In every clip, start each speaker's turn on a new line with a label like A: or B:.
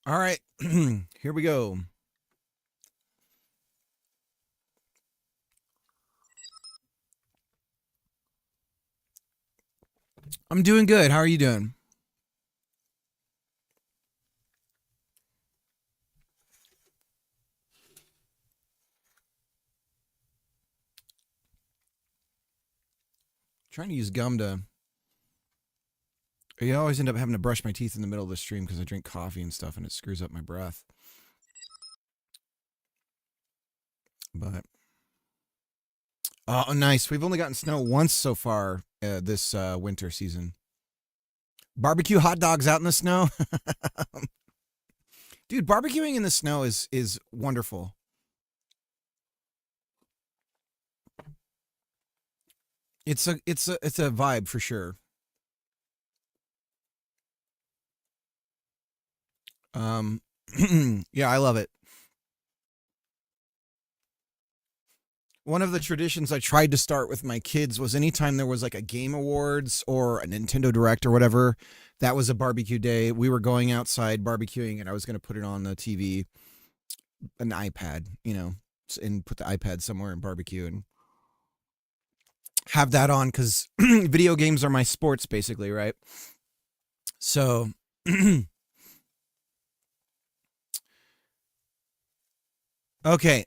A: All right, here we go. I'm doing good. How are you doing? Trying to use gum to. I always end up having to brush my teeth in the middle of the stream because I drink coffee and stuff, and it screws up my breath. But oh, nice. We've only gotten snow once so far this winter season. Barbecue hot dogs out in the snow, dude. Barbecuing in the snow is wonderful. It's a vibe for sure. Um, yeah, I love it. One of the traditions I tried to start with my kids was anytime there was like a game awards or a Nintendo Direct or whatever, that was a barbecue day. We were going outside barbecuing and I was going to put it on the TV, an iPad, and put the iPad somewhere and barbecue and have that on because video games are my sports basically, right? So, okay.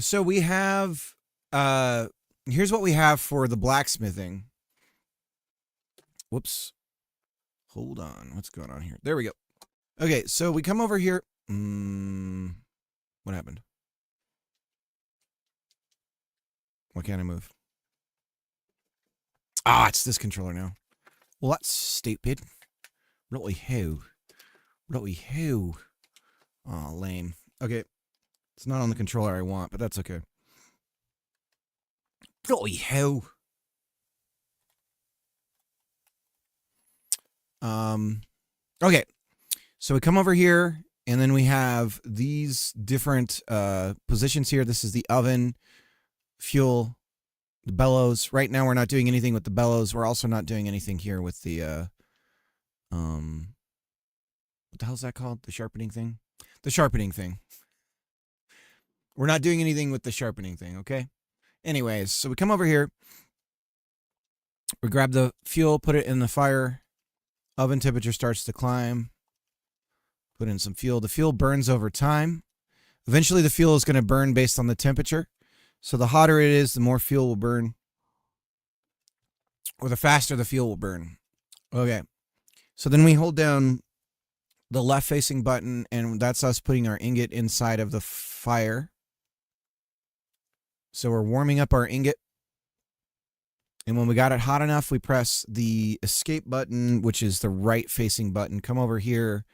A: So we have, here's what we have for the blacksmithing. Whoops. Hold on. What's going on here? There we go. Okay, so we come over here. What happened? Why can't I move? Ah, it's this controller now. Well, that's stupid. Really who? Really who? Oh, lame. Okay. It's not on the controller I want, but that's okay. Really who? Okay. So we come over here, and then we have these different positions here. This is the oven, fuel, the bellows. Right now, we're not doing anything with the bellows. We're also not doing anything here with the what the hell's that called? The sharpening thing? The sharpening thing. We're not doing anything with the sharpening thing, okay? Anyways, so we come over here. We grab the fuel, put it in the fire. Oven temperature starts to climb. Put in some fuel. The fuel burns over time. Eventually, the fuel is going to burn based on the temperature. So the hotter it is, the more fuel will burn. Or the faster the fuel will burn. Okay. So then we hold down the left-facing button, and that's us putting our ingot inside of the fire. So we're warming up our ingot. And when we got it hot enough, we press the escape button, which is the right-facing button. Come over here,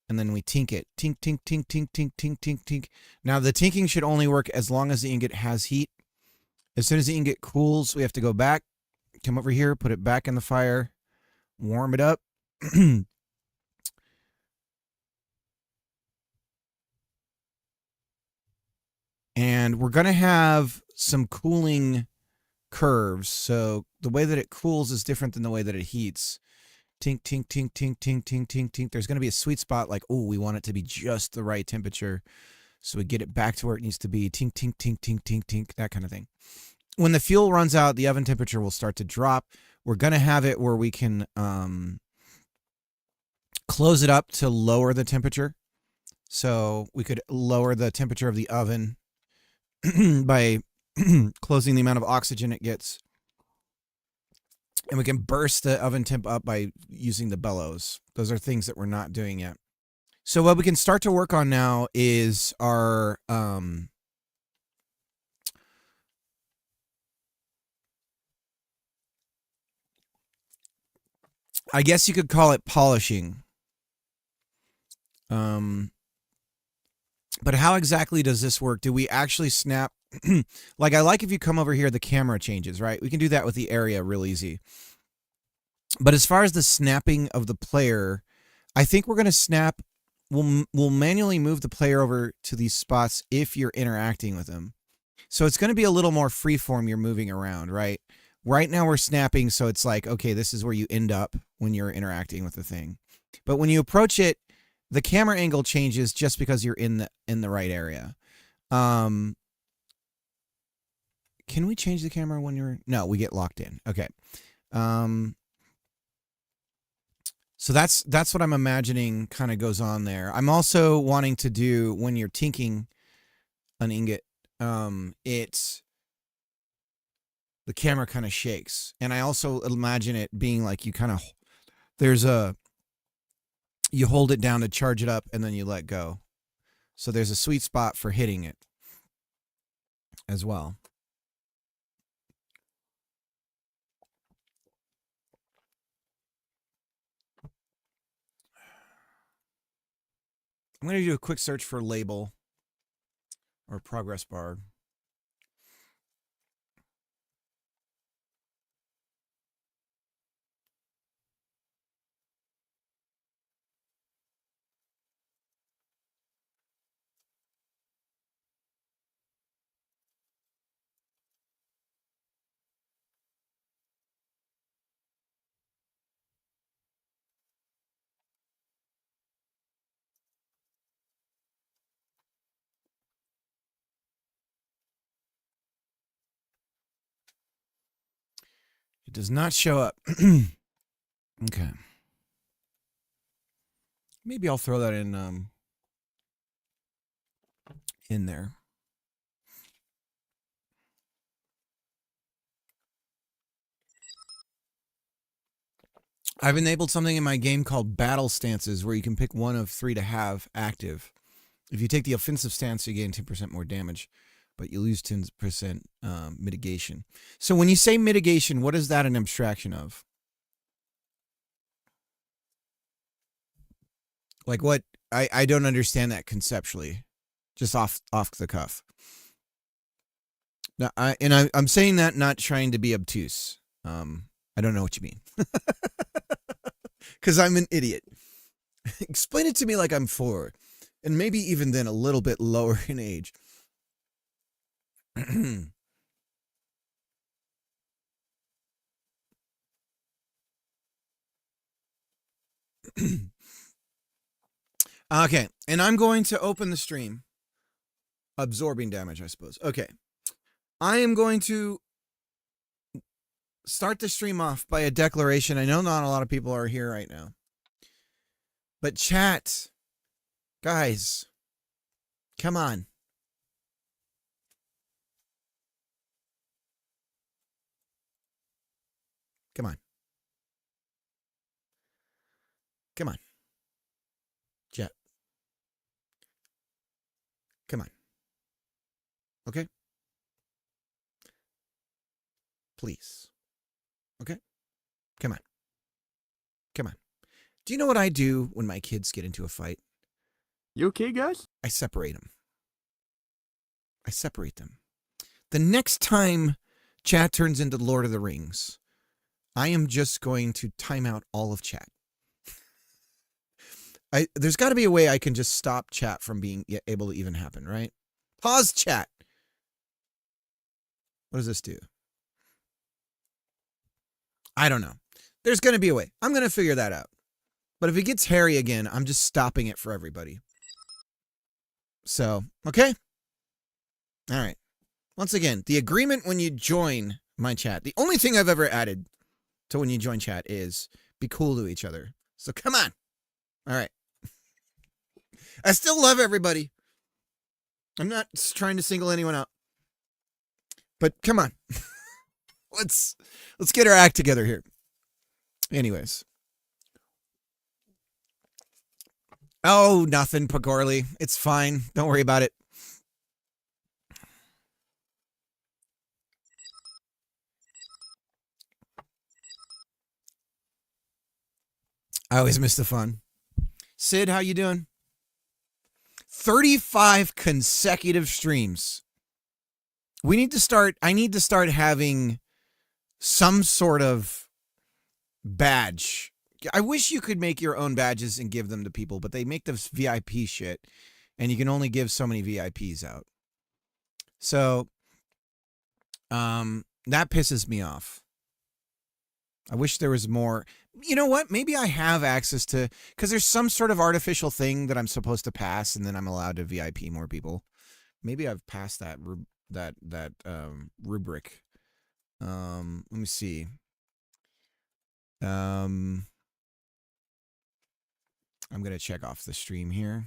A: and then we tink it. Tink, tink, tink, tink, tink, tink, tink, tink. Now, the tinking should only work as long as the ingot has heat. As soon as the ingot cools, we have to go back, come over here, put it back in the fire, warm it up. And we're going to have some cooling curves. So the way that it cools is different than the way that it heats. Tink, tink, tink, tink, tink, tink, tink, tink. There's going to be a sweet spot like, oh, we want it to be just the right temperature. So we get it back to where it needs to be. Tink, tink, tink, tink, tink, tink, that kind of thing. When the fuel runs out, the oven temperature will start to drop. We're going to have it where we can close it up to lower the temperature. So we could lower the temperature of the oven by closing the amount of oxygen it gets. And we can burst the oven temp up by using the bellows. Those are things that we're not doing yet. So what we can start to work on now is our I guess you could call it polishing. But how exactly does this work? Do we actually snap? Like, I like if you come over here, the camera changes, right? We can do that with the area real easy. But as far as the snapping of the player, I think we're going to snap. We'll manually move the player over to these spots if you're interacting with them. So it's going to be a little more freeform. You're moving around, right? Right now we're snapping, so it's like, okay, this is where you end up when you're interacting with the thing. But when you approach it, the camera angle changes just because you're in the right area. Can we change the camera when you're? No, we get locked in. Okay. So that's what I'm imagining kind of goes on there. I'm also wanting to do when you're tinking an ingot, it's the camera kind of shakes, and I also imagine it being like you kind of you hold it down to charge it up, and then you let go. So there's a sweet spot for hitting it as well. I'm going to do a quick search for label or progress bar. It does not show up. Okay. Maybe I'll throw that in there. I've enabled something in my game called battle stances where you can pick one of 3 to have active. If you take the offensive stance, you gain 10% more damage, but you lose 10% mitigation. So when you say mitigation, what is that an abstraction of? Like what? I don't understand that conceptually, just off the cuff. Now, I'm saying that not trying to be obtuse. I don't know what you mean. Because I'm an idiot. Explain it to me like I'm 4, and maybe even then a little bit lower in age. Okay, and I'm going to open the stream. Absorbing damage, I suppose. Okay. I am going to start the stream off by a declaration. I know not a lot of people are here right now. But chat, guys, come on. Come on. Come on. Chat. Come on. Okay? Please. Okay? Come on. Come on. Do you know what I do when my kids get into a fight?
B: You okay, guys?
A: I separate them. I separate them. The next time chat turns into Lord of the Rings, I am just going to time out all of chat. There's got to be a way I can just stop chat from being able to even happen, right? Pause chat. What does this do? I don't know. There's going to be a way. I'm going to figure that out. But if it gets hairy again, I'm just stopping it for everybody. So, okay? All right. Once again, the agreement when you join my chat, the only thing I've ever added to when you join chat is be cool to each other. So come on. All right. I still love everybody. I'm not trying to single anyone out. But come on. Let's get our act together here. Anyways. Oh, nothing, Pagorli. It's fine. Don't worry about it. I always miss the fun. Sid, how you doing? 35 consecutive streams. I need to start having some sort of badge. I wish you could make your own badges and give them to people, but they make this VIP shit, and you can only give so many VIPs out. So, that pisses me off. I wish there was more. You know what? Maybe I have access to, because there's some sort of artificial thing that I'm supposed to pass, and then I'm allowed to VIP more people. Maybe I've passed that rubric. Let me see. I'm gonna check off the stream here.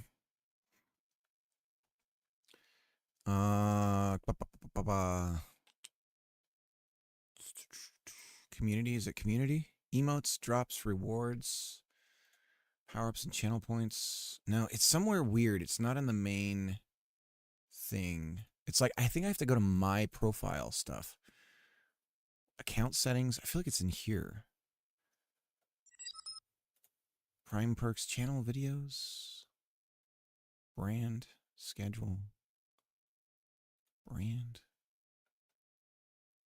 A: Community, is it community? Emotes, drops, rewards, power-ups, and channel points. No, it's somewhere weird. It's not in the main thing. It's like, I think I have to go to my profile stuff. Account settings. I feel like it's in here. Prime perks, channel videos, brand, schedule, brand,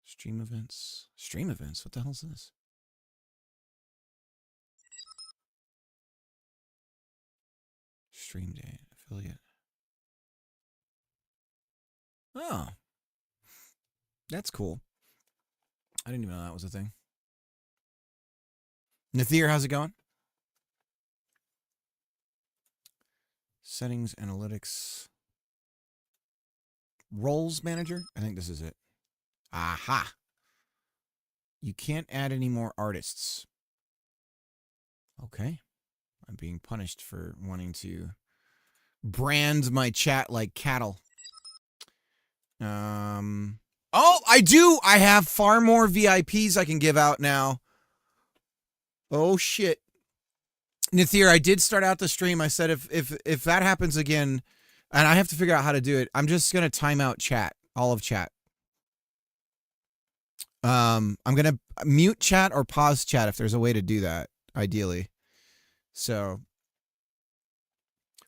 A: stream events. Stream events? What the hell is this? Stream day, affiliate. Oh. That's cool. I didn't even know that was a thing. Nathir, how's it going? Settings, analytics. Roles manager? I think this is it. Aha. You can't add any more artists. Okay. I'm being punished for wanting to brand my chat like cattle. Oh, I do. I have far more VIPs I can give out now. Oh shit. Nathir, I did start out the stream. I said if that happens again, and I have to figure out how to do it, I'm just gonna time out chat, all of chat. I'm gonna mute chat or pause chat if there's a way to do that, ideally. So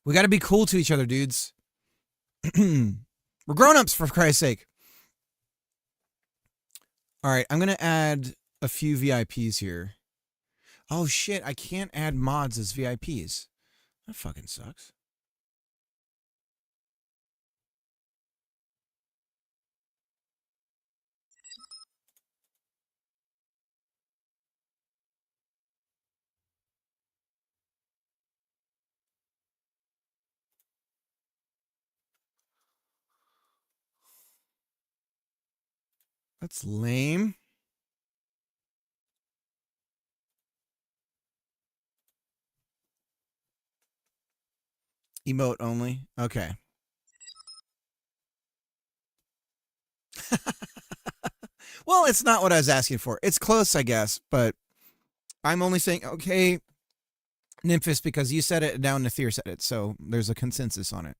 A: we got to be cool to each other, dudes. We're grown-ups, for Christ's sake. All right, I'm gonna add a few VIPs here. Oh shit, I can't add mods as VIPs. That fucking sucks. That's lame. Emote only. Okay. Well, it's not what I was asking for. It's close, I guess, but I'm only saying, okay, Nymphis, because you said it and now Nathir said it, so there's a consensus on it.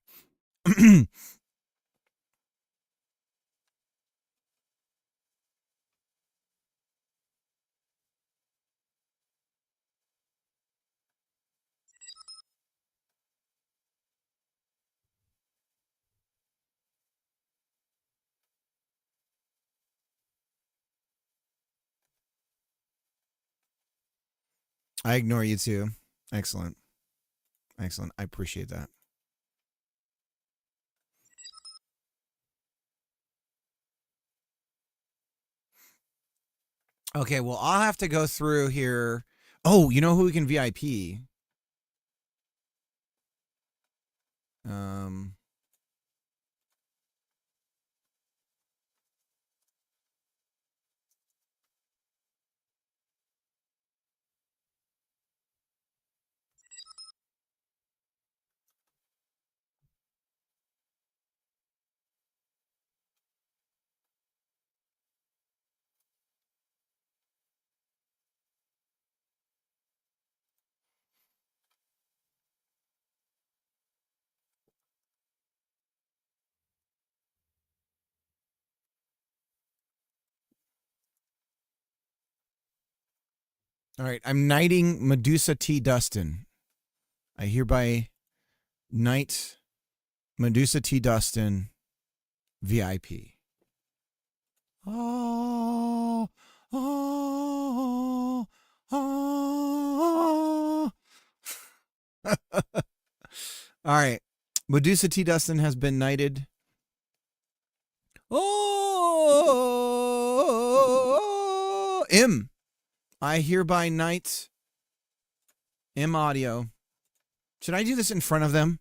A: I ignore you too. Excellent. Excellent. I appreciate that. Okay, well, I'll have to go through here. Oh, you know who we can VIP? Um, all right, I'm knighting Medusa T. Dustin. I hereby knight Medusa T. Dustin VIP. Oh, oh, oh. All right. Medusa T. Dustin has been knighted. Oh, M. I hereby knight M Audio. Should I do this in front of them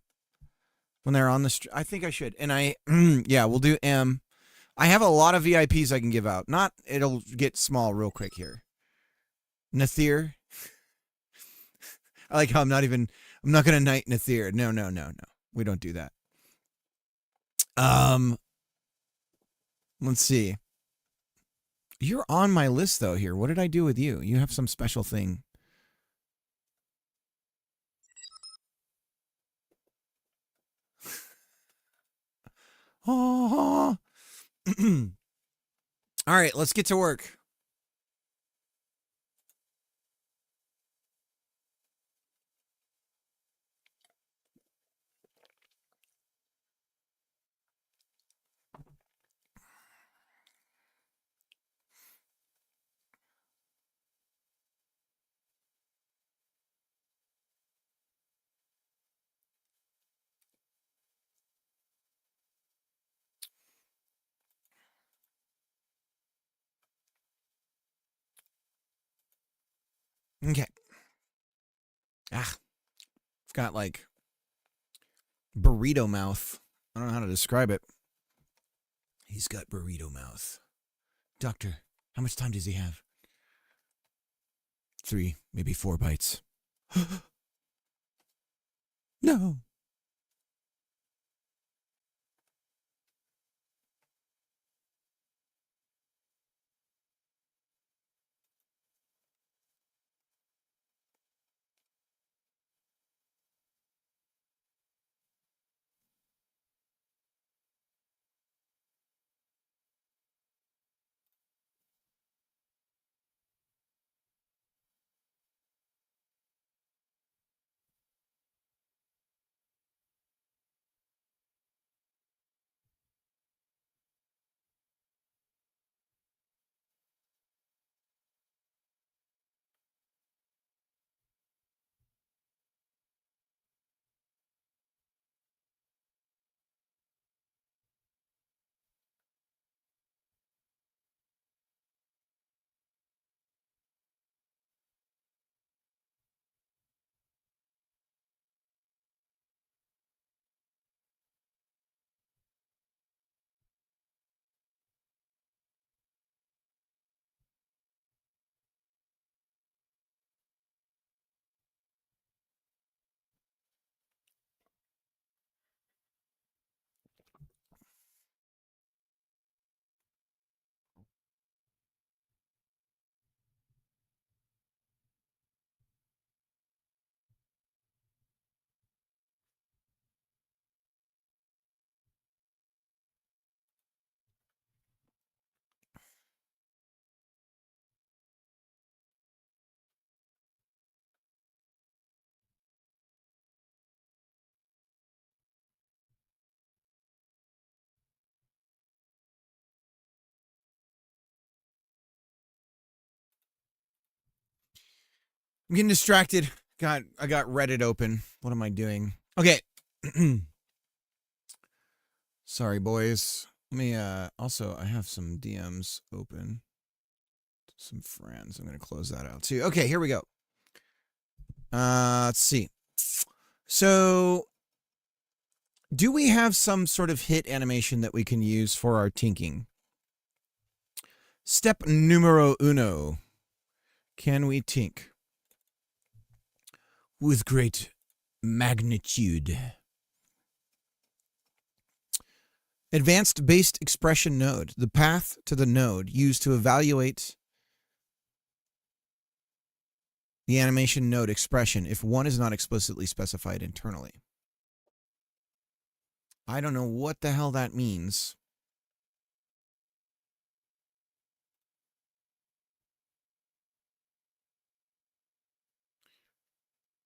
A: when they're on the street? I think I should. And yeah, we'll do M. I have a lot of VIPs I can give out. It'll get small real quick here. Nathir. I like how I'm not going to knight Nathir. No. We don't do that. Let's see. You're on my list though here. What did I do with you? You have some special thing. Oh. All right, let's get to work. Okay. I've got like burrito mouth. I don't know how to describe it. He's got burrito mouth. Doctor, how much time does he have? 3, maybe 4 bites. No. I'm getting distracted. I got Reddit open. What am I doing? Okay. Sorry, boys. Let me also I have some DMs open. Some friends. I'm gonna close that out too. Okay, here we go. Let's see. So do we have some sort of hit animation that we can use for our tinking? Step numero uno. Can we tink? With great magnitude. Advanced based expression node. The path to the node used to evaluate the animation node expression if one is not explicitly specified internally. I don't know what the hell that means.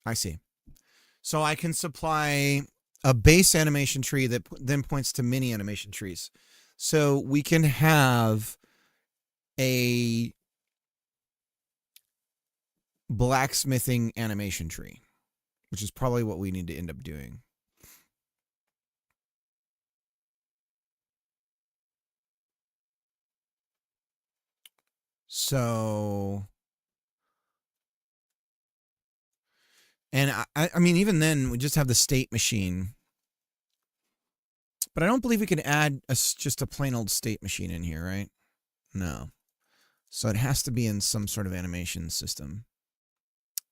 A: I see. So I can supply a base animation tree that then points to mini animation trees. So we can have a blacksmithing animation tree, which is probably what we need to end up doing. So And I mean, even then, we just have the state machine. But I don't believe we can add just a plain old state machine in here, right? No. So it has to be in some sort of animation system.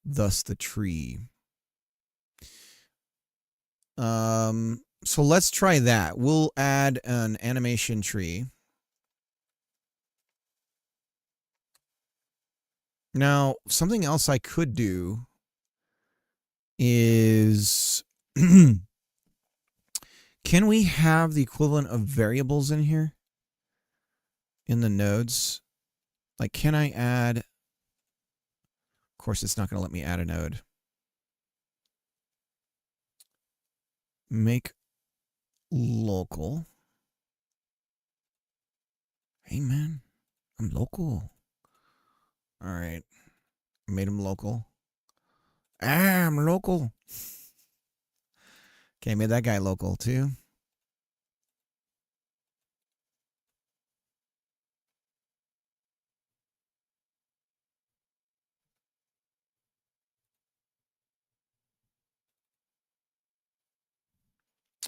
A: Thus the tree. So let's try that. We'll add an animation tree. Now, something else I could do is can we have the equivalent of variables in here? In the nodes? Like, can I add? Of course, it's not going to let me add a node. Make local. Hey, man, I'm local. All right. Made him local. I'm local. Okay, made that guy local too.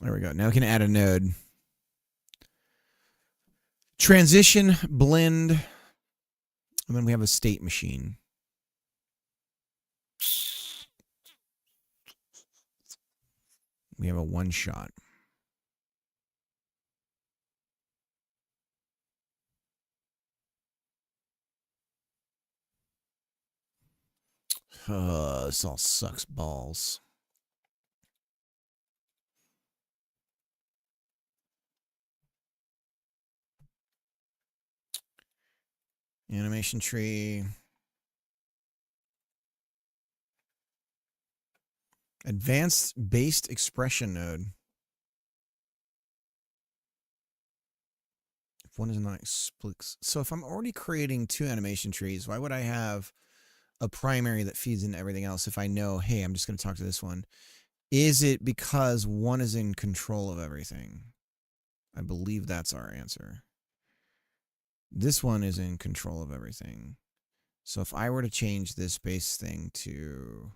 A: There we go. Now we can add a node. Transition, blend, and then we have a state machine. We have a one shot. This all sucks balls. Animation tree. Advanced based expression node. If one is not explicit. So if I'm already creating two animation trees, why would I have a primary that feeds into everything else if I know, hey, I'm just going to talk to this one? Is it because one is in control of everything? I believe that's our answer. This one is in control of everything. So if I were to change this base thing to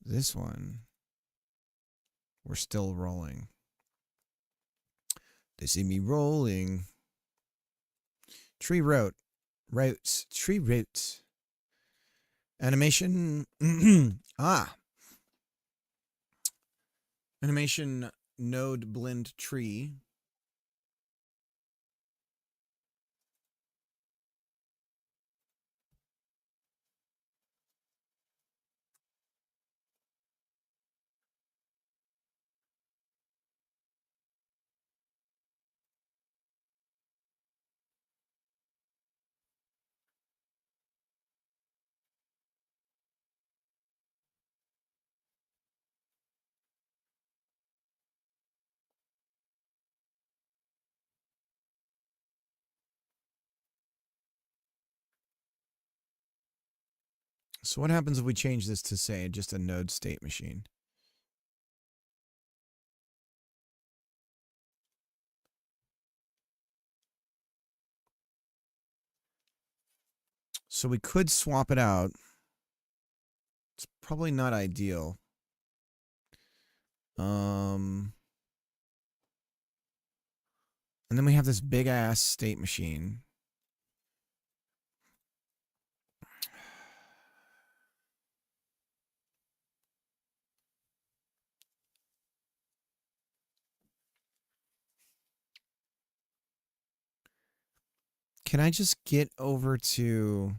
A: this one, we're still rolling. They see me rolling. Tree routes, tree routes. Animation, animation node blend tree. So what happens if we change this to, say, just a node state machine? So we could swap it out. It's probably not ideal. And then we have this big ass state machine. Can I just get over to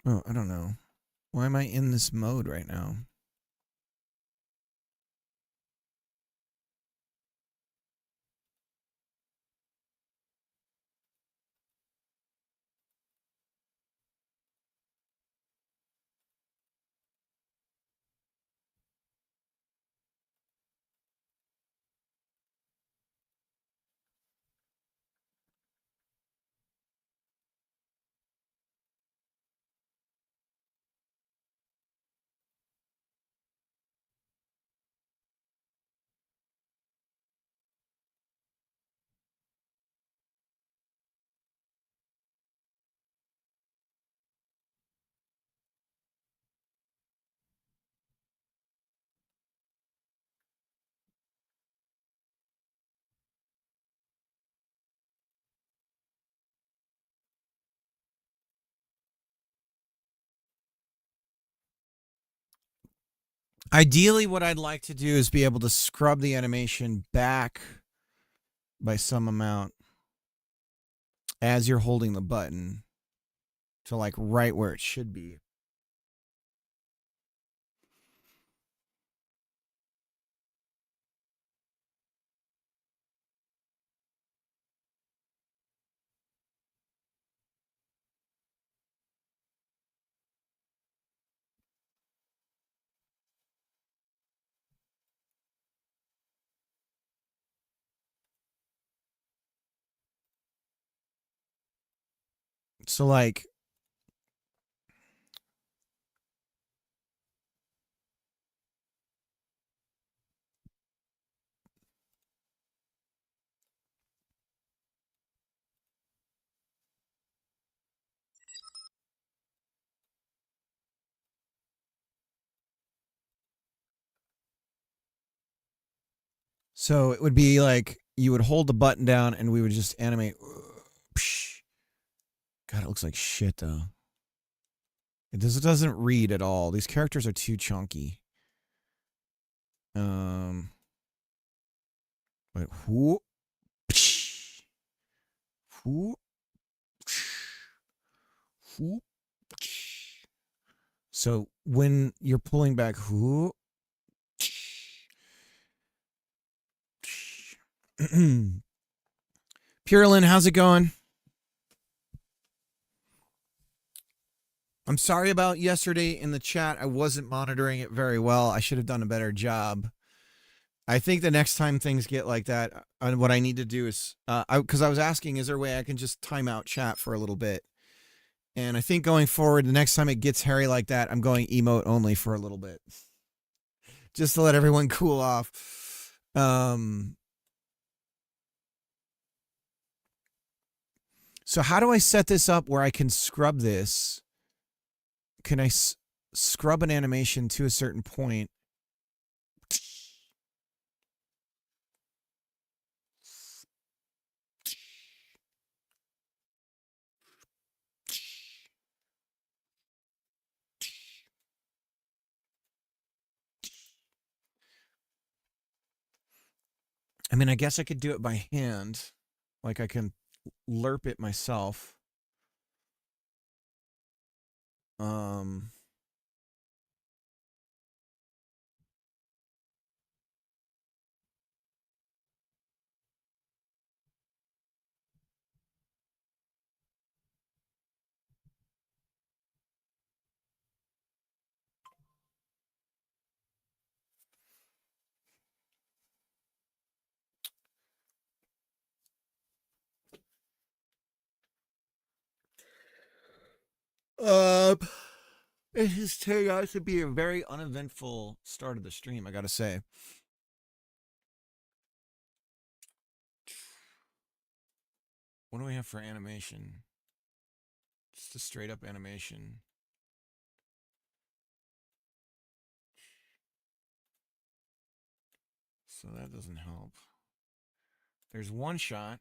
A: Oh, I don't know. Why am I in this mode right now? Ideally, what I'd like to do is be able to scrub the animation back by some amount as you're holding the button to like right where it should be. So like so it would be like you would hold the button down and we would just animate. God, it looks like shit though. It doesn't read at all. These characters are too chunky. Wait, who? Who? Who? So when you're pulling back, who? Purelin, how's it going? I'm sorry about yesterday in the chat. I wasn't monitoring it very well. I should have done a better job. I think the next time things get like that, what I need to do is, because I was asking, is there a way I can just time out chat for a little bit? And I think going forward, the next time it gets hairy like that, I'm going emote only for a little bit, just to let everyone cool off. So how do I set this up where I can scrub this? Can I scrub an animation to a certain point? I mean, I guess I could do it by hand. Like I can lerp it myself. Um, uh, it has turned out to be a very uneventful start of the stream, I gotta say. What do we have for animation? Just a straight up animation. So that doesn't help. There's one shot.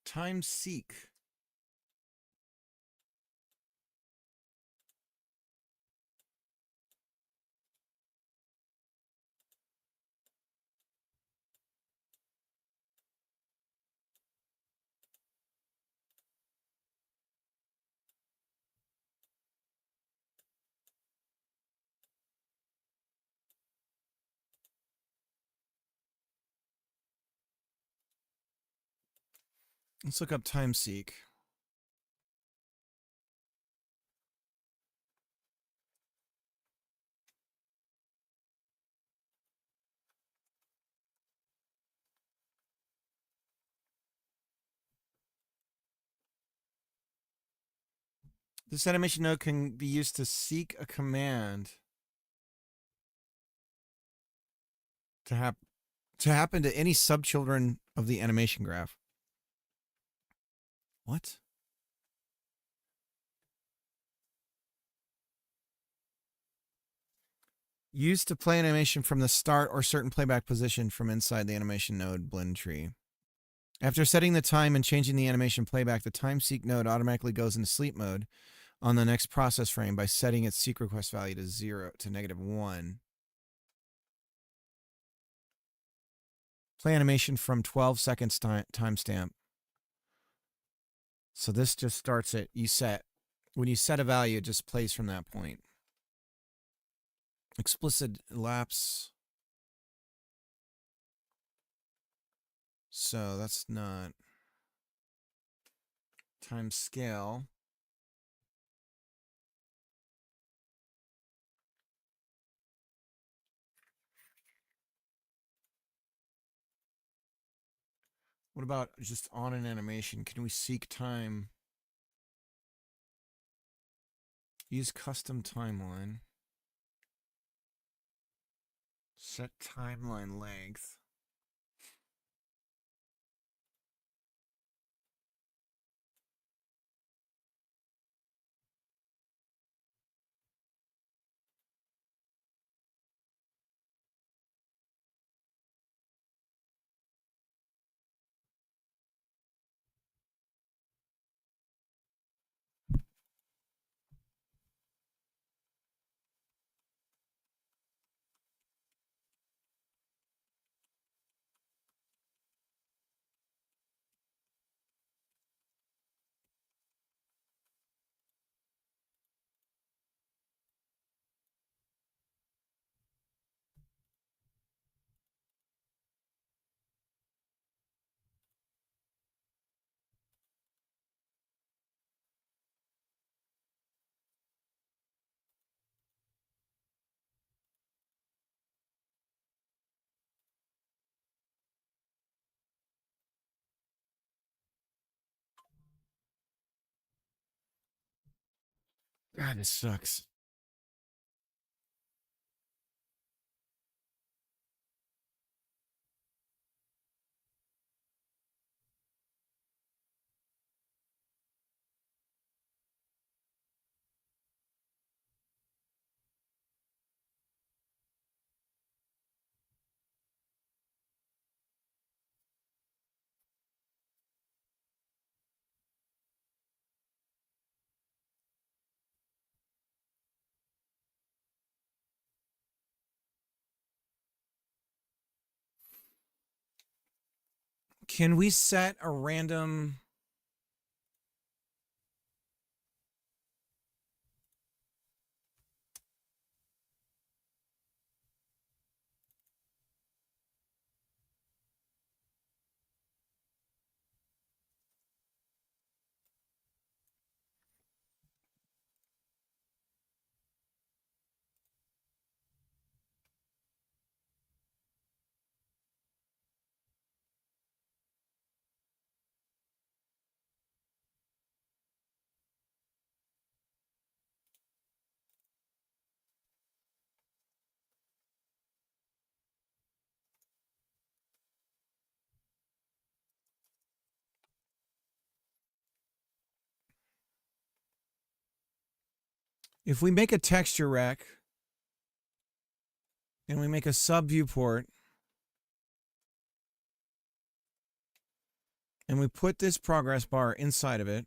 A: Time seek. Let's look up time seek. This animation node can be used to seek a command to happen to any subchildren of the animation graph. What? Used to play animation from the start or certain playback position from inside the animation node blend tree. After setting the time and changing the animation playback, the time seek node automatically goes into sleep mode on the next process frame by setting its seek request value to -1. Play animation from 12 seconds timestamp. So this just starts at when you set a value, it just plays from that point. Explicit lapse. So that's not time scale. What about just on an animation? Can we seek time? Use custom timeline. Set timeline length. God, this sucks. Can we set a random... If we make a texture rec and we make a sub viewport, And we put this progress bar inside of it.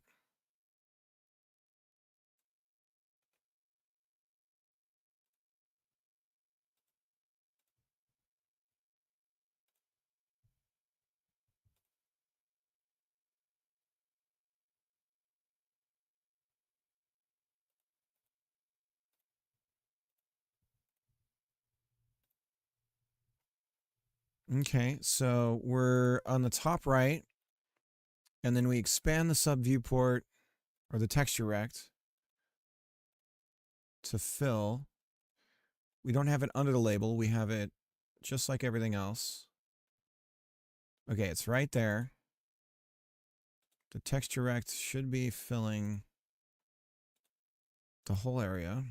A: Okay, so we're on the top right, and then we expand the sub viewport or the texture rect to fill. We don't have it under the label. We have it just like everything else. Okay, it's right there. The texture rect should be filling the whole area.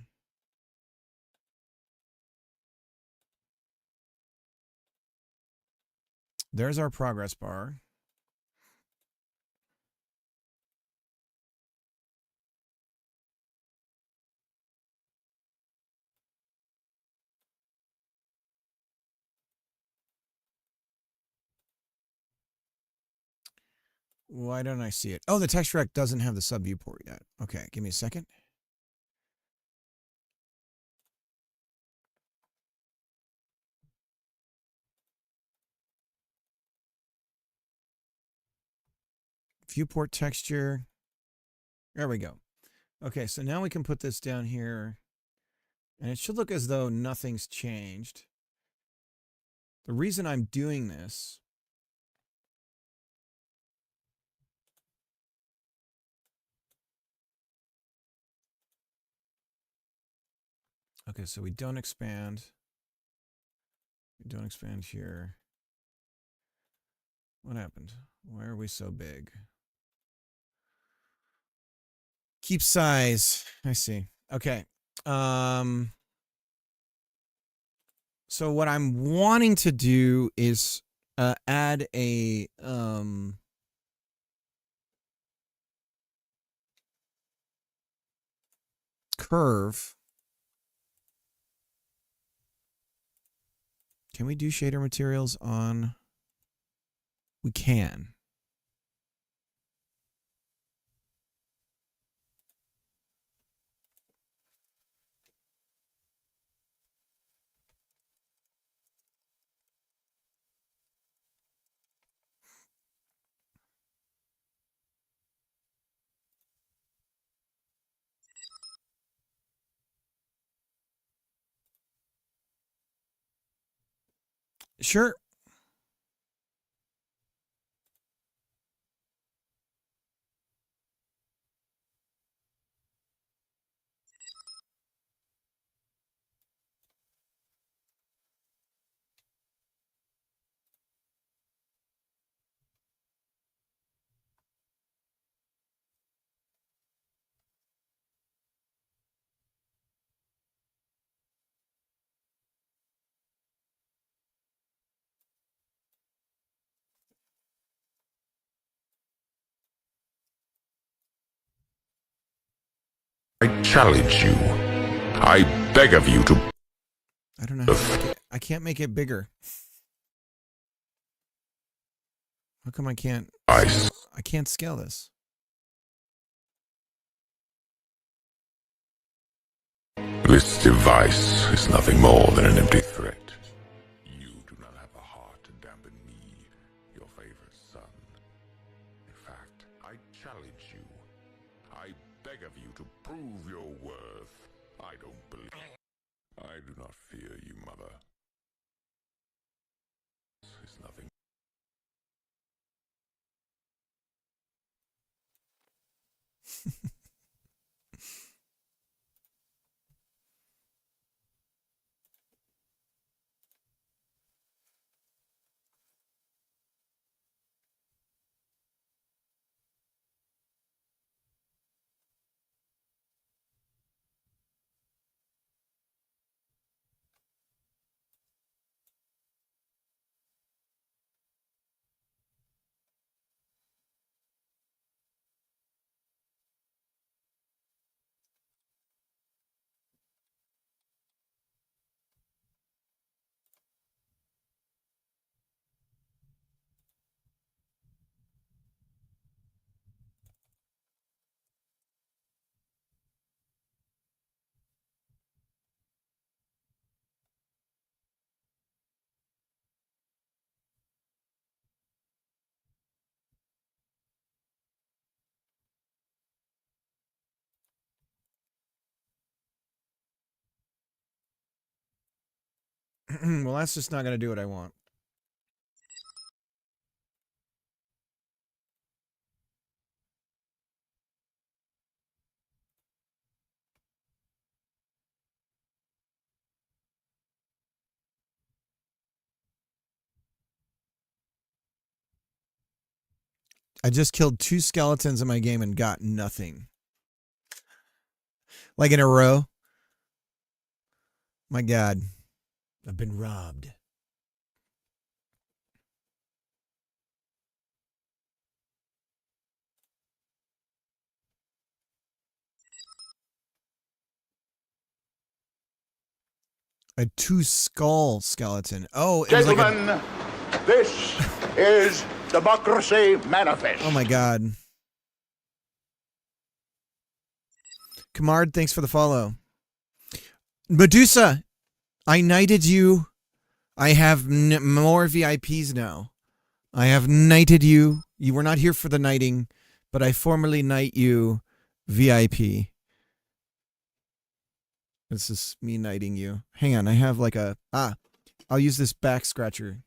A: There's our progress bar. Why don't I see it? Oh, the texture rect doesn't have the sub viewport yet. Okay, give me a second. Viewport texture. There we go. Okay, so now we can put this down here, and it should look as though nothing's changed. The reason I'm doing this okay, so we don't expand. We don't expand here. What happened? Why are we so big? Keep size. I see. Okay. So what I'm wanting to do is add a curve. Can we do shader materials on? We can. Sure.
C: I challenge you. I beg of you to.
A: I don't know how to make it. I can't make it bigger. How come I can't? I can't scale this.
C: This device is nothing more than an empty threat. You do not have a heart to dampen me, your favorite son. In fact, I challenge you. I beg of you to prove your worth. I don't believe. I do not fear you, mother. This is nothing.
A: Well, that's just not going to do what I want. I just killed 2 skeletons in my game and got nothing. Like in a row. My God. I've been robbed. A 2 skull skeleton. Oh, it was like
D: Gentlemen, this is Democracy Manifest.
A: Oh my God. Kamard, thanks for the follow. Medusa, I knighted you. I have more VIPs now. I have knighted you. You were not here for the knighting, but I formally knight you VIP. This is me knighting you. Hang on, I have like a... I'll use this back scratcher.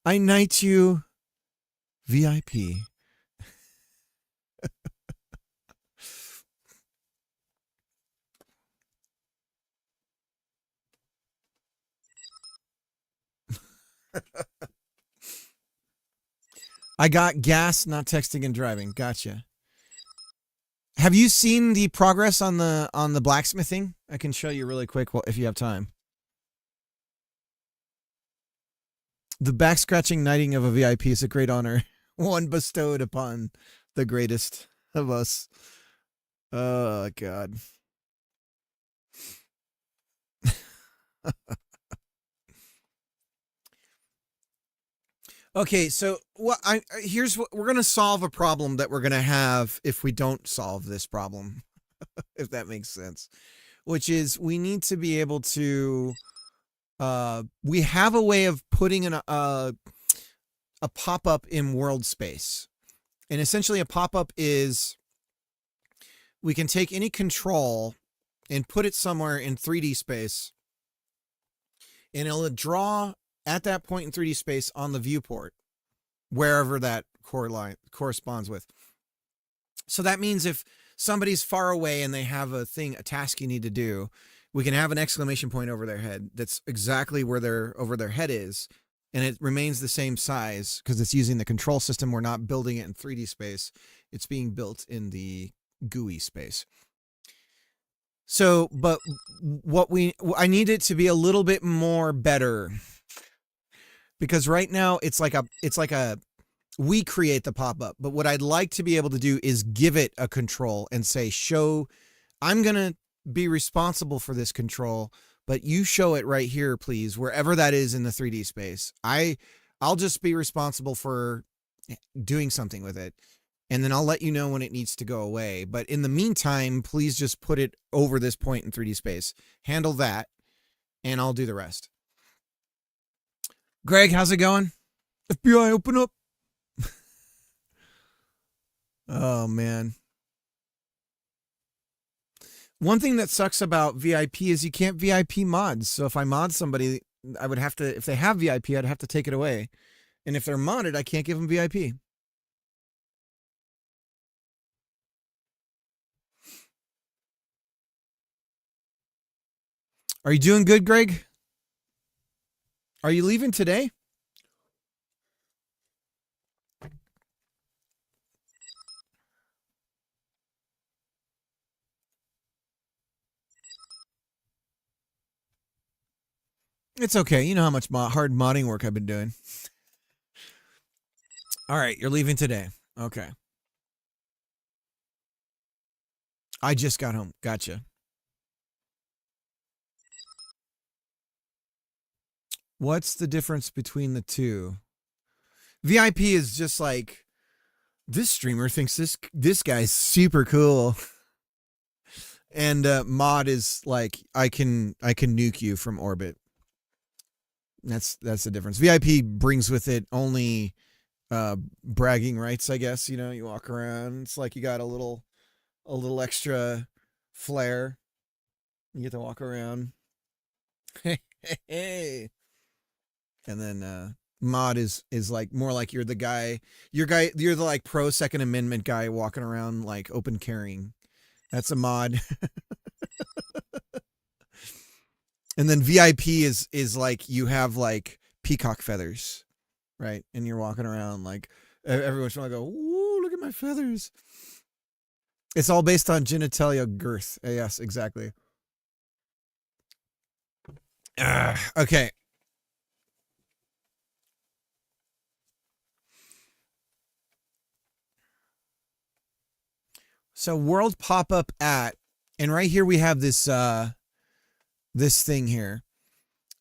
A: I knight you VIP. I got gas, not texting and driving. Gotcha. Have you seen the progress on the blacksmithing? I can show you really quick if you have time. The back scratching knighting of a VIP is a great honor, one bestowed upon the greatest of us. Oh God. Okay, so here's what we're gonna solve a problem that we're gonna have if we don't solve this problem, if that makes sense. Which is we need to be able to. We have a way of putting a pop-up in world space, and essentially a pop-up is we can take any control and put it somewhere in 3D space, and it'll draw at that point in 3D space on the viewport, wherever that corresponds with. So that means if somebody's far away and they have a task you need to do, we can have an exclamation point over their head that's exactly where over their head is, and it remains the same size because it's using the control system. We're not building it in 3D space. It's being built in the GUI space. So, but I need it to be a little bit more better, because right now it's like we create the pop-up, but what I'd like to be able to do is give it a control and say, I'm going to be responsible for this control, but you show it right here, please, wherever that is in the 3D space. I'll just be responsible for doing something with it, and then I'll let you know when it needs to go away. But in the meantime, please just put it over this point in 3D space. Handle that, and I'll do the rest. Greg, how's it going? FBI, open up. Oh, man. One thing that sucks about VIP is you can't VIP mods. So if I mod somebody, I would have to, if they have VIP, I'd have to take it away. And if they're modded, I can't give them VIP. Are you doing good, Greg? Are you leaving today? It's okay. You know how much hard modding work I've been doing. All right, you're leaving today. Okay. I just got home. Gotcha. What's the difference between the two? VIP is just like, this streamer thinks this guy's super cool. And mod is like, I can nuke you from orbit. That's the difference. VIP brings with it only bragging rights, I guess. You know, you walk around, it's like you got a little extra flair. You get to walk around. Hey. And then mod is like more like you're the guy. You're the like pro Second Amendment guy walking around like open carrying. That's a mod. And then VIP is like you have like peacock feathers, right? And you're walking around like everyone's trying to go, "Ooh, look at my feathers." It's all based on genitalia girth. Yes, exactly. Okay. So world pop up at, and right here we have this this thing here.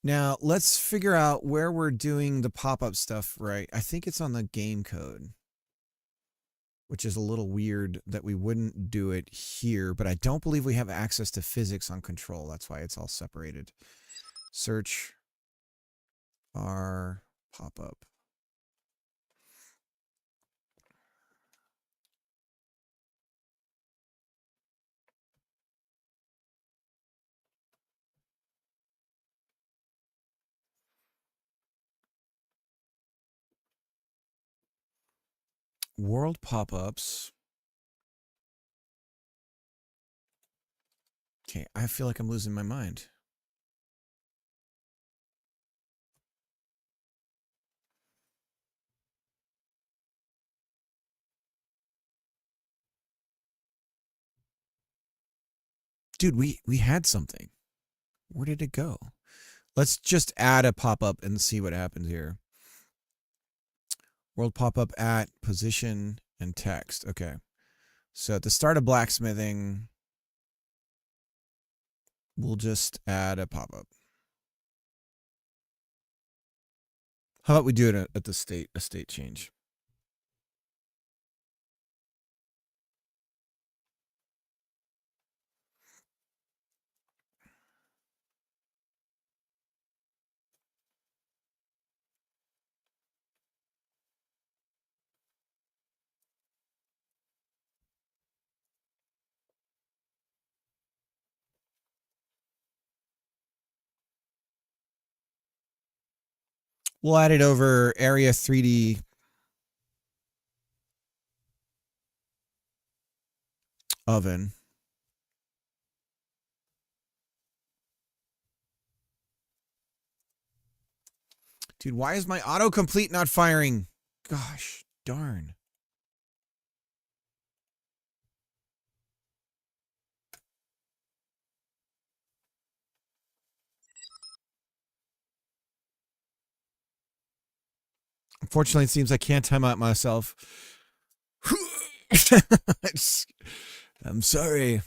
A: Now let's figure out where we're doing the pop up stuff. Right, I think it's on the game code, which is a little weird that we wouldn't do it here. But I don't believe we have access to physics on control. That's why it's all separated. Search our pop up. World pop-ups. Okay, I feel like I'm losing my mind. Dude, we had something. Where did it go? Let's just add a pop-up and see what happens here. World pop-up at position and text. Okay. So at the start of blacksmithing, we'll just add a pop-up. How about we do it at the state change? We'll add it over area 3D oven. Dude, why is my autocomplete not firing? Gosh, darn. Unfortunately, it seems I can't time out myself. I'm sorry.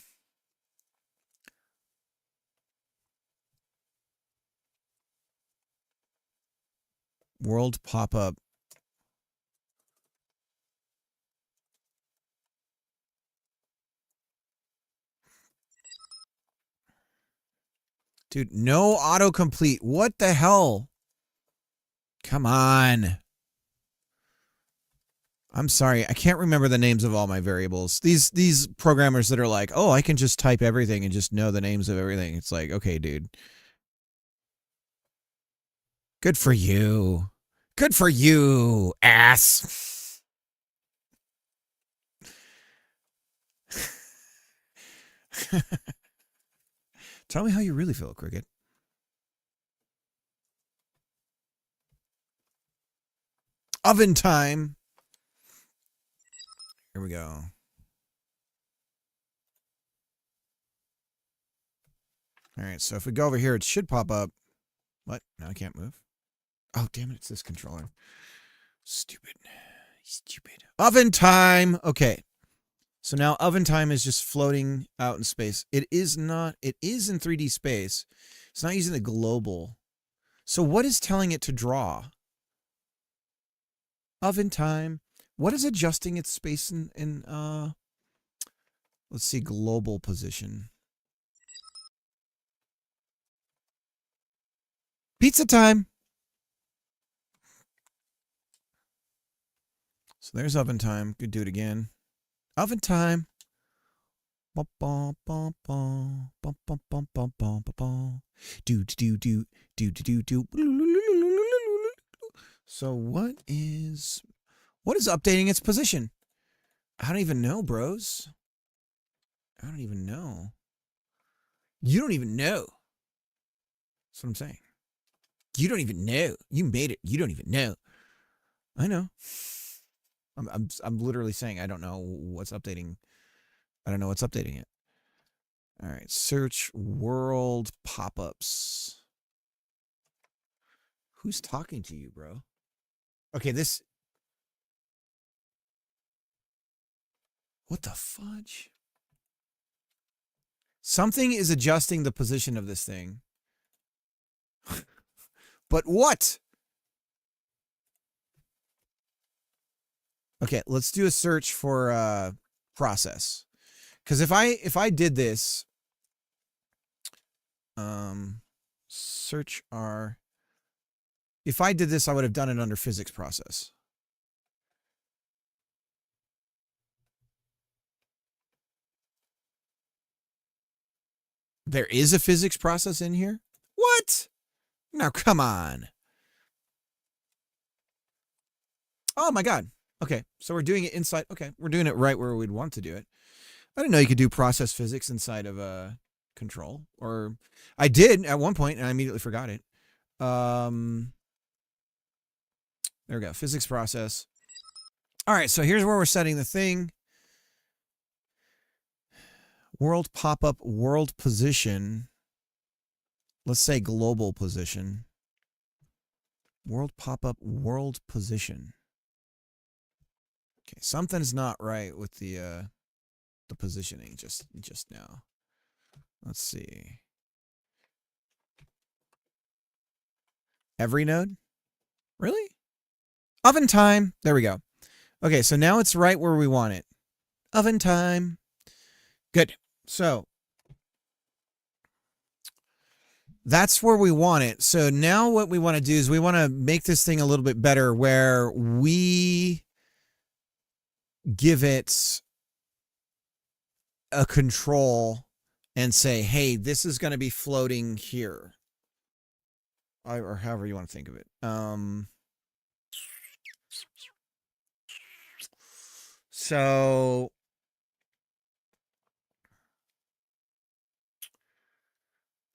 A: World pop-up. Dude, no autocomplete. What the hell? Come on. I'm sorry. I can't remember the names of all my variables. These programmers that are like, "Oh, I can just type everything and just know the names of everything." It's like, "Okay, dude. Good for you. Good for you, ass." Tell me how you really feel, Cricket. Oven time. Here we go. All right, so if we go over here, it should pop up. What? No, I can't move. Oh, damn it. It's this controller. Stupid. Stupid. Oven time. Okay. So now oven time is just floating out in space. It is not. It is in 3D space. It's not using the global. So what is telling it to draw? Oven time. What is adjusting its space in let's see, global position. Pizza time. So there's oven time. Could do it again. Oven time. Bum, bum, bum, bum, bum, bum, bum, bum, bum, bum. Do do do do do do do. So what is updating its position? I don't even know, bros. I don't even know. You don't even know. That's what I'm saying. You don't even know. You made it. You don't even know. I know. I'm literally saying I don't know what's updating. I don't know what's updating it. All right. Search world pop-ups. Who's talking to you, bro? Okay, this. What the fudge? Something is adjusting the position of this thing. But what? Okay, let's do a search for process. Because if I did this, search R. If I did this, I would have done it under physics process. There is a physics process in here? What? Now, come on. Oh, my God. Okay, so we're doing it inside. Okay, we're doing it right where we'd want to do it. I didn't know you could do process physics inside of a control. Or I did at one point, and I immediately forgot it. There we go. Physics process. All right, so here's where we're setting the thing. World pop-up, world position. Let's say global position. World pop-up, world position. Okay, something's not right with the positioning just now. Let's see. Every node? Really? Oven time. There we go. Okay, so now it's right where we want it. Oven time. Good. So that's where we want it. So now what we want to do is we want to make this thing a little bit better where we give it a control and say, hey, this is going to be floating here. Or however you want to think of it.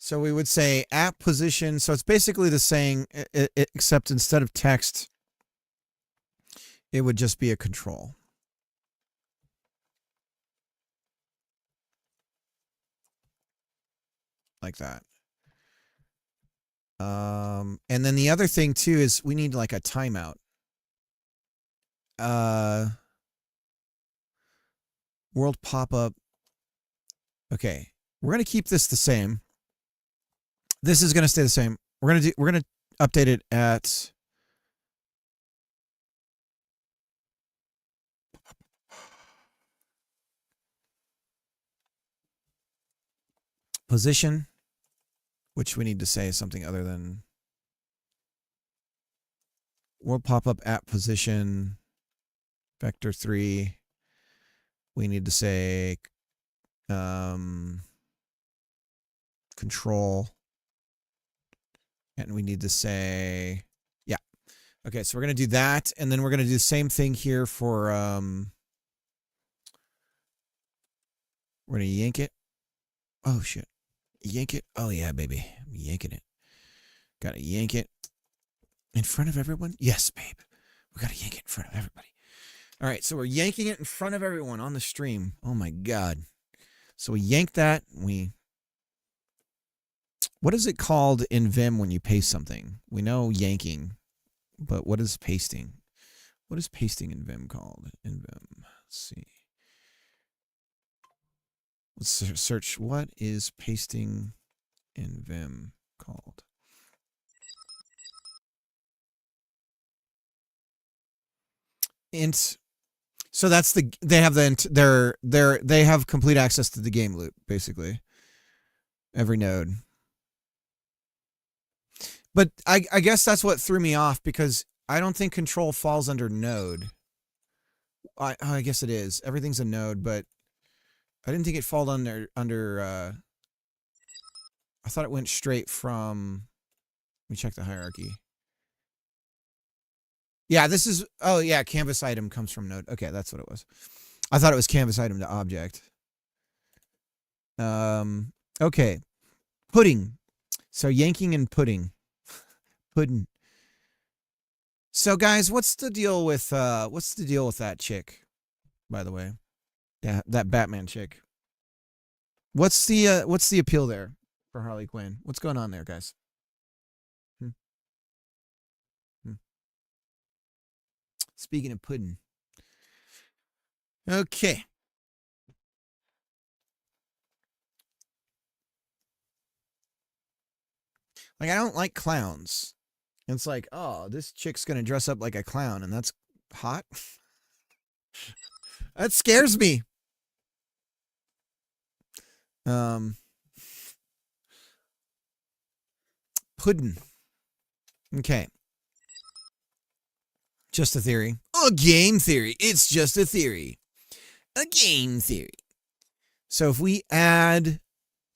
A: So we would say app position. So it's basically the same, except instead of text, it would just be a control. Like that. And then the other thing too is we need like a timeout. World pop-up. Okay. We're going to keep this the same. This is going to stay the same. We're going to update it at position, which we need to say something other than world pop-up at position vector 3. We need to say control. And we need to say, yeah. Okay, so we're going to do that. And then we're going to do the same thing here for, we're going to yank it. Oh, shit. Yank it. Oh, yeah, baby. I'm yanking it. Got to yank it in front of everyone. Yes, babe. We got to yank it in front of everybody. All right, so we're yanking it in front of everyone on the stream. Oh, my God. So we yank that. What is it called in Vim when you paste something? We know yanking, but what is pasting? What is pasting in Vim called? In Vim, let's see. Let's search what is pasting in Vim called. Int. So that's they have complete access to the game loop basically. Every node. But I guess that's what threw me off because I don't think control falls under node. I guess it is. Everything's a node, but I didn't think it fall under I thought it went straight from. Let me check the hierarchy. Yeah, this is. Oh yeah, canvas item comes from node. Okay, that's what it was. I thought it was canvas item to object. Okay, pudding. So yanking and pudding. Pudding. So guys, what's the deal with that chick? By the way, that Batman chick. What's the appeal there for Harley Quinn? What's going on there, guys? Hmm. Hmm. Speaking of pudding. Okay. Like, I don't like clowns. It's like, oh, this chick's gonna dress up like a clown, and that's hot. That scares me. Pudding. Okay. Just a theory. A game theory. It's just a theory. A game theory. So if we add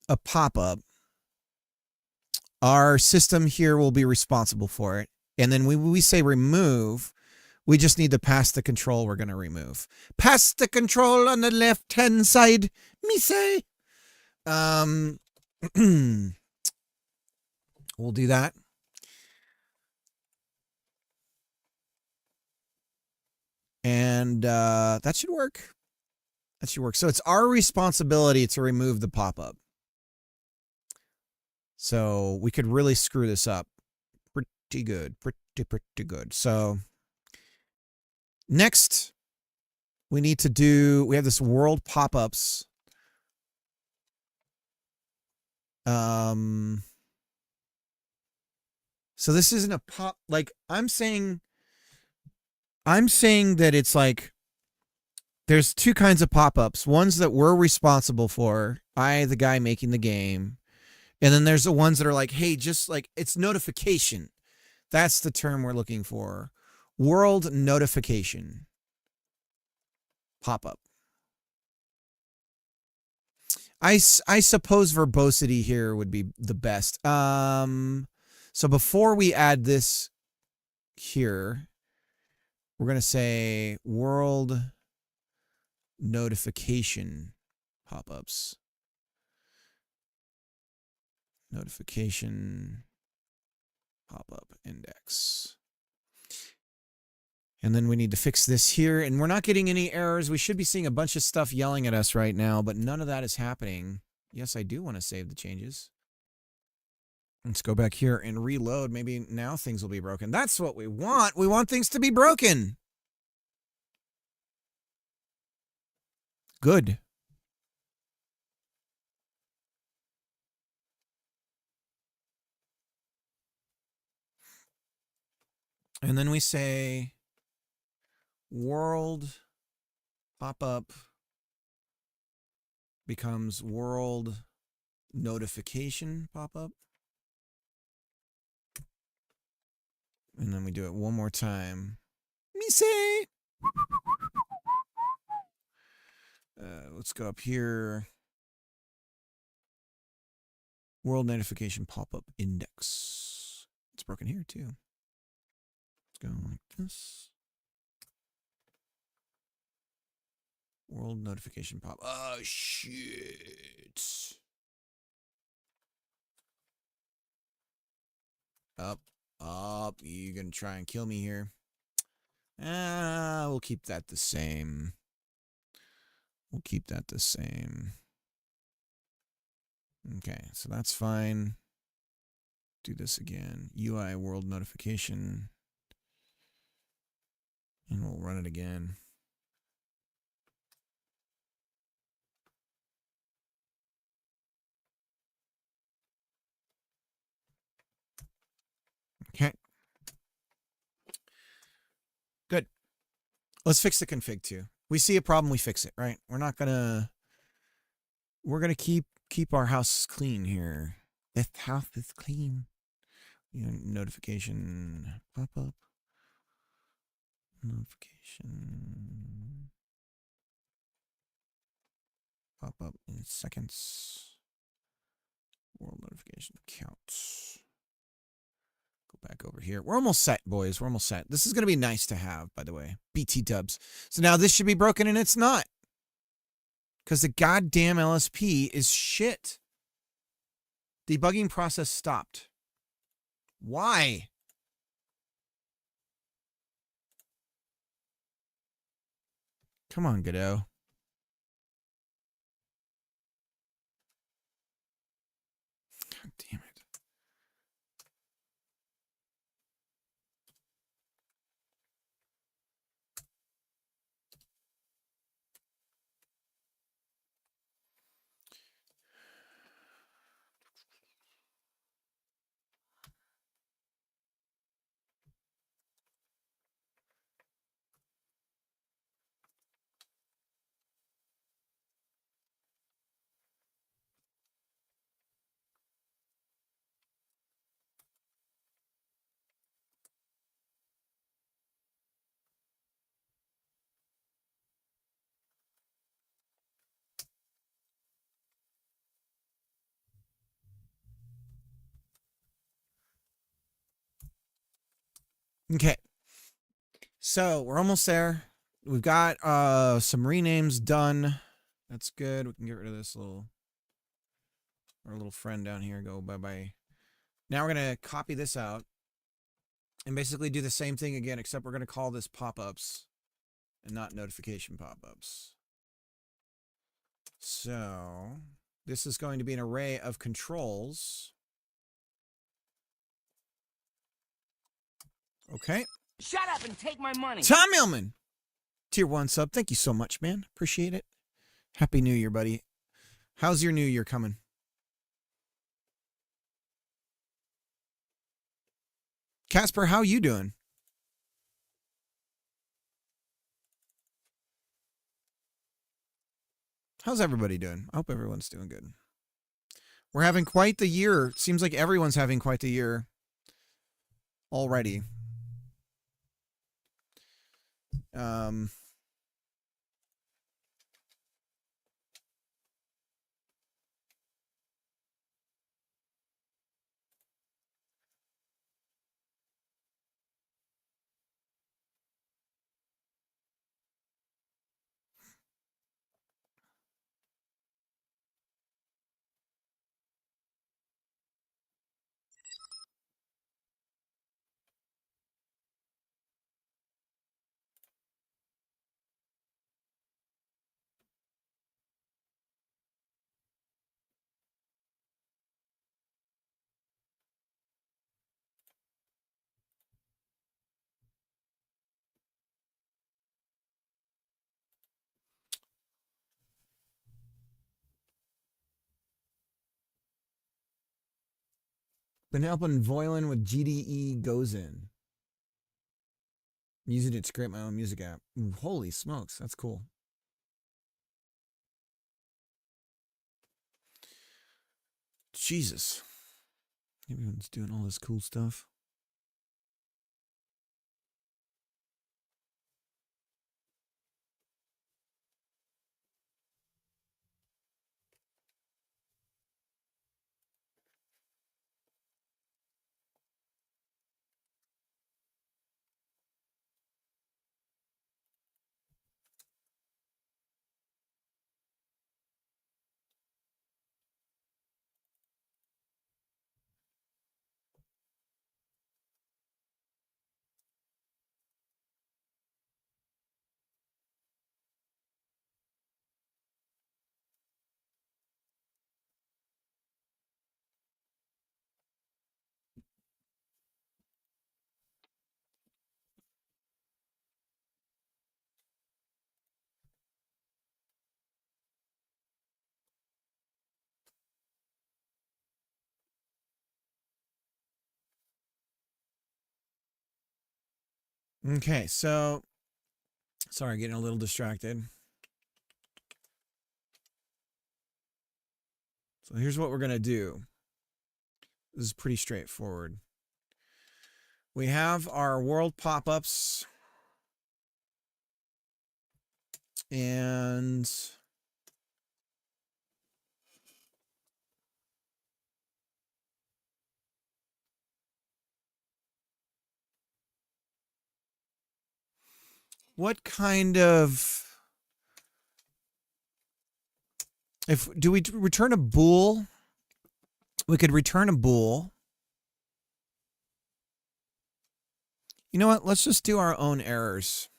A: a pop-up, our system here will be responsible for it. And then when we say remove, we just need to pass the control we're going to remove. Pass the control on the left-hand side, me say. We'll do that. And that should work. That should work. So it's our responsibility to remove the pop-up. So we could really screw this up pretty good. Pretty good. So next, we need to do, we have this world pop-ups. So this isn't a pop, like I'm saying that it's like there's two kinds of pop-ups. Ones that we're responsible for, the guy making the game. And then there's the ones that are like, hey, just like it's notification. That's the term we're looking for. World notification pop-up. I suppose verbosity here would be the best. So before we add this here, we're going to say world notification pop-ups. Notification pop-up index. And then we need to fix this here. And we're not getting any errors. We should be seeing a bunch of stuff yelling at us right now, but none of that is happening. Yes, I do want to save the changes. Let's go back here and reload. Maybe now things will be broken. That's what we want. We want things to be broken. Good. And then we say world pop-up becomes world notification pop-up. And then we do it one more time. Me say. Let's go up here. World notification pop-up index. It's broken here too. Let's go like this. World notification pop. Oh shit. Up. You're gonna try and kill me here. We'll keep that the same. We'll keep that the same. Okay, so that's fine. Do this again. UI world notification. And we'll run it again. Okay. Good. Let's fix the config too. We see a problem, we fix it, right? We're gonna keep our house clean here. This house is clean. Notification pop-up. Notification Pop up in seconds. World notification counts. Go back over here. We're almost set, boys. We're almost set. This is going to be nice to have, by the way. BT dubs. So now this should be broken, and it's not. Because the goddamn LSP is shit. Debugging process stopped. Why? Come on, Godot. God damn it. Okay. So we're almost there. We've got some renames done. That's good. We can get rid of this our little friend down here. Go bye-bye. Now we're going to copy this out and basically do the same thing again, except we're going to call this pop-ups and not notification pop-ups. So this is going to be an array of controls. Okay.
E: Shut up and take my money.
A: Tom Millman, tier 1 sub. Thank you so much, man. Appreciate it. Happy New Year, buddy. How's your New Year coming? Casper, how you doing? How's everybody doing? I hope everyone's doing good. We're having quite the year. Seems like everyone's having quite the year already. Been helping Voilin with GDE Goes In. I'm using it to create my own music app. Ooh, holy smokes, that's cool. Jesus. Everyone's doing all this cool stuff. Okay, so sorry, getting a little distracted. So here's what we're going to do. This is pretty straightforward. We have our world pop-ups. And What kind of... Do we return a bool? We could return a bool. You know what? Let's just do our own errors.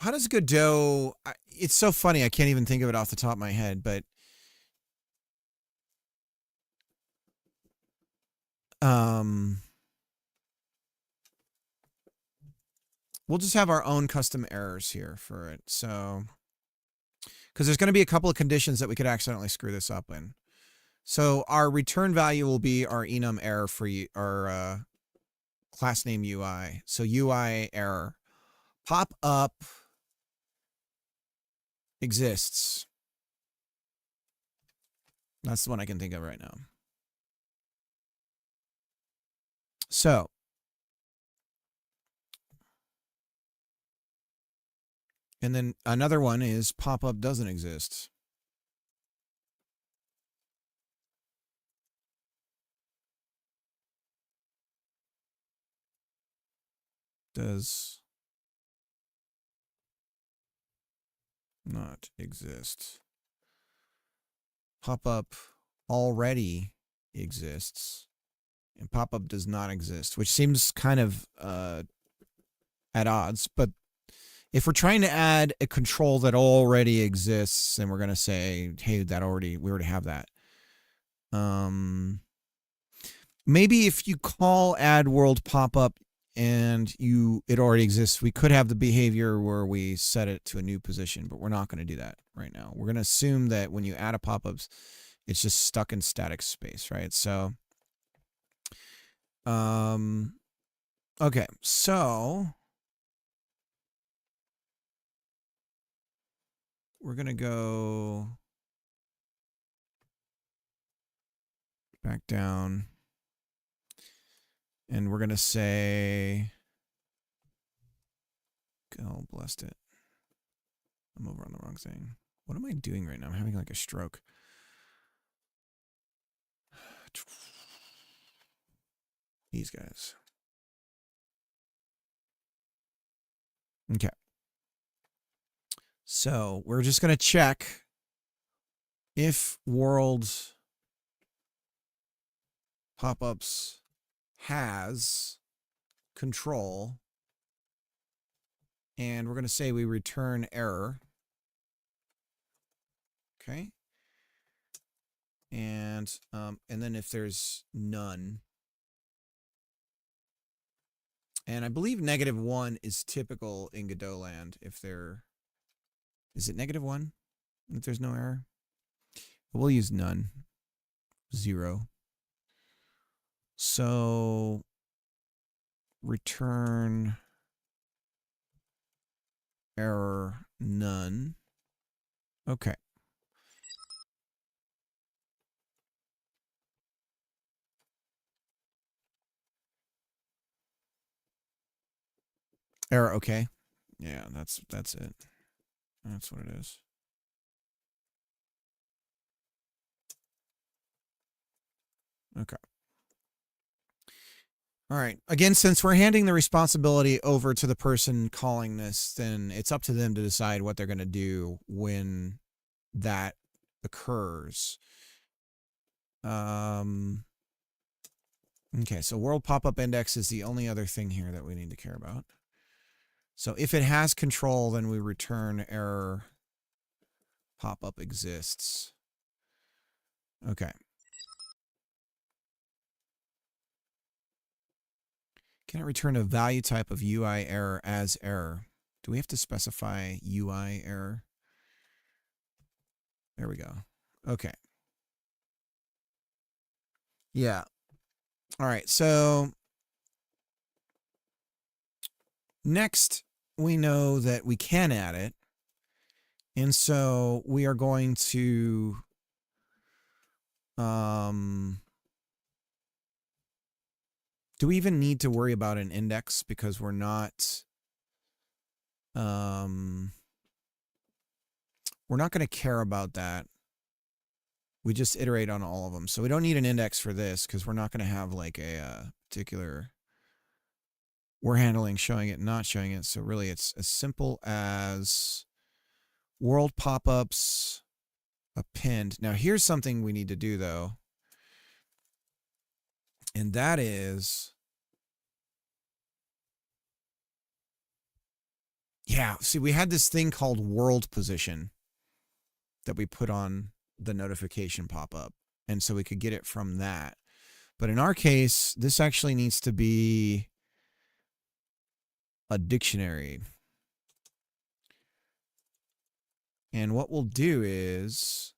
A: How does Godot... It's so funny. I can't even think of it off the top of my head, but... We'll just have our own custom errors here for it. So... Because there's going to be a couple of conditions that we could accidentally screw this up in. So our return value will be our enum error for our class name UI. So UI error. Pop up exists. That's the one I can think of right now. So and then another one is pop-up doesn't exist. Does not exist. Pop-up already exists. And pop-up does not exist, which seems kind of at odds, but if we're trying to add a control that already exists, and we're going to say, hey, we already have that. Maybe if you call add world pop-up and it already exists, we could have the behavior where we set it to a new position, but we're not going to do that right now. We're going to assume that when you add a pop-ups, it's just stuck in static space, right? So, okay, so we're going to go back down and we're going to say, oh, blessed it. I'm over on the wrong thing. What am I doing right now? I'm having like a stroke. These guys. Okay. So we're just going to check if world pop-ups has control, and we're going to say we return error. Okay. And then if there's none, and I believe -1 is typical in Godot land. If there is it -1 if there's no error, we'll use none. 0. So return error none. Okay. Error okay. Yeah, that's it. That's what it is. Okay. All right. Again, since we're handing the responsibility over to the person calling this, then it's up to them to decide what they're going to do when that occurs. Okay, so world pop-up index is the only other thing here that we need to care about. So if it has control, then we return error pop-up exists. Okay. Can it return a value type of UI error as error? Do we have to specify UI error? There we go. Okay. Yeah. All right. So next, we know that we can add it. And so we are going to do we even need to worry about an index because we're not going to care about that we just iterate on all of them. So we don't need an index for this because we're not going to have like a particular, we're handling showing it, not showing it. So really it's as simple as world pop-ups append. Now here's something we need to do though. And that is, yeah, see, we had this thing called world position that we put on the notification pop-up. And so we could get it from that. But in our case, this actually needs to be a dictionary. And what we'll do is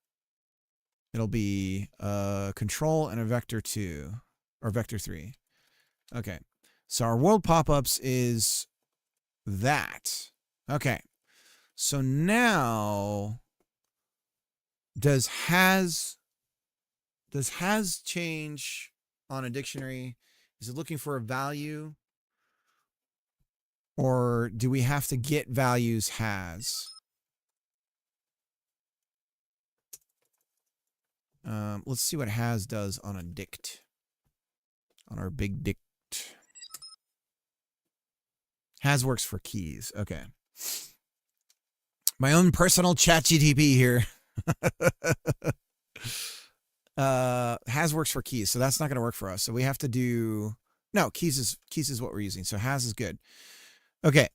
A: it'll be a control and a vector 2 or vector 3. Okay. So our world pop-ups is that. Okay. So now does has change on a dictionary? Is it looking for a value? Or do we have to get values has? Let's see what has does on a dict. On our big dict. Has works for keys. Okay. My own personal ChatGTP here. Has works for keys, so that's not going to work for us. So we have to do no keys is what we're using. So has is good. Okay.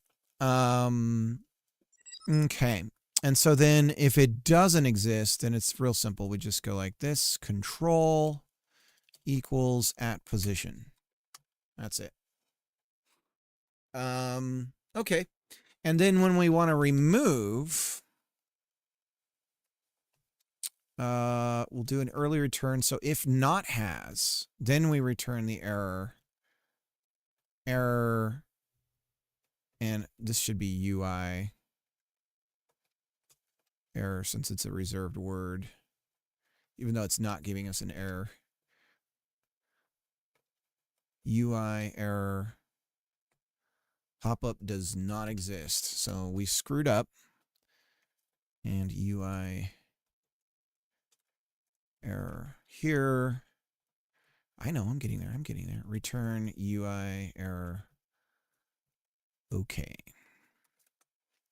A: Okay. And so then if it doesn't exist, then it's real simple. We just go like this: control equals at position. That's it. Okay. And then when we want to remove, we'll do an early return. So if not has, then we return the error. Error. And this should be UI. Error since it's a reserved word. Even though it's not giving us an error. UI error. Pop-up does not exist. So we screwed up. And UI error here. I know, I'm getting there. Return UI error. Okay.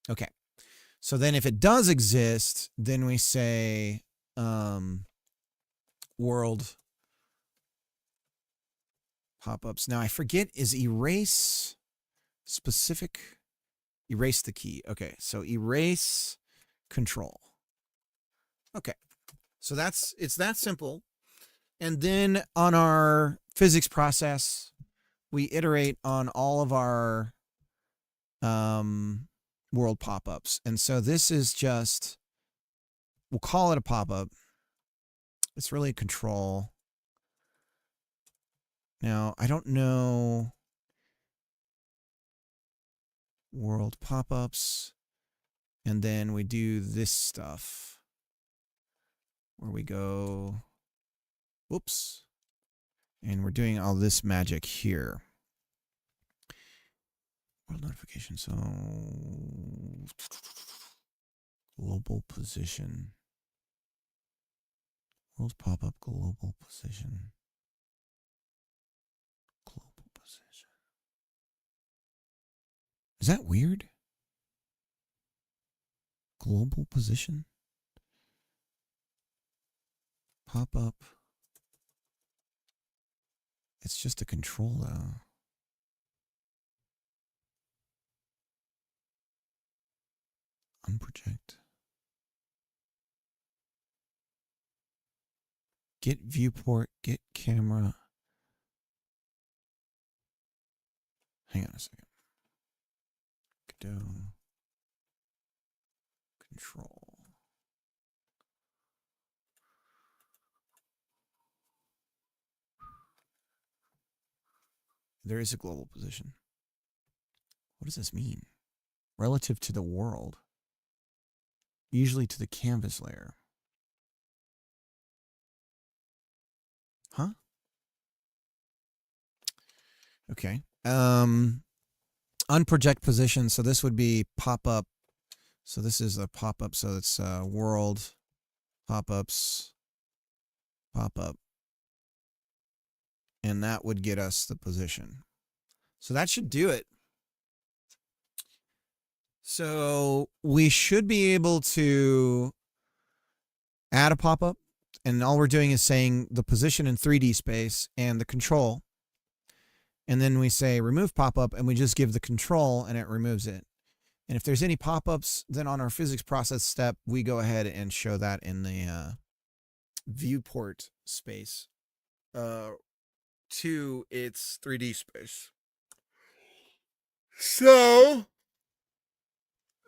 A: Okay. So then if it does exist, then we say world pop-ups. Now I forget, is erase specific? Erase the key. Okay, so erase control. Okay, so it's that simple. And then on our physics process, we iterate on all of our world pop-ups. And so this is just, we'll call it a pop-up. It's really a control. Now, I don't know world pop-ups. And then we do this stuff where we go, whoops, and we're doing all this magic here. World notification, so global position. World pop-up, global position. Global position. Is that weird? Global position? Pop-up. It's just a control though. Unproject. Get viewport, get camera. Hang on a second. Go. Control. There is a global position. What does this mean? Relative to the world. Usually to the canvas layer. Huh? Okay. Unproject position. So this would be pop-up. So this is the pop-up. So it's world pop-ups. pop up. And that would get us the position. So that should do it. So we should be able to add a pop-up, and all we're doing is saying the position in 3D space and the control. And then we say remove pop-up, and we just give the control, and it removes it. And if there's any pop-ups, then on our physics process step, we go ahead and show that in the viewport space to its 3D space. So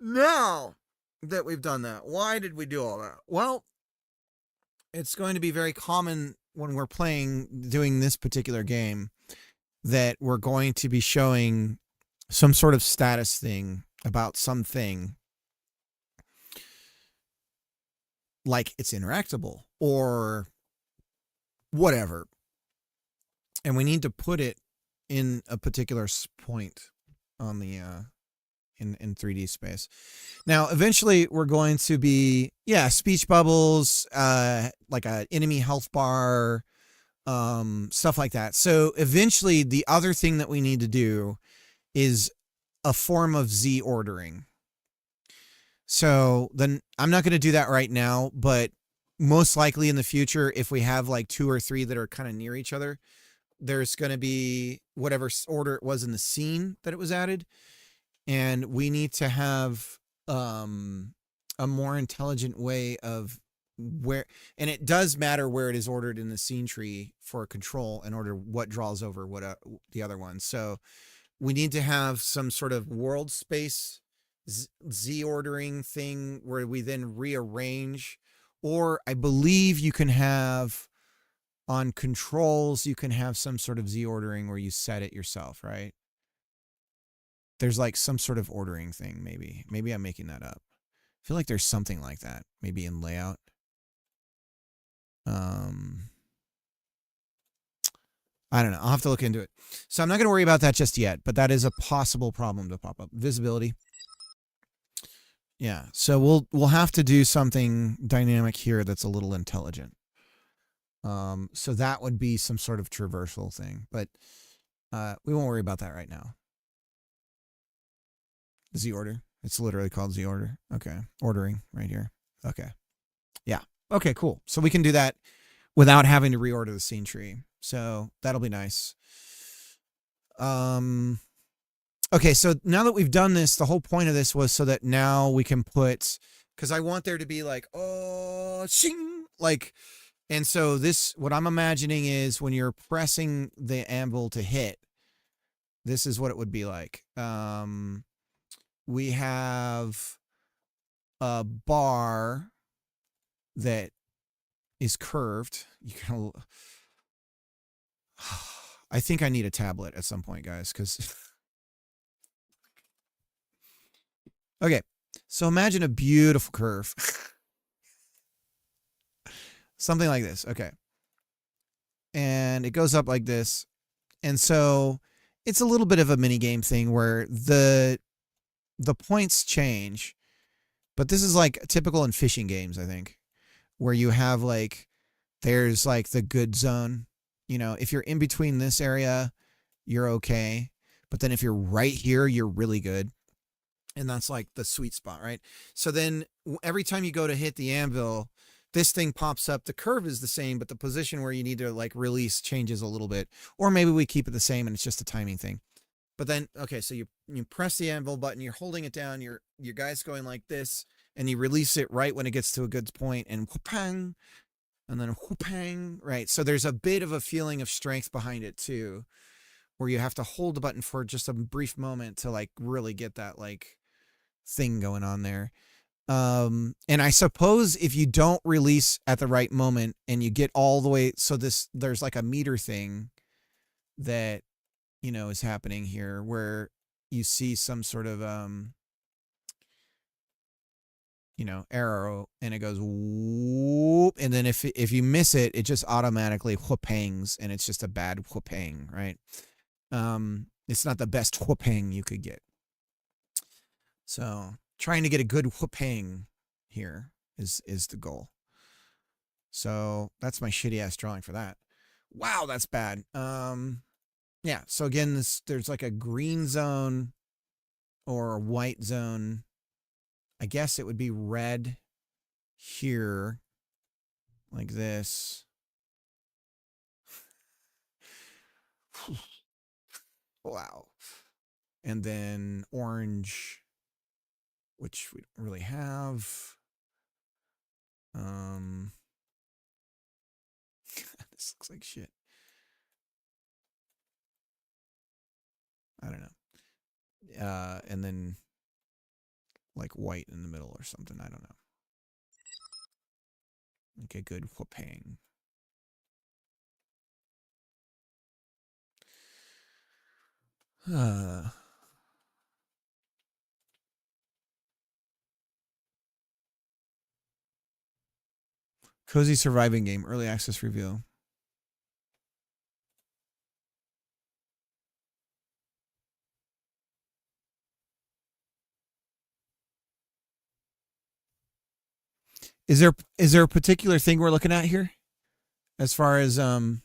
A: now that we've done that, why did we do all that? Well, it's going to be very common when we're doing this particular game, that we're going to be showing some sort of status thing about something, like it's interactable or whatever. And we need to put it in a particular point on the in 3D space. Now, eventually we're going to be, speech bubbles, like an enemy health bar, stuff like that. So eventually the other thing that we need to do is a form of Z ordering. So then I'm not going to do that right now, but most likely in the future, if we have like 2 or 3 that are kind of near each other, there's going to be whatever order it was in the scene that it was added. And we need to have a more intelligent way of where, and it does matter where it is ordered in the scene tree for control in order what draws over what the other one. So we need to have some sort of world space Z ordering thing where we then rearrange, or I believe you can have on controls, you can have some sort of Z ordering where you set it yourself, right? There's like some sort of ordering thing, maybe. Maybe I'm making that up. I feel like there's something like that, maybe in layout. I don't know. I'll have to look into it. So I'm not going to worry about that just yet, but that is a possible problem to pop up. Visibility. Yeah. So we'll have to do something dynamic here that's a little intelligent. So that would be some sort of traversal thing, but we won't worry about that right now. Z order. It's literally called Z order. Okay. Ordering right here. Okay. Yeah. Okay, cool. So we can do that without having to reorder the scene tree. So that'll be nice. Okay, so now that we've done this, the whole point of this was so that now we can put, because I want there to be like, oh, shing, like, and so this, what I'm imagining is when you're pressing the anvil to hit, this is what it would be like. We have a bar that is curved. You can, I think I need a tablet at some point, guys, because okay, so imagine a beautiful curve. Something like this. Okay. And it goes up like this. And so it's a little bit of a mini game thing where the points change, but this is like typical in fishing games, I think, where you have like, there's like the good zone. You know, if you're in between this area, you're okay. But then if you're right here, you're really good. And that's like the sweet spot, right? So then every time you go to hit the anvil, this thing pops up. The curve is the same, but the position where you need to like release changes a little bit. Or maybe we keep it the same and it's just a timing thing. But then, okay, so you press the anvil button, you're holding it down, your guy's going like this, and you release it right when it gets to a good point, and whoopang, and then whoopang, right? So there's a bit of a feeling of strength behind it too, where you have to hold the button for just a brief moment to like really get that like thing going on there. And I suppose if you don't release at the right moment and you get all the way, so there's like a meter thing that, you know, is happening here where you see some sort of, you know, arrow and it goes whoop. And then if you miss it, it just automatically whoopangs and it's just a bad whoopang, right? It's not the best whoopang you could get. So trying to get a good whoopang here is the goal. So that's my shitty ass drawing for that. Wow, that's bad. Yeah. So again, there's like a green zone or a white zone. I guess it would be red here, like this. Wow. And then orange, which we don't really have. This looks like shit. I don't know. And then like white in the middle or something. I don't know. Like a good whoopang. Cozy surviving game, early access review. Is there a particular thing we're looking at here? As far as 58.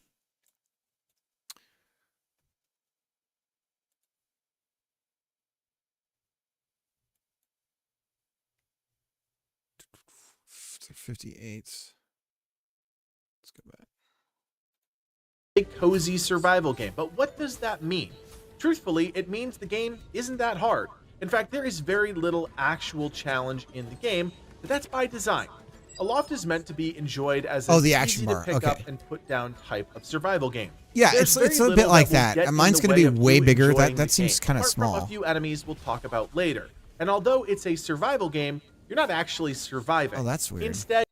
A: Let's go back.
F: A cozy survival game. But what does that mean? Truthfully, it means the game isn't that hard. In fact, there is very little actual challenge in the game, but that's by design. Aloft is meant to be enjoyed as an
A: the action
F: easy
A: bar.
F: to pick
A: Okay.
F: up and put down type of survival game.
A: Yeah,
F: There's
A: it's
F: very
A: a bit
F: little
A: like
F: will
A: that.
F: get in
A: Mine's
F: the
A: going to
F: way
A: be
F: of
A: way
F: you
A: bigger.
F: enjoying
A: That
F: the
A: seems
F: game,
A: kind of
F: apart from
A: small.
F: a few enemies we'll talk about later. And although it's a survival game, you're not actually surviving.
A: Oh, that's weird.
F: Instead,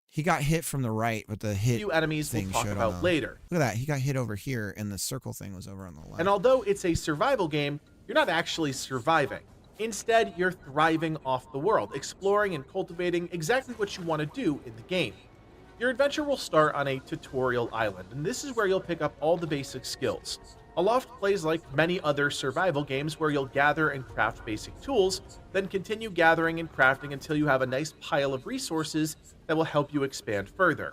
A: He got hit from the right, but the hit
F: few enemies we'll
A: thing
F: talk
A: showed
F: about
A: on
F: later.
A: Look at that. He got hit over here, and the circle thing was over on the left.
F: And although it's a survival game, you're not actually surviving. Instead, you're thriving off the world, exploring and cultivating exactly what you want to do in the game. Your adventure will start on a tutorial island, and this is where you'll pick up all the basic skills. Aloft plays like many other survival games where you'll gather and craft basic tools, then continue gathering and crafting until you have a nice pile of resources that will help you expand further.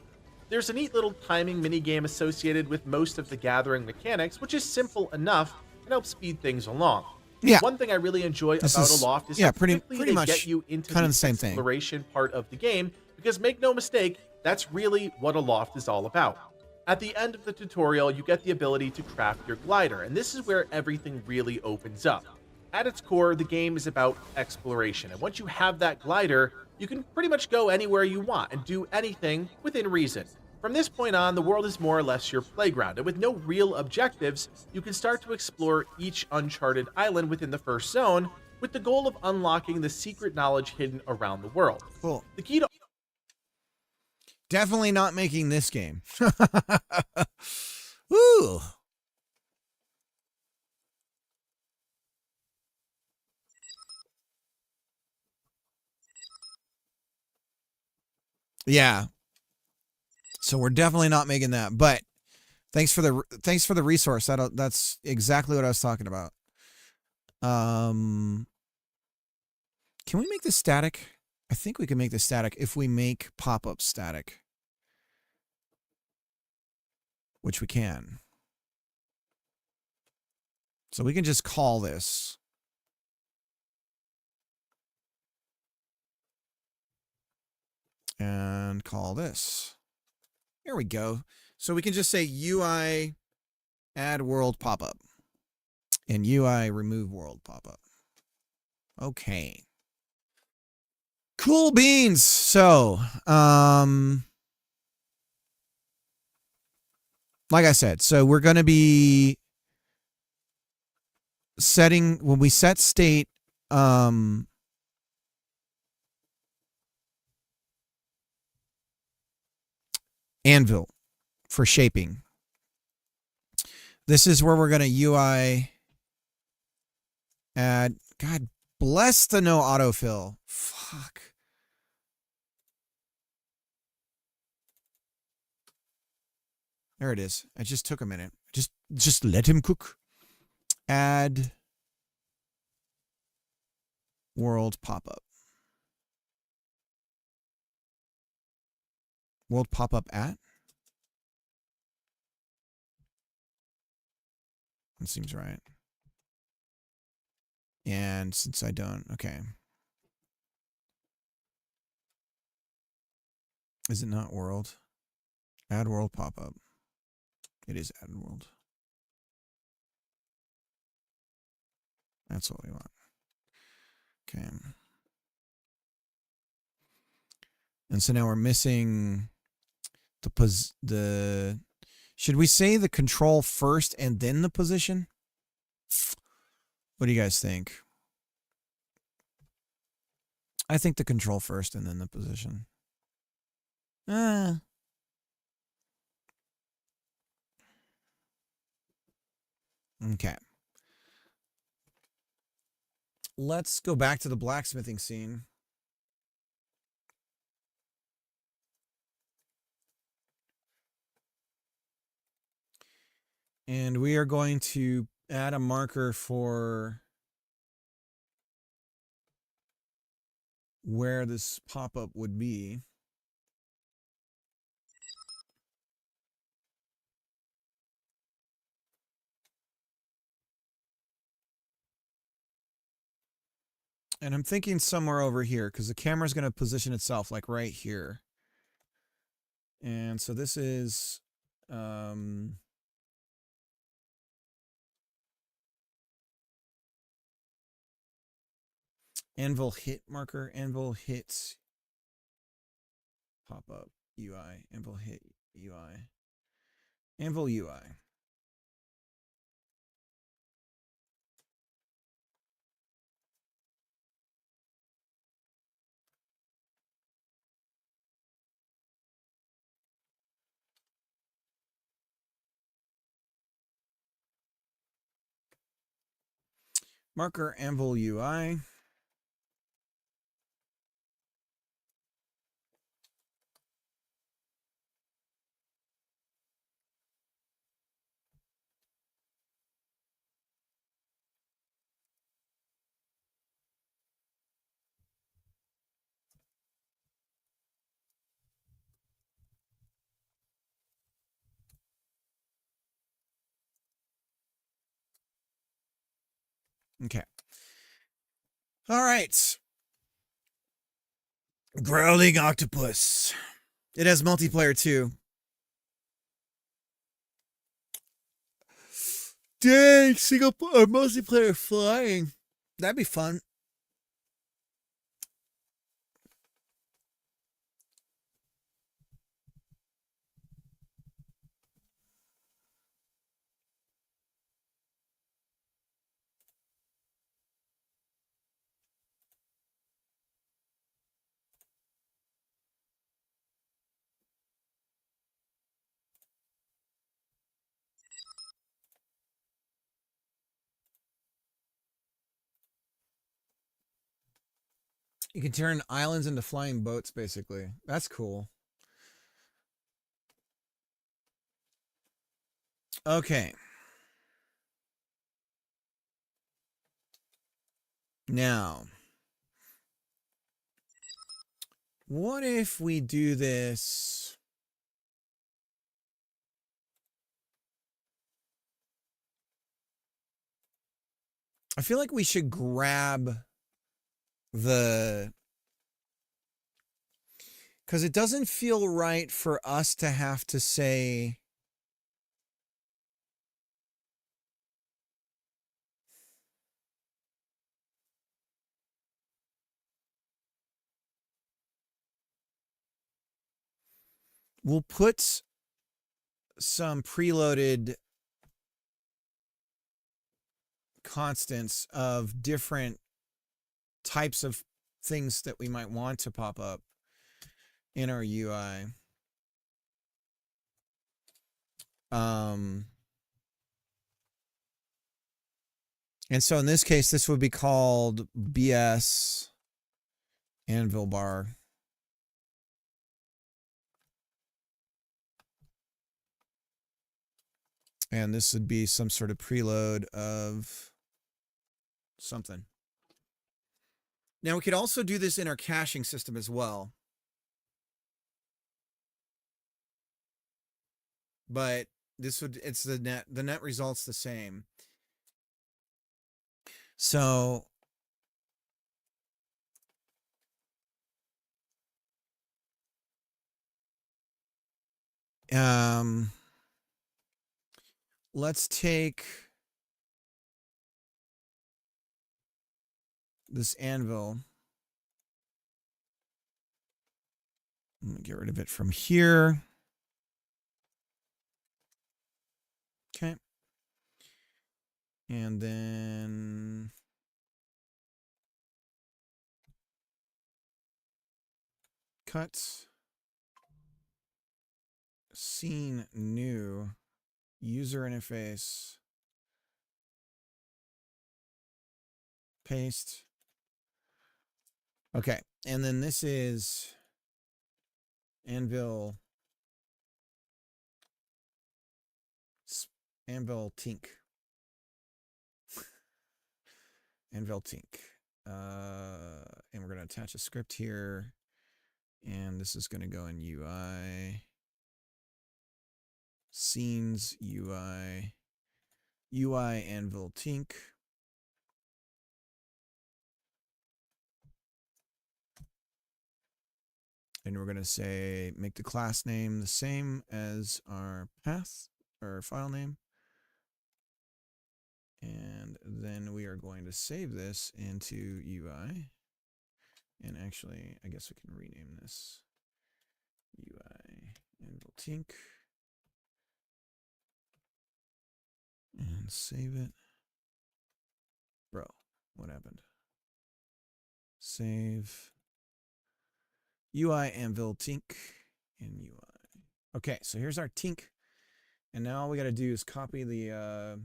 F: There's a neat little timing minigame associated with most of the gathering mechanics, which is simple enough and helps speed things along.
A: Yeah.
F: One thing I really enjoy
A: This
F: about
A: is-
F: Aloft is
A: yeah,
F: how
A: pretty
F: quickly they
A: much
F: get you into
A: kinda
F: the
A: the same thing.
F: exploration part of the game, because make no mistake, that's really what Aloft is all about. At the end of the tutorial, you get the ability to craft your glider, and this is where everything really opens up. At its core, the game is about exploration, and once you have that glider, you can pretty much go anywhere you want and do anything within reason. From this point on, the world is more or less your playground, and with no real objectives, you can start to explore each uncharted island within the first zone, with the goal of unlocking the secret knowledge hidden around the world.
A: Cool.
F: The key to
A: Definitely not making this game. Ooh. Yeah. So we're definitely not making that, but thanks for the resource. That's exactly what I was talking about. Can we make this static? I think we can make this static if we make pop-up static. Which we can. So we can just call this. And call this. There we go. So we can just say UI add world pop-up. And UI remove world pop-up. Okay. Cool beans. So, like I said, so we're going to be setting, when we set state, anvil for shaping. This is where we're going to UI add, God bless the no autofill. Fuck. There it is. It just took a minute. Just let him cook. Add world pop-up. World pop-up at? That seems right. And since I don't, okay. Is it not world? Add world pop-up. It is add world. That's what we want. Okay. And so now we're missing the should we say the control first and then the position? What do you guys think? I think the control first and then the position. Okay. Let's go back to the blacksmithing scene. And we are going to add a marker for where this pop-up would be. And I'm thinking somewhere over here because the camera's going to position itself like right here. And so this is anvil hit marker, anvil hits pop-up UI, anvil hit UI, anvil UI. Marker anvil UI. Okay. All right. Growling octopus. It has multiplayer too. Dang, single or multiplayer flying. That'd be fun. You can turn islands into flying boats, basically. That's cool. Okay. Now, what if we do this? I feel like we should grab the... Because it doesn't feel right for us to have to say... We'll put some preloaded constants of different types of things that we might want to pop up in our UI. And so in this case, this would be called BS anvil bar. And this would be some sort of preload of something. Now we could also do this in our caching system as well. but it's the net result's the same. So let's take this anvil. I'm gonna get rid of it from here. Okay. And then cut, scene new, user interface, paste. Okay. And then this is anvil tink. Anvil tink. And we're going to attach a script here. And this is going to go in UI. Scenes, UI anvil tink. And we're going to say, make the class name the same as our path or file name. And then we are going to save this into UI. And actually, I guess we can rename this UI anvil tink. And save it. Bro, what happened? Save. UI anvil tink in UI. Okay, so here's our tink. And now all we got to do is copy the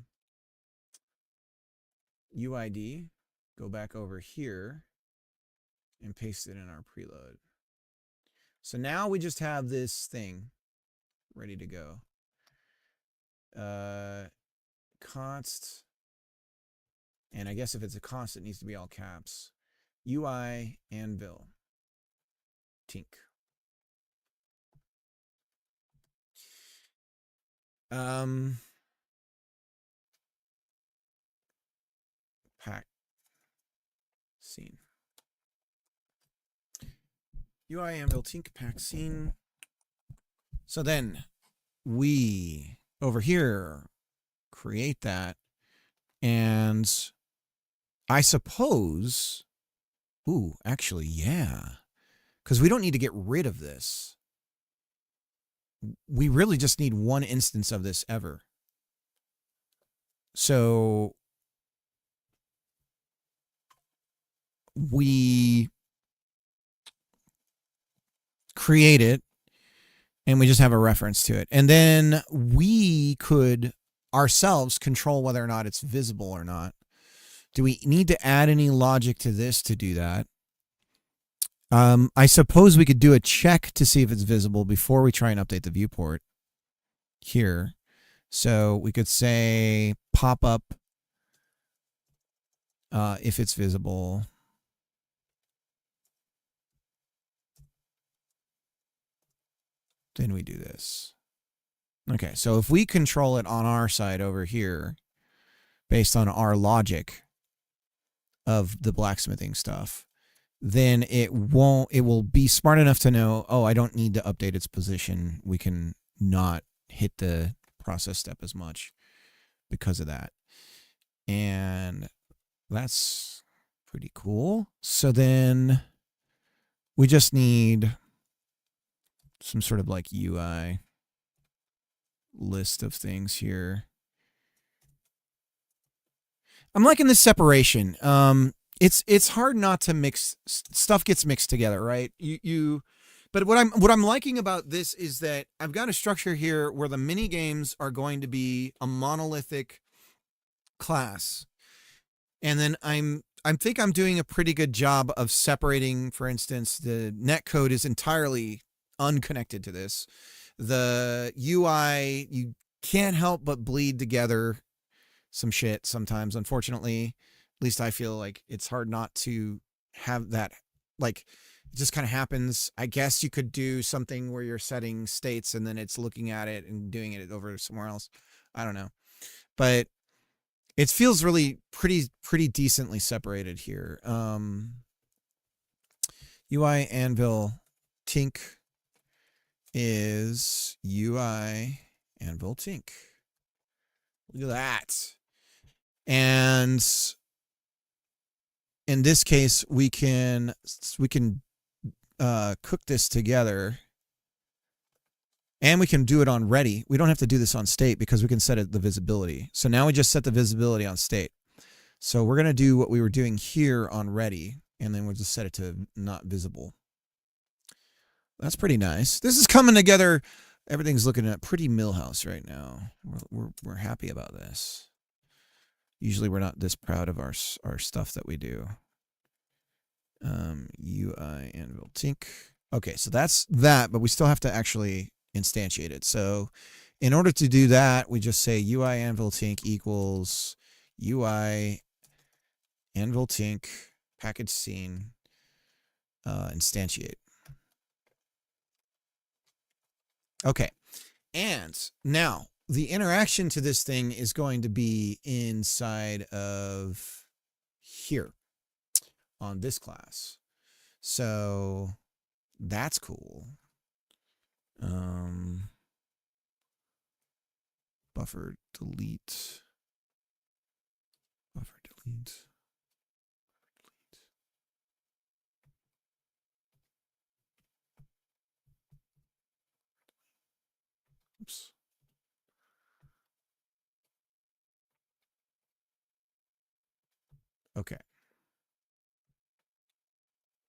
A: UID, go back over here, and paste it in our preload. So now we just have this thing ready to go. Const, and I guess if it's a const, it needs to be all caps. UI anvil tink. Pack scene. UI anvil tink pack scene. So then we over here create that, and I suppose, ooh, actually, yeah, because we don't need to get rid of this. We really just need one instance of this ever. So we create it, and we just have a reference to it. And then we could ourselves control whether or not it's visible or not. Do we need to add any logic to this to do that? I suppose we could do a check to see if it's visible before we try and update the viewport here. So we could say pop up if it's visible. Then we do this. Okay, so if we control it on our side over here, based on our logic of the blacksmithing stuff, then it will be smart enough to know, oh, I don't need to update its position. We can not hit the process step as much because of that. And that's pretty cool. So then we just need some sort of like UI list of things here. I'm liking this separation. It's hard not to mix stuff, gets mixed together, right? But what I'm liking about this is that I've got a structure here where the mini games are going to be a monolithic class. And then I think I'm doing a pretty good job of separating, for instance, the netcode is entirely unconnected to this. The UI, you can't help but bleed together some shit sometimes, unfortunately. At least I feel like it's hard not to have that. Like, It just kind of happens. I guess you could do something where you're setting states and then it's looking at it and doing it over somewhere else. I don't know. But it feels really pretty decently separated here. UI Anvil Tink is UI Anvil Tink. Look at that. And in this case, we can cook this together, and we can do it on ready. We don't have to do this on state because we can set it the visibility. So now we just set the visibility on state. So we're going to do what we were doing here on ready, and then we'll just set it to not visible. That's pretty nice. This is coming together. Everything's looking at pretty Millhouse right now. We're happy about this. Usually we're not this proud of our stuff that we do. UI Anvil Tink. Okay, so that's that, but we still have to actually instantiate it. So in order to do that, we just say UI Anvil Tink equals UI Anvil Tink package scene instantiate. Okay, and now the interaction to this thing is going to be inside of here on this class. So that's cool. Buffer delete. Buffer delete. Oops. Okay.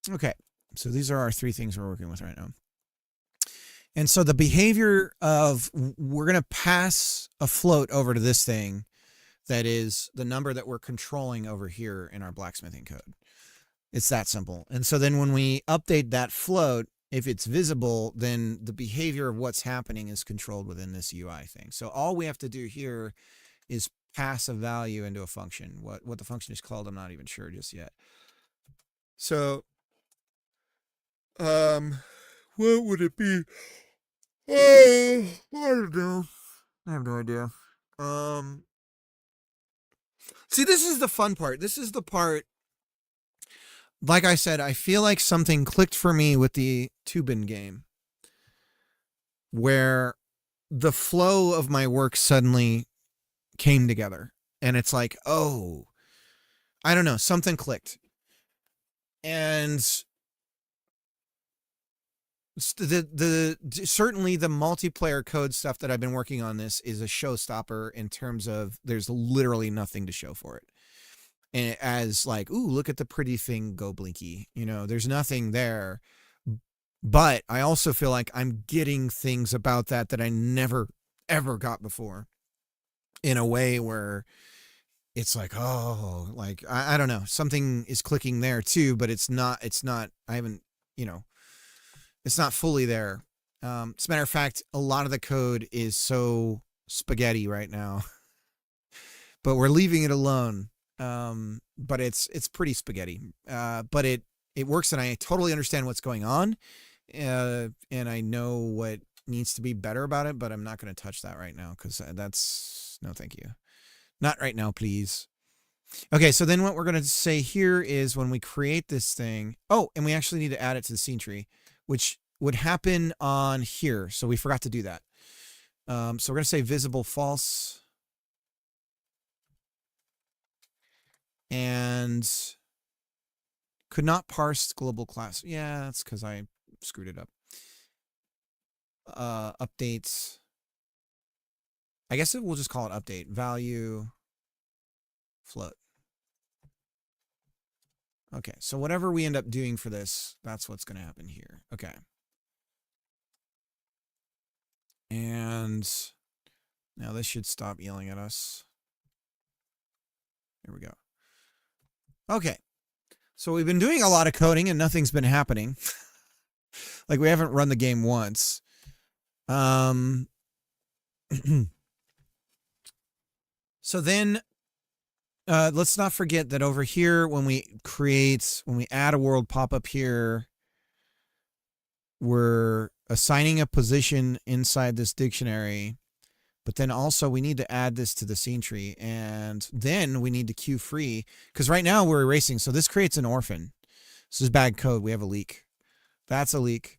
A: Okay. So these are our three things we're working with right now. And so the behavior of, we're going to pass a float over to this thing that is the number that we're controlling over here in our blacksmithing code. It's that simple. And so then when we update that float, if it's visible, then the behavior of what's happening is controlled within this UI thing. So all we have to do here is pass a value into a function. What the function is called, I'm not even sure just yet. So, what would it be? I don't know. I have no idea. See, this is the fun part. This is the part, like I said, I feel like something clicked for me with the Tubin game, where the flow of my work suddenly came together. And it's like, oh, I don't know, something clicked. And certainly the multiplayer code stuff that I've been working on this is a showstopper in terms of there's literally nothing to show for it. And as like, ooh, look at the pretty thing go blinky. You know, there's nothing there. But I also feel like I'm getting things about that I never, ever got before in a way where it's like, oh, like, I don't know, something is clicking there too, but it's not, I haven't, you know, it's not fully there. As a matter of fact, a lot of the code is so spaghetti right now, but we're leaving it alone. But it's pretty spaghetti. But it works, and I totally understand what's going on. And I know what needs to be better about it, but I'm not going to touch that right now because that's no, thank you. Not right now, please. Okay, so then what we're going to say here is when we create this thing. Oh, and we actually need to add it to the scene tree, which would happen on here. So we forgot to do that. So we're going to say visible false. And could not parse global class. Yeah, that's because I screwed it up. Updates. I guess we'll just call it update. Value float. Okay, so whatever we end up doing for this, that's what's going to happen here. Okay. And now this should stop yelling at us. There we go. Okay. So we've been doing a lot of coding and nothing's been happening. Like we haven't run the game once. So then let's not forget that over here when we add a world pop-up here, we're assigning a position inside this dictionary, but then also we need to add this to the scene tree, and then we need to queue free, because right now we're erasing. So this creates an orphan. This is bad code. We have a leak. That's a leak.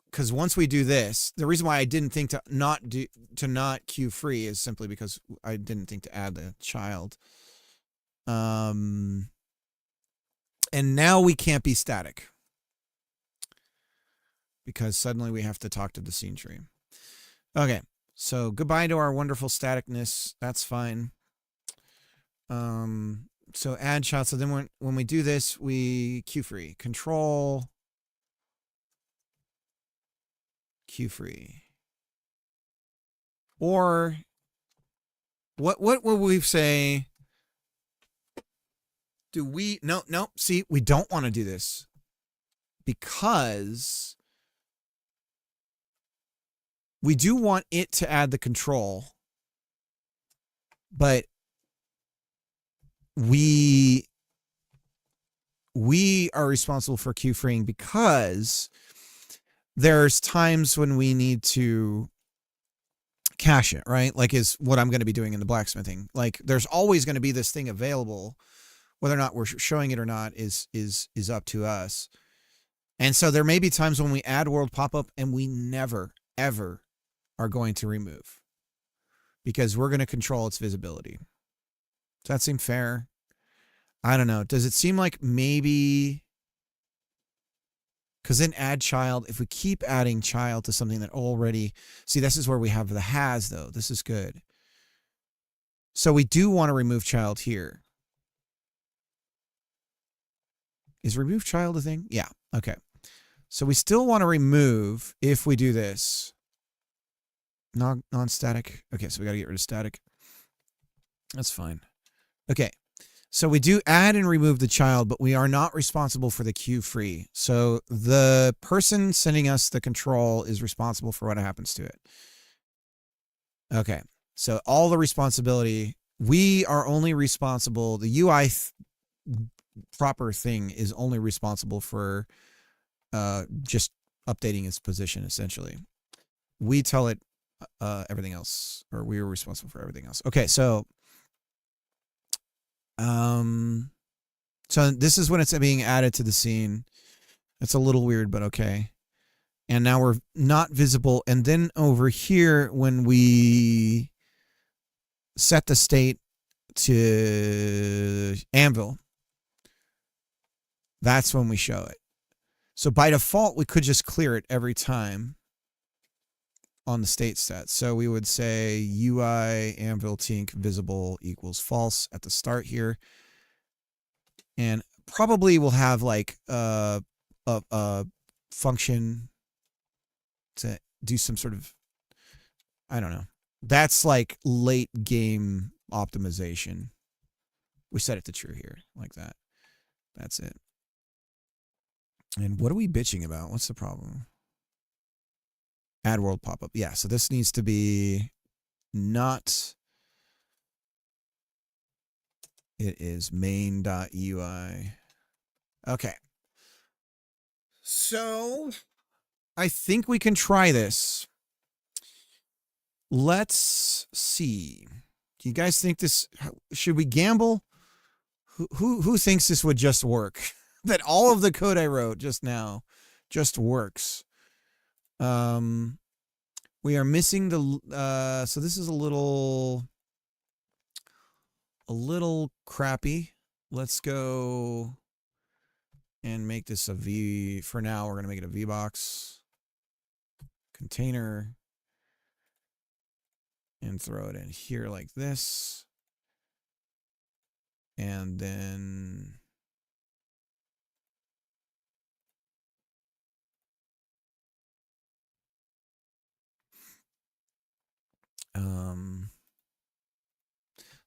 A: Because once we do this, the reason why I didn't think to not queue free is simply because I didn't think to add the child. And now we can't be static, because suddenly we have to talk to the scene tree. Okay, so goodbye to our wonderful staticness. That's fine. So add child. So then when we do this, we queue free. Control queue free. Or what would we say? Do we no, see, we don't want to do this, because we do want it to add the control, but we are responsible for queue freeing, because there's times when we need to cache it, right? Like is what I'm going to be doing in the blacksmithing. Like there's always going to be this thing available. Whether or not we're showing it or not is up to us. And so there may be times when we add world pop-up and we never, ever are going to remove, because we're going to control its visibility. Does that seem fair? I don't know. Does it seem like maybe... Because then add child, if we keep adding child to something that already... See, this is where we have the has, though. This is good. So we do want to remove child here. Is remove child a thing? Yeah. Okay. So we still want to remove if we do this. Non-static. Okay, so we got to get rid of static. That's fine. Okay. So we do add and remove the child, but we are not responsible for the queue free. So the person sending us the control is responsible for what happens to it. Okay. So all the responsibility, we are only responsible, the UI proper thing is only responsible for just updating its position, essentially. We tell it everything else, or we are responsible for everything else. Okay, so this is when it's being added to the scene. It's a little weird, but okay. And now we're not visible. And then over here, when we set the state to anvil, that's when we show it. So by default, we could just clear it every time on the state set. So we would say UI anvil tink visible equals false at the start here. And probably we'll have like a function to do some sort of, I don't know. That's like late game optimization. We set it to true here like that. That's it. And what are we bitching about? What's the problem? Add world pop-up. Yeah, so this needs to be not... It is main.ui. Okay. So, I think we can try this. Let's see. Do you guys think this... Should we gamble? Who thinks this would just work? That all of the code I wrote just now just works. We are missing the so this is a little crappy. Let's go and make this a V. For now, we're going to make it a VBox container and throw it in here like this. And then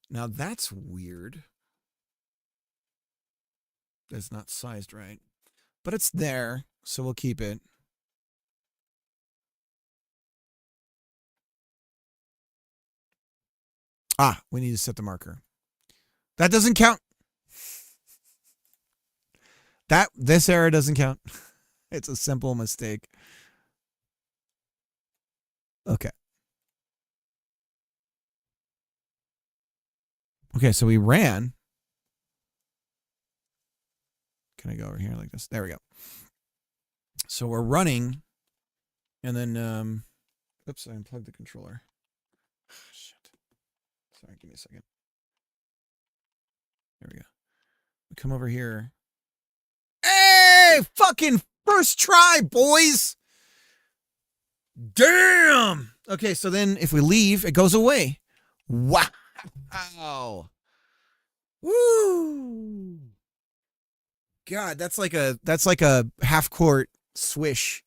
A: now that's weird. That's not sized right, but it's there, so we'll keep it. Ah, we need to set the marker. That doesn't count. This error doesn't count. It's a simple mistake. Okay. Okay, so we ran. Can I go over here like this? There we go. So we're running, and then, oops, I unplugged the controller. Shit. Sorry, give me a second. There we go. We come over here. Hey, fucking first try, boys. Damn. Okay, so then if we leave, it goes away. Wow. Woo. God, that's like a half court swish.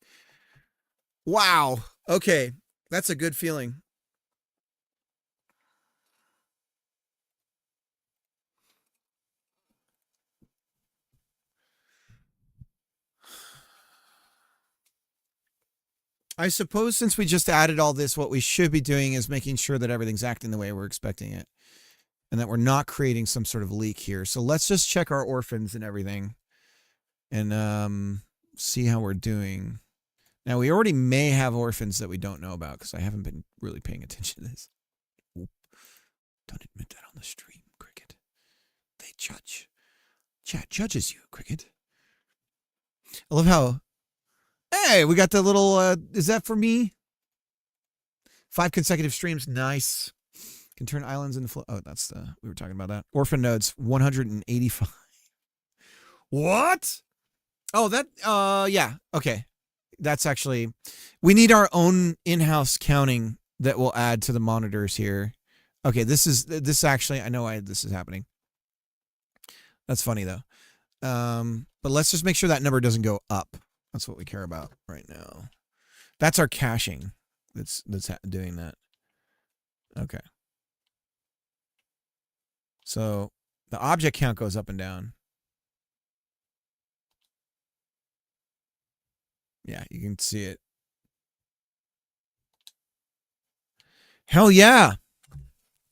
A: Wow. Okay. That's a good feeling. I suppose since we just added all this, what we should be doing is making sure that everything's acting the way we're expecting it and that we're not creating some sort of leak here. So let's just check our orphans and everything and see how we're doing. Now, we already may have orphans that we don't know about because I haven't been really paying attention to this. Oop. Don't admit that on the stream, Cricket. They judge. Chat judges you, Cricket. I love how... Hey, we got the little... is that for me? 5 consecutive streams. Nice. Can turn islands into... Oh, that's the... We were talking about that. Orphan nodes, 185. What? Oh, that... yeah. Okay. That's actually... We need our own in-house counting that we'll add to the monitors here. Okay, this actually... I know why this is happening. That's funny, though. But let's just make sure that number doesn't go up. That's what we care about right now. That's our caching that's doing that. Okay. So the object count goes up and down. Yeah, you can see it. Hell yeah.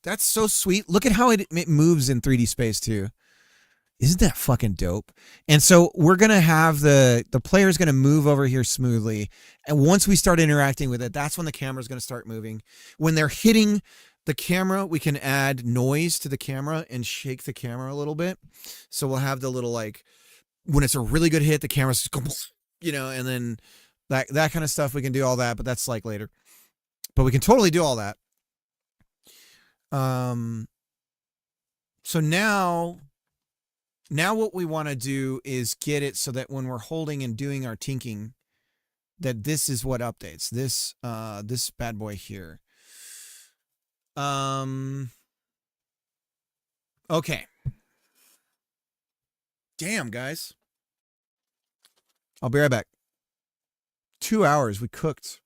A: That's so sweet. Look at how it moves in 3D space too. Isn't that fucking dope? And so we're going to have the player's going to move over here smoothly. And once we start interacting with it, that's when the camera's going to start moving. When they're hitting the camera, we can add noise to the camera and shake the camera a little bit. So we'll have the little, like, when it's a really good hit, the camera's just, you know, and then that kind of stuff. We can do all that, but that's like later. But we can totally do all that. So now what we want to do is get it so that when we're holding and doing our tinking, that this is what updates. This bad boy here. Okay. Damn, guys. I'll be right back. 2 hours we cooked.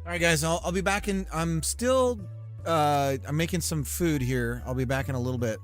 A: All right, guys, I'll be back in. I'm still I'm making some food here. I'll be back in a little bit.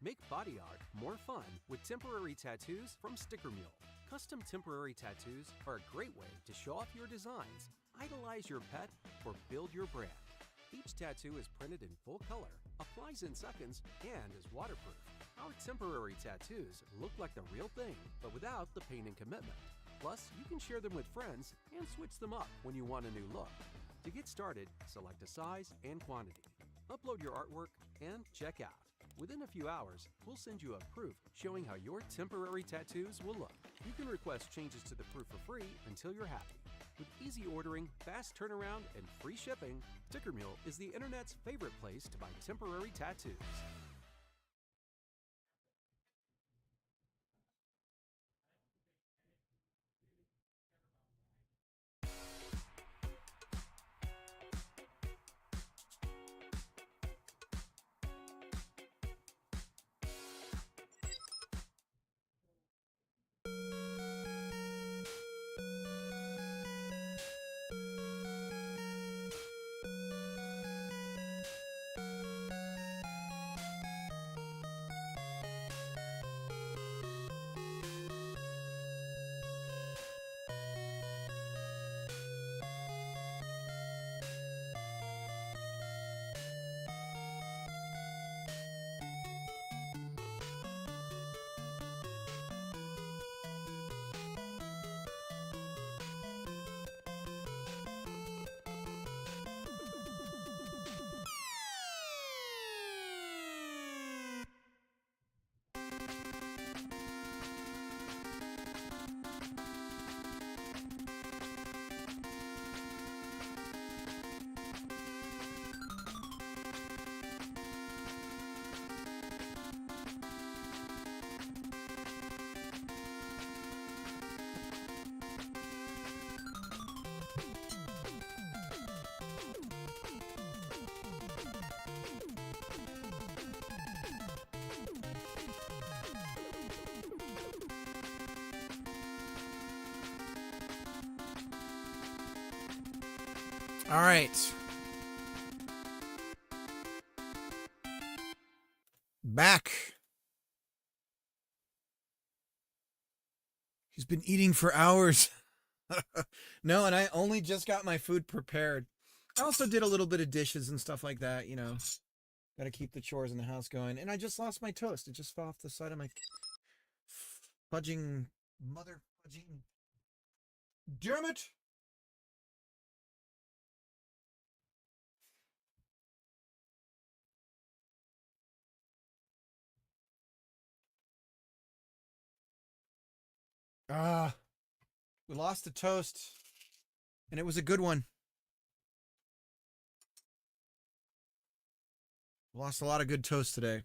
G: Make body art more fun with temporary tattoos from Sticker Mule. Custom temporary tattoos are a great way to show off your designs, idolize your pet, or build your brand. Each tattoo is printed in full color, applies in seconds, and is waterproof. Our temporary tattoos look like the real thing, but without the pain and commitment. Plus, you can share them with friends and switch them up when you want a new look. To get started, select a size and quantity. Upload your artwork and check out. Within a few hours, we'll send you a proof showing how your temporary tattoos will look. You can request changes to the proof for free until you're happy. With easy ordering, fast turnaround, and free shipping, Sticker Mule is the internet's favorite place to buy temporary tattoos.
A: All right. Back. He's been eating for hours. No, and I only just got my food prepared. I also did a little bit of dishes and stuff like that, you know. Got to keep the chores in the house going. And I just lost my toast. It just fell off the side of my fudging mother fudging. Damn it! Ah, we lost the toast, and it was a good one. Lost a lot of good toast today.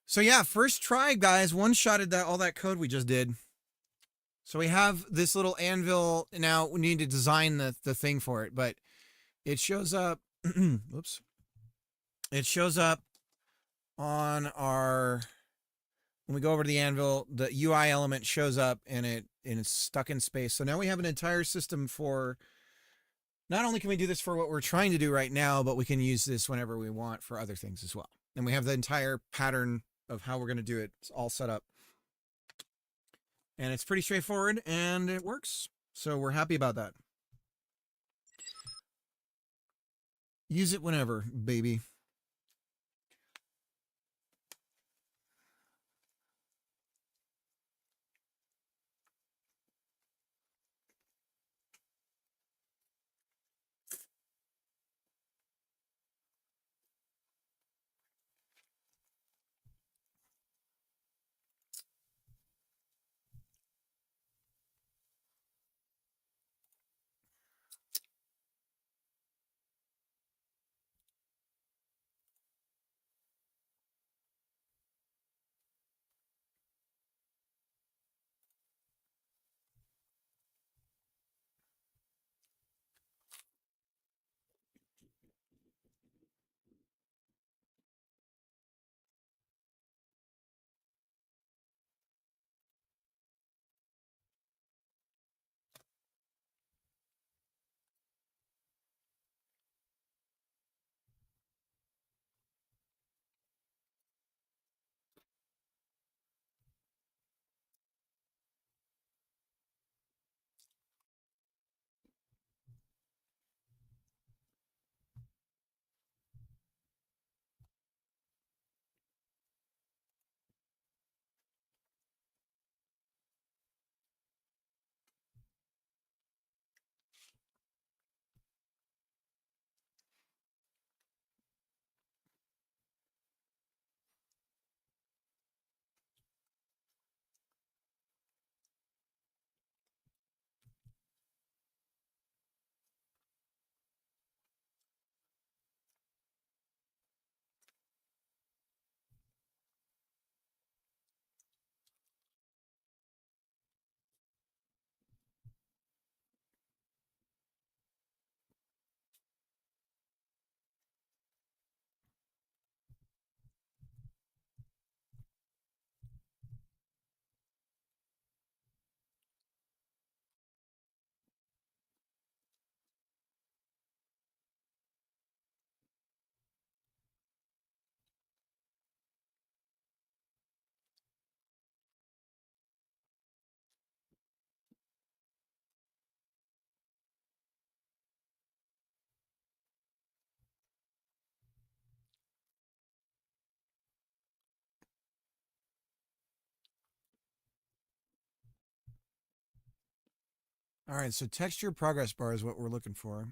A: So yeah, first try, guys. One-shotted all that code we just did. So we have this little anvil. Now we need to design the thing for it, but it shows up. Whoops. It shows up on our, when we go over to the anvil, the UI element shows up and it's stuck in space. So now we have an entire system for, not only can we do this for what we're trying to do right now, but we can use this whenever we want for other things as well. And we have the entire pattern of how we're going to do it. It's all set up. And it's pretty straightforward and it works. So we're happy about that. Use it whenever, baby. All right, so texture progress bar is what we're looking for.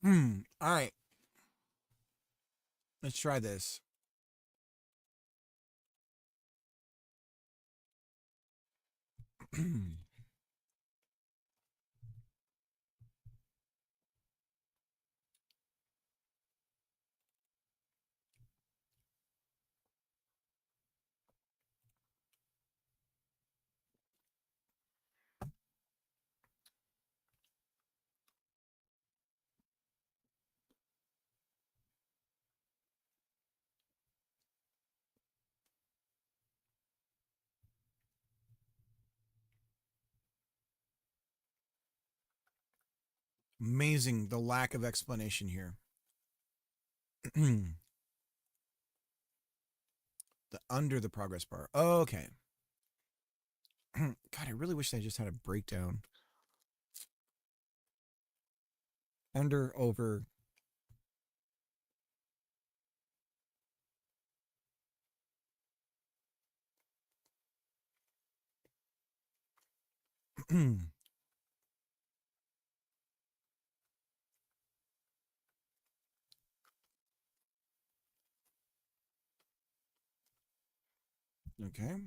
A: All right. Let's try this. Amazing the lack of explanation here. The under the progress bar. Okay. God, I really wish I just had a breakdown. Under, over. Okay.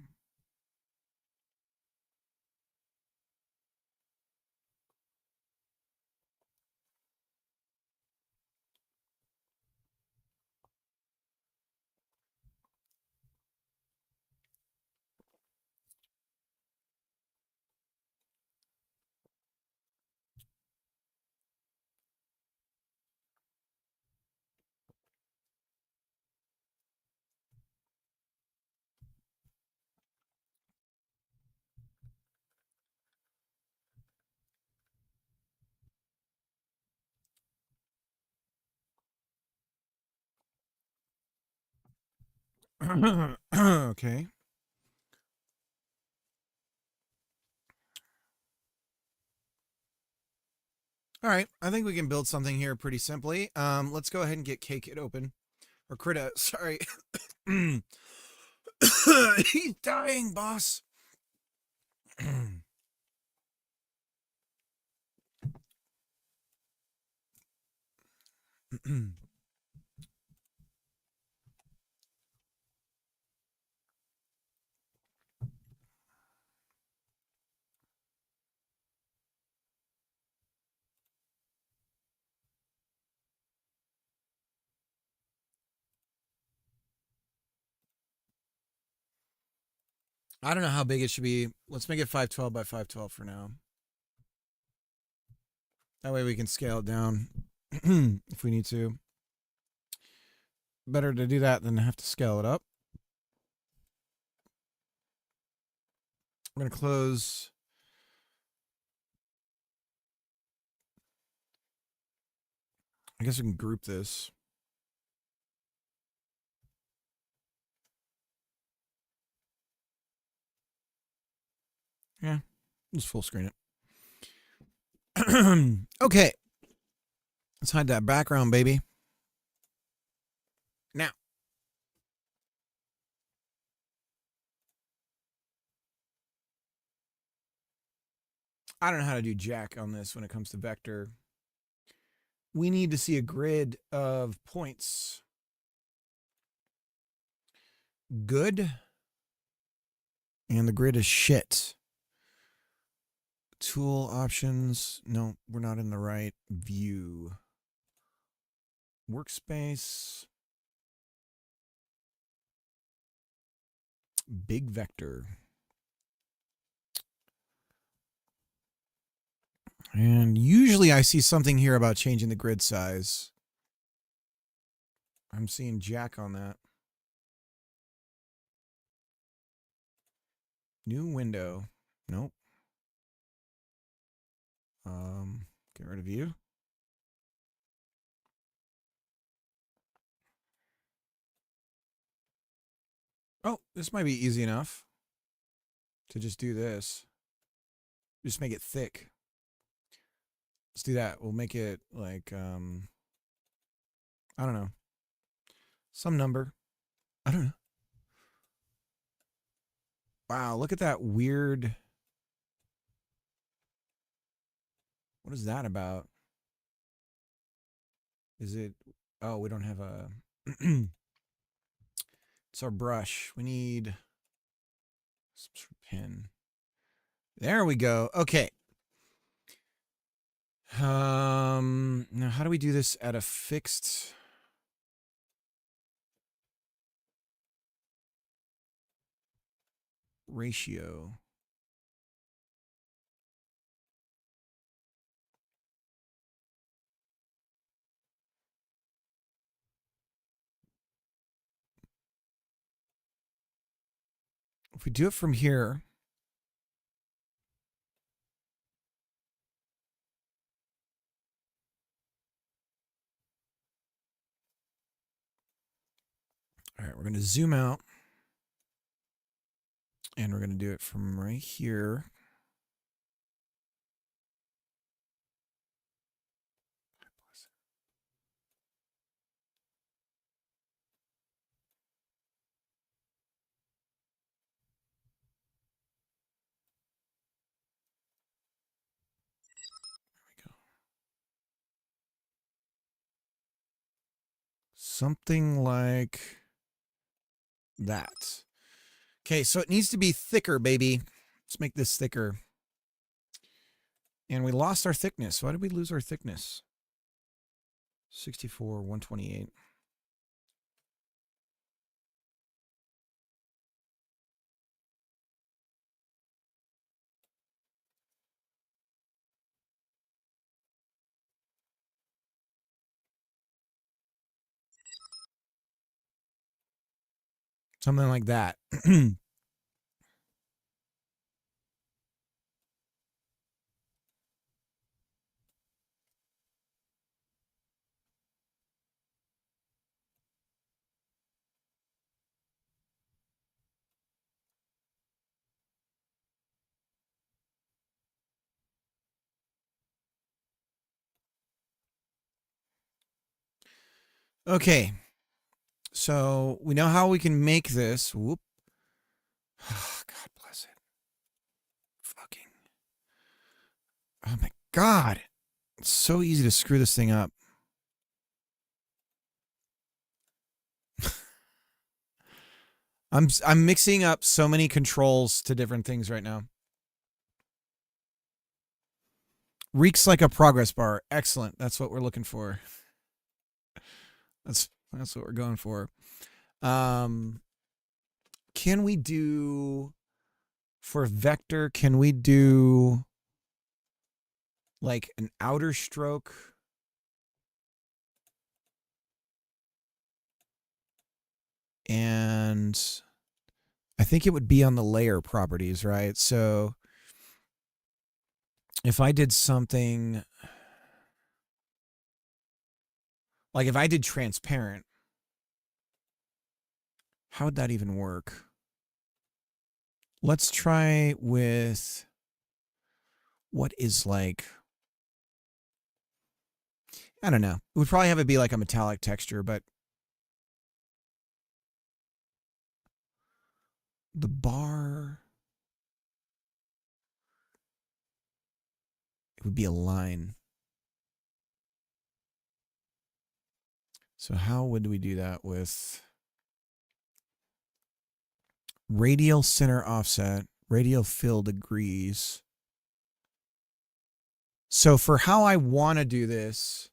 A: Okay. All right. I think we can build something here pretty simply. Let's go ahead and get Cake It open. Or Krita, sorry. He's dying, boss. I don't know how big it should be. Let's make it 512 by 512 for now. That way we can scale it down if we need to. Better to do that than have to scale it up. We're going to close. I guess we can group this. Yeah, just full screen it. Okay. Let's hide that background, baby. Now. I don't know how to do jack on this when it comes to vector. We need to see a grid of points. Good. And the grid is shit. Tool options. No, we're not in the right view. Workspace. Big vector. And usually I see something here about changing the grid size. I'm seeing jack on that. New window. Nope. Get rid of view. Oh, this might be easy enough to just do this. Just make it thick. Let's do that. We'll make it like, I don't know. Some number. I don't know. Wow, look at that weird. What is that about? Is it, oh, we don't have a, it's our brush. We need some sort of pen. There we go. Okay. Now how do we do this at a fixed ratio? If we do it from here, all right, we're going to zoom out and we're going to do it from right here. Something like that. Okay, so it needs to be thicker, baby. Let's make this thicker. And we lost our thickness. Why did we lose our thickness? 64, 128. Something like that. Okay. So we know how we can make this. Whoop. God bless it. Fucking. Oh my God. It's so easy to screw this thing up. I'm mixing up so many controls to different things right now. Reeks like a progress bar. Excellent. That's what we're looking for. That's what we're going for. Can we do for vector? Can we do like an outer stroke. And I think it would be on the layer properties, right? So if I did something like if I did transparent, how would that even work? Let's try with what is like, I don't know. It would probably have it be like a metallic texture, but the bar, it would be a line. So how would we do that with radial center offset, radial fill degrees? So for how I want to do this,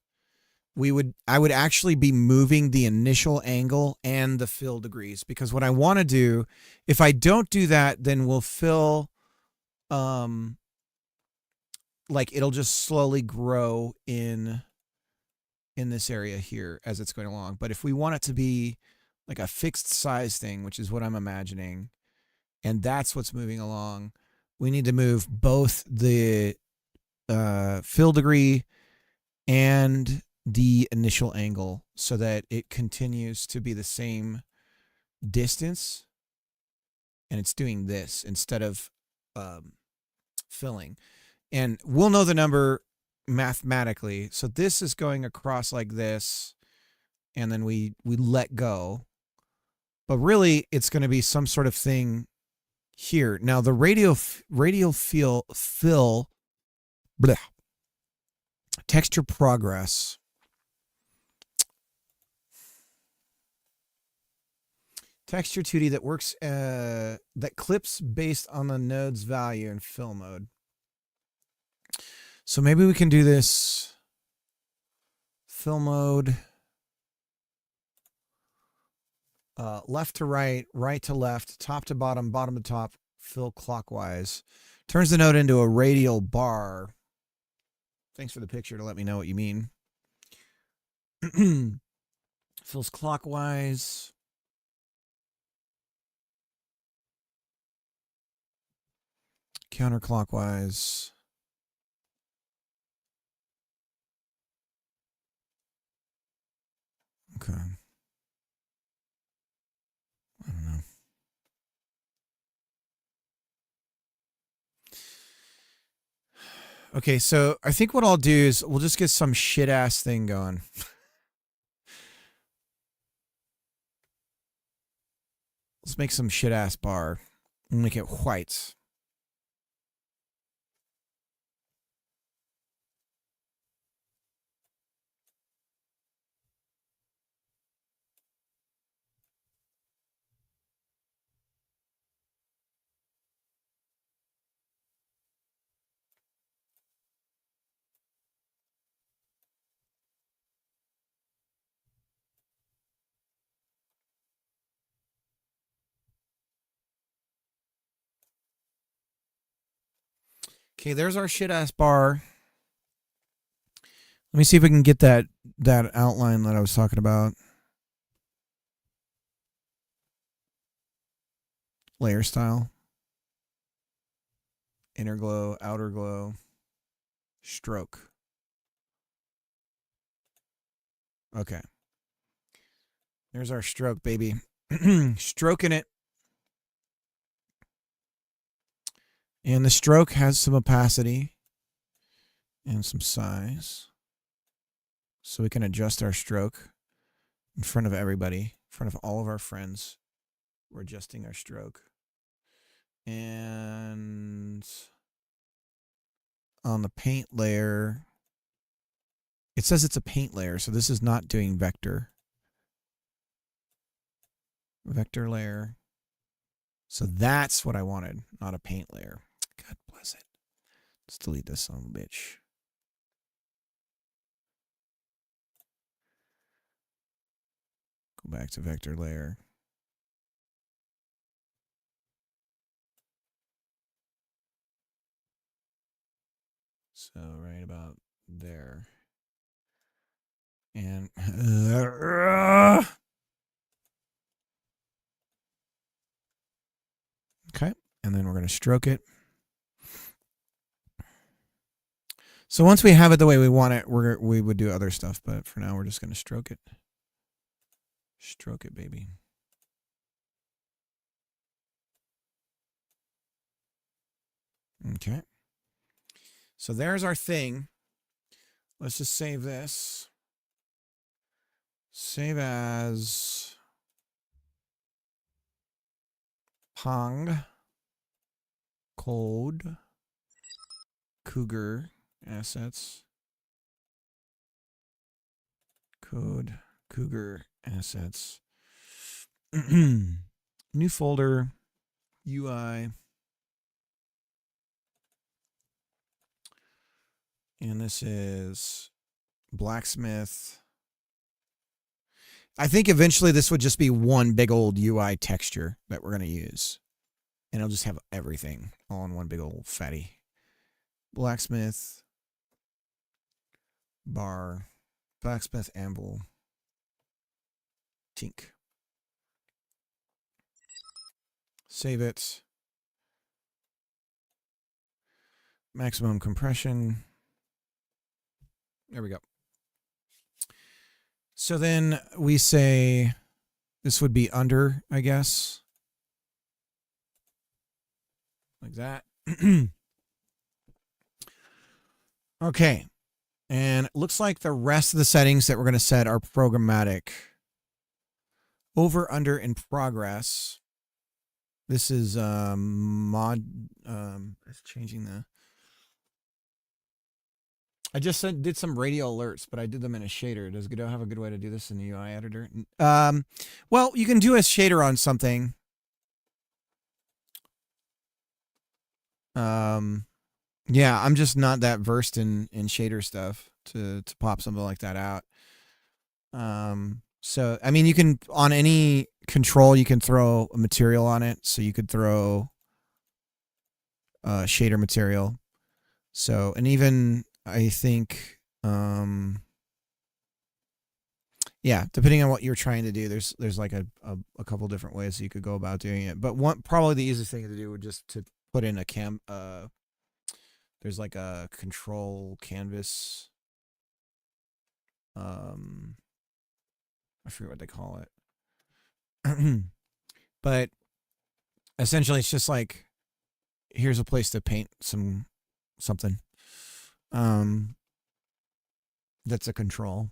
A: I would actually be moving the initial angle and the fill degrees, because what I want to do, if I don't do that, then we'll fill like it'll just slowly grow in this area here as it's going along. But if we want it to be like a fixed size thing, which is what I'm imagining, and that's what's moving along, we need to move both the fill degree and the initial angle so that it continues to be the same distance, and it's doing this instead of filling. And we'll know the number mathematically. So this is going across like this, and then we let go. But really, it's going to be some sort of thing here. Now the radial fill bleh, texture progress. Texture 2D that works that clips based on the node's value in fill mode. So maybe we can do this fill mode, left to right, right to left, top to bottom, bottom to top, fill clockwise. Turns the node into a radial bar. Thanks for the picture to let me know what you mean. Fills clockwise. Counterclockwise. Okay. I don't know. Okay, so I think what I'll do is we'll just get some shit ass thing going. Let's make some shit ass bar. We'll make it white. Okay, there's our shit ass bar. Let me see if we can get that outline that I was talking about. Layer style. Inner glow, outer glow, stroke. Okay. There's our stroke, baby. Stroking it. And the stroke has some opacity and some size. So we can adjust our stroke in front of everybody, in front of all of our friends. We're adjusting our stroke. And on the paint layer, it says it's a paint layer, so this is not doing vector. Vector layer. So that's what I wanted, not a paint layer. God bless it. Let's delete this son of a bitch. Go back to vector layer. So So right about there. And okay, and then we're going to stroke it. So once we have it the way we want it, we would do other stuff, but for now we're just going to stroke it. Stroke it, baby. Okay. So there's our thing. Let's just save this. Save as Pong code Cougar assets. Code Cougar assets. New folder UI. And this is blacksmith. I think eventually this would just be one big old UI texture that we're going to use. And it'll just have everything all in one big old fatty. Blacksmith. Bar. Blacksmith anvil. Tink. Save it. Maximum compression. There we go. So then we say this would be under, I guess. Like that. Okay. And it looks like the rest of the settings that we're going to set are programmatic. Over, under, in progress. This is it's changing the. I just did some radio alerts, but I did them in a shader. Does Godot have a good way to do this in the UI editor? Well, you can do a shader on something. Yeah, I'm just not that versed in shader stuff to pop something like that out. So I mean, you can on any control you can throw a material on it. So you could throw shader material. So and even I think yeah, depending on what you're trying to do, there's like a couple different ways you could go about doing it. But probably the easiest thing to do would just to put in a there's like a control canvas. I forget what they call it. But essentially it's just like here's a place to paint something. That's a control.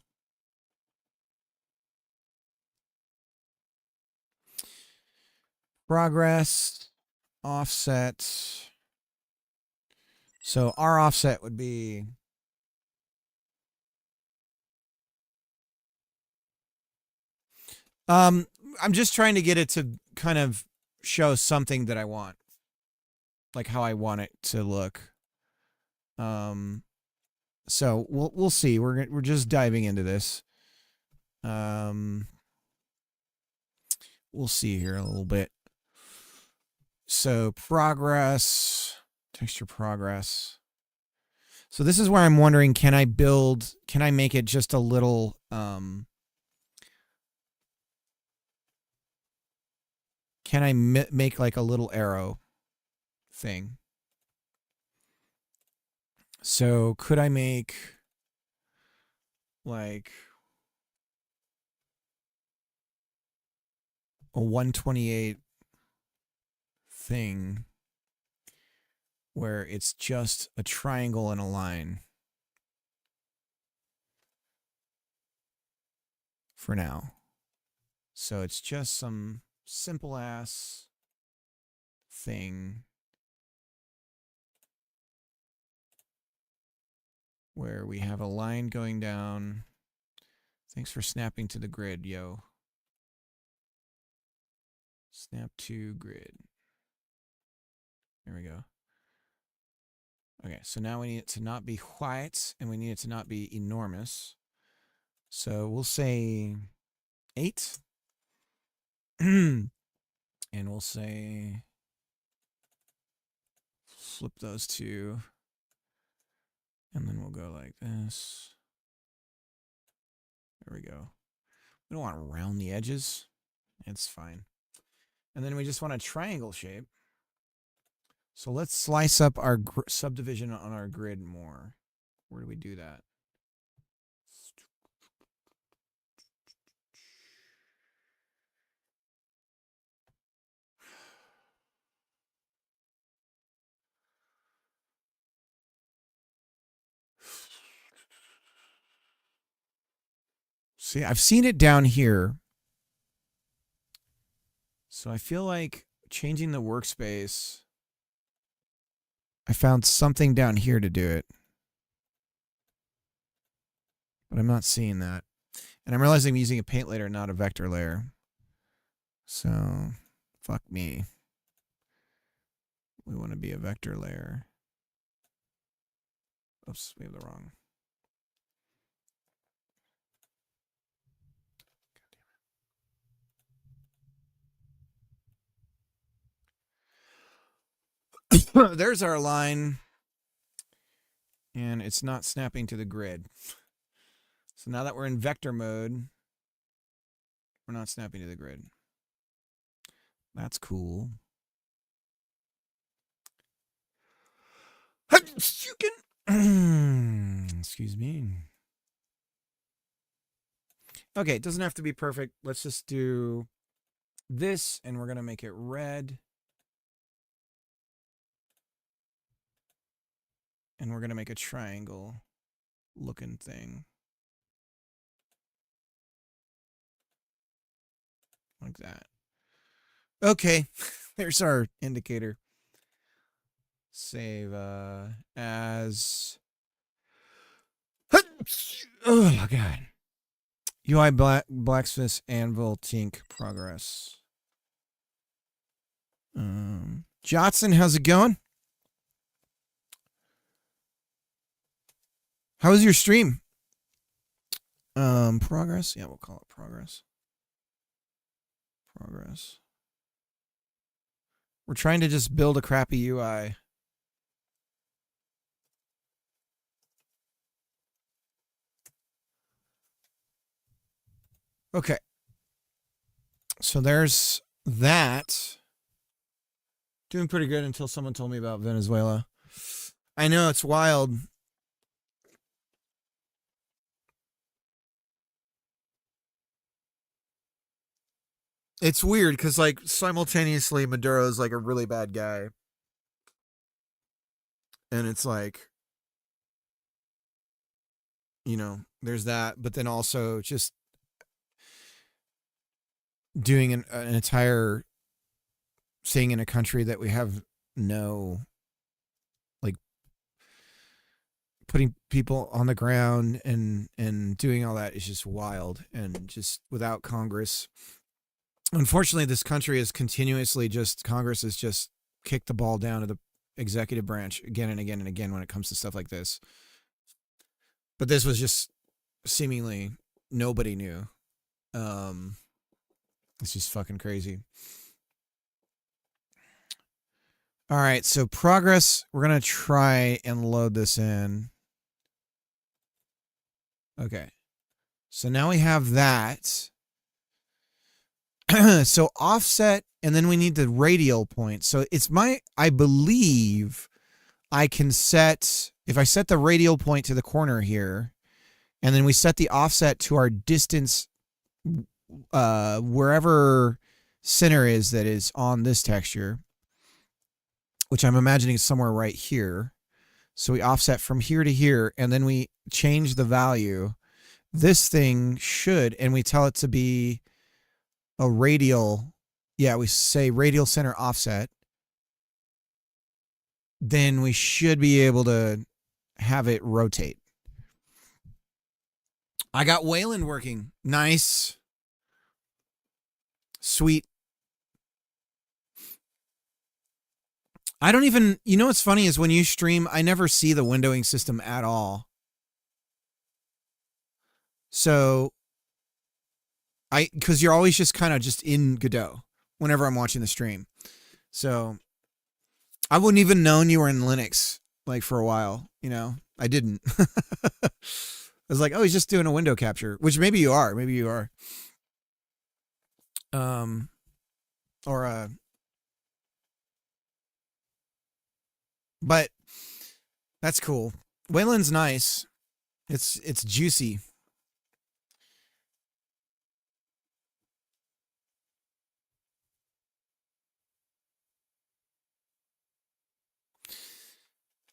A: Progress, offset. So our offset would be I'm just trying to get it to kind of show something that I want. Like how I want it to look. So we'll see. We're just diving into this. We'll see here a little bit. So progress, texture progress. So this is where I'm wondering, can I make it just a little, can I make like a little arrow thing? So could I make like a 128 thing where it's just a triangle and a line for now? So it's just some simple ass thing where we have a line going down. Thanks for snapping to the grid, yo. Snap to grid. There we go. Okay, so now we need it to not be white and we need it to not be enormous. So we'll say 8. And we'll say flip those two. And then we'll go like this. There we go. We don't want to round the edges. It's fine. And then we just want a triangle shape. So let's slice up our subdivision on our grid more. Where do we do that? See, I've seen it down here. So I feel like changing the workspace. I found something down here to do it. But I'm not seeing that. And I'm realizing I'm using a paint layer, not a vector layer. So, fuck me. We want to be a vector layer. Oops, we have the wrong. There's our line. And it's not snapping to the grid. So now that we're in vector mode, we're not snapping to the grid. That's cool. You can... Excuse me. Okay, it doesn't have to be perfect. Let's just do this, and we're going to make it red. And we're going to make a triangle looking thing. Like that. Okay, there's our indicator. Save as... Oh, my God. UI Blacksmith Anvil Tink progress. Jotson, how's it going? How was your stream? Progress? Yeah, we'll call it progress. Progress. We're trying to just build a crappy UI. Okay. So there's that. Doing pretty good until someone told me about Venezuela. I know, it's wild. It's weird because, like, simultaneously Maduro's like a really bad guy. And it's like, you know, there's that. But then also just doing an entire thing in a country that we have no, like, putting people on the ground and doing all that is just wild. And just without Congress. Unfortunately, this country is continuously just, Congress has just kicked the ball down to the executive branch again and again and again when it comes to stuff like this. But this was just seemingly nobody knew. It's just fucking crazy. All right, so progress, we're going to try and load this in. Okay. So now we have that. So offset, and then we need the radial point. So it's I believe I can set, if I set the radial point to the corner here, and then we set the offset to our distance, wherever center is that is on this texture, which I'm imagining is somewhere right here. So we offset from here to here, and then we change the value. This thing should, and we tell it to be a radial, yeah, we say radial center offset, then we should be able to have it rotate. I got Wayland working. Nice. Sweet. I don't even, you know what's funny is when you stream, I never see the windowing system at all. So because you're always just kind of just in Godot whenever I'm watching the stream. So I wouldn't even known you were in Linux like for a while, you know. I didn't. I was like, oh, he's just doing a window capture, which maybe you are. Maybe you are. Or but that's cool. Wayland's nice. It's juicy.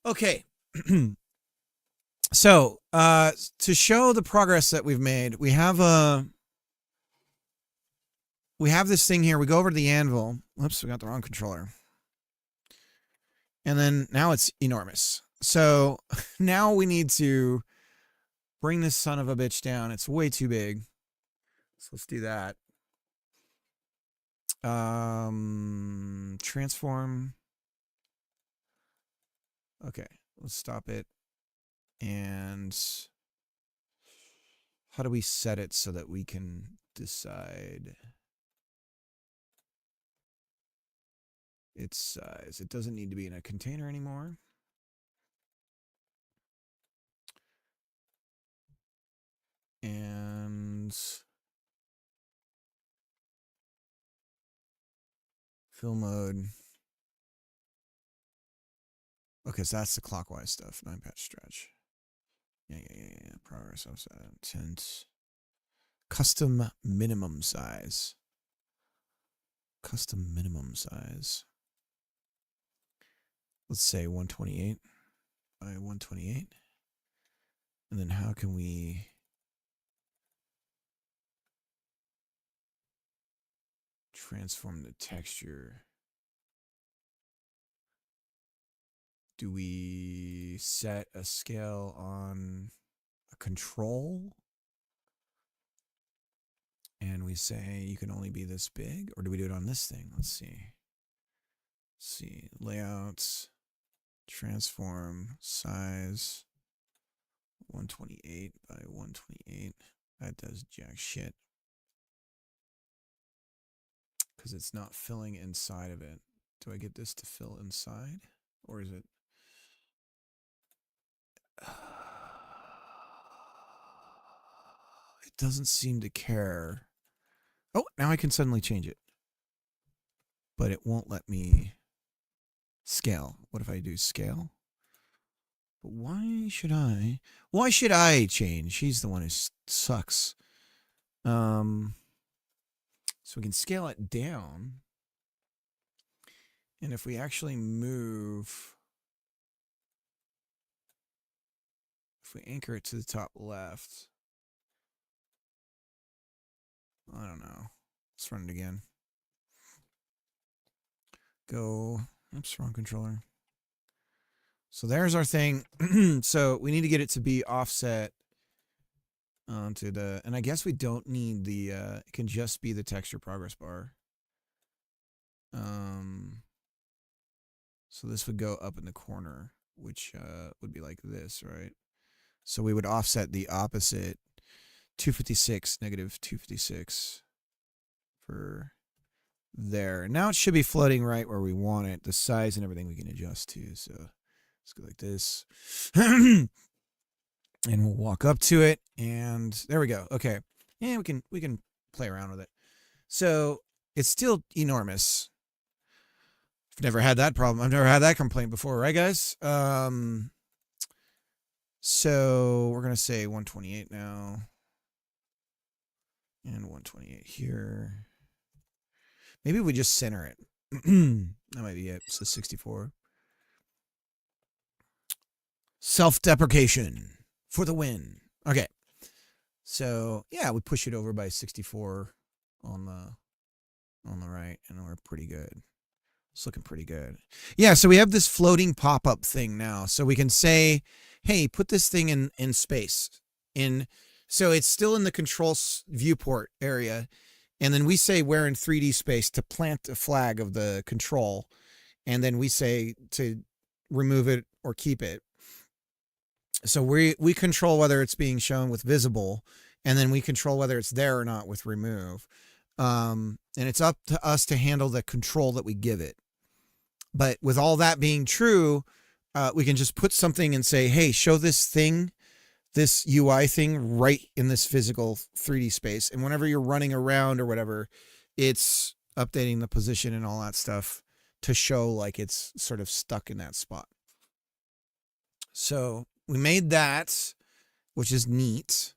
A: Okay. So, to show the progress that we've made, we have this thing here. We go over to the anvil. Whoops, we got the wrong controller. And then now it's enormous. So now we need to bring this son of a bitch down. It's way too big. So let's do that. Transform. Okay, let's stop it. And how do we set it so that we can decide its size? It doesn't need to be in a container anymore. And fill mode. Okay, so that's the clockwise stuff. 9-patch stretch. Yeah. Progress offset. Tint. Custom minimum size. Custom minimum size. Let's say 128 by 128. And then how can we transform the texture? Do we set a scale on a control? And we say you can only be this big? Or do we do it on this thing? Let's see. Layouts, transform, size, 128 by 128. That does jack shit. Because it's not filling inside of it. Do I get this to fill inside? Or is it... It doesn't seem to care. Oh, now I can suddenly change it. But it won't let me scale. What if I do scale? But why should I? Why should I change? He's the one who sucks. So we can scale it down. And if we actually move... If we anchor it to the top left, I don't know. Let's run it again. Go. Oops, wrong controller. So there's our thing. So we need to get it to be offset onto the, and I guess we don't need the, it can just be the texture progress bar. So this would go up in the corner, which would be like this, right? So we would offset the opposite, 256, negative 256 for there. Now it should be floating right where we want it. The size and everything we can adjust to. So let's go like this. And we'll walk up to it. And there we go. Okay. Yeah, we can play around with it. So it's still enormous. I've never had that problem. I've never had that complaint before, right, guys? So we're going to say 128 now. And 128 here. Maybe we just center it. That might be it. So 64. Self-deprecation for the win. Okay. So, yeah, we push it over by 64 on the right, and we're pretty good. It's looking pretty good. Yeah, so we have this floating pop-up thing now. So we can say, hey, put this thing in space. So it's still in the control viewport area. And then we say we're in 3D space to plant a flag of the control. And then we say to remove it or keep it. So we control whether it's being shown with visible. And then we control whether it's there or not with remove. And it's up to us to handle the control that we give it. But with all that being true, we can just put something and say, hey, show this thing, this UI thing right in this physical 3D space. And whenever you're running around or whatever, it's updating the position and all that stuff to show like it's sort of stuck in that spot. So we made that, which is neat.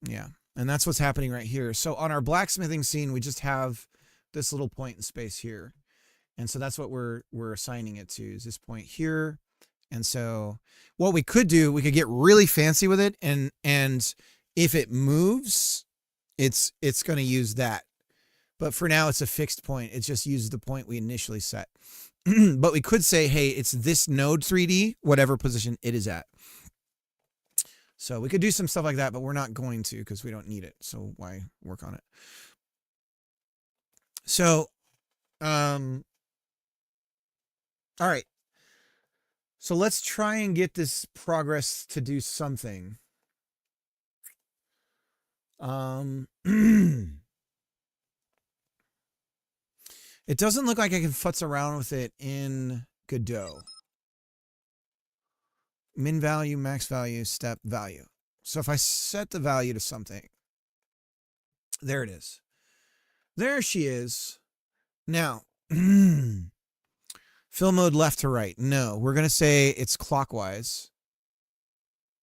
A: Yeah. And that's what's happening right here. So on our blacksmithing scene, we just have this little point in space here. And so that's what we're assigning it to, is this point here. And so what we could do, we could get really fancy with it, and if it moves, it's going to use that. But for now, it's a fixed point. It just uses the point we initially set. But we could say, hey, it's this node 3D, whatever position it is at. So we could do some stuff like that, but we're not going to because we don't need it. So why work on it? So, all right. So let's try and get this progress to do something. It doesn't look like I can futz around with it in Godot. Min value, max value, step value. So if I set the value to something, there it is. There she is. Now, fill mode left to right. No, we're going to say it's clockwise.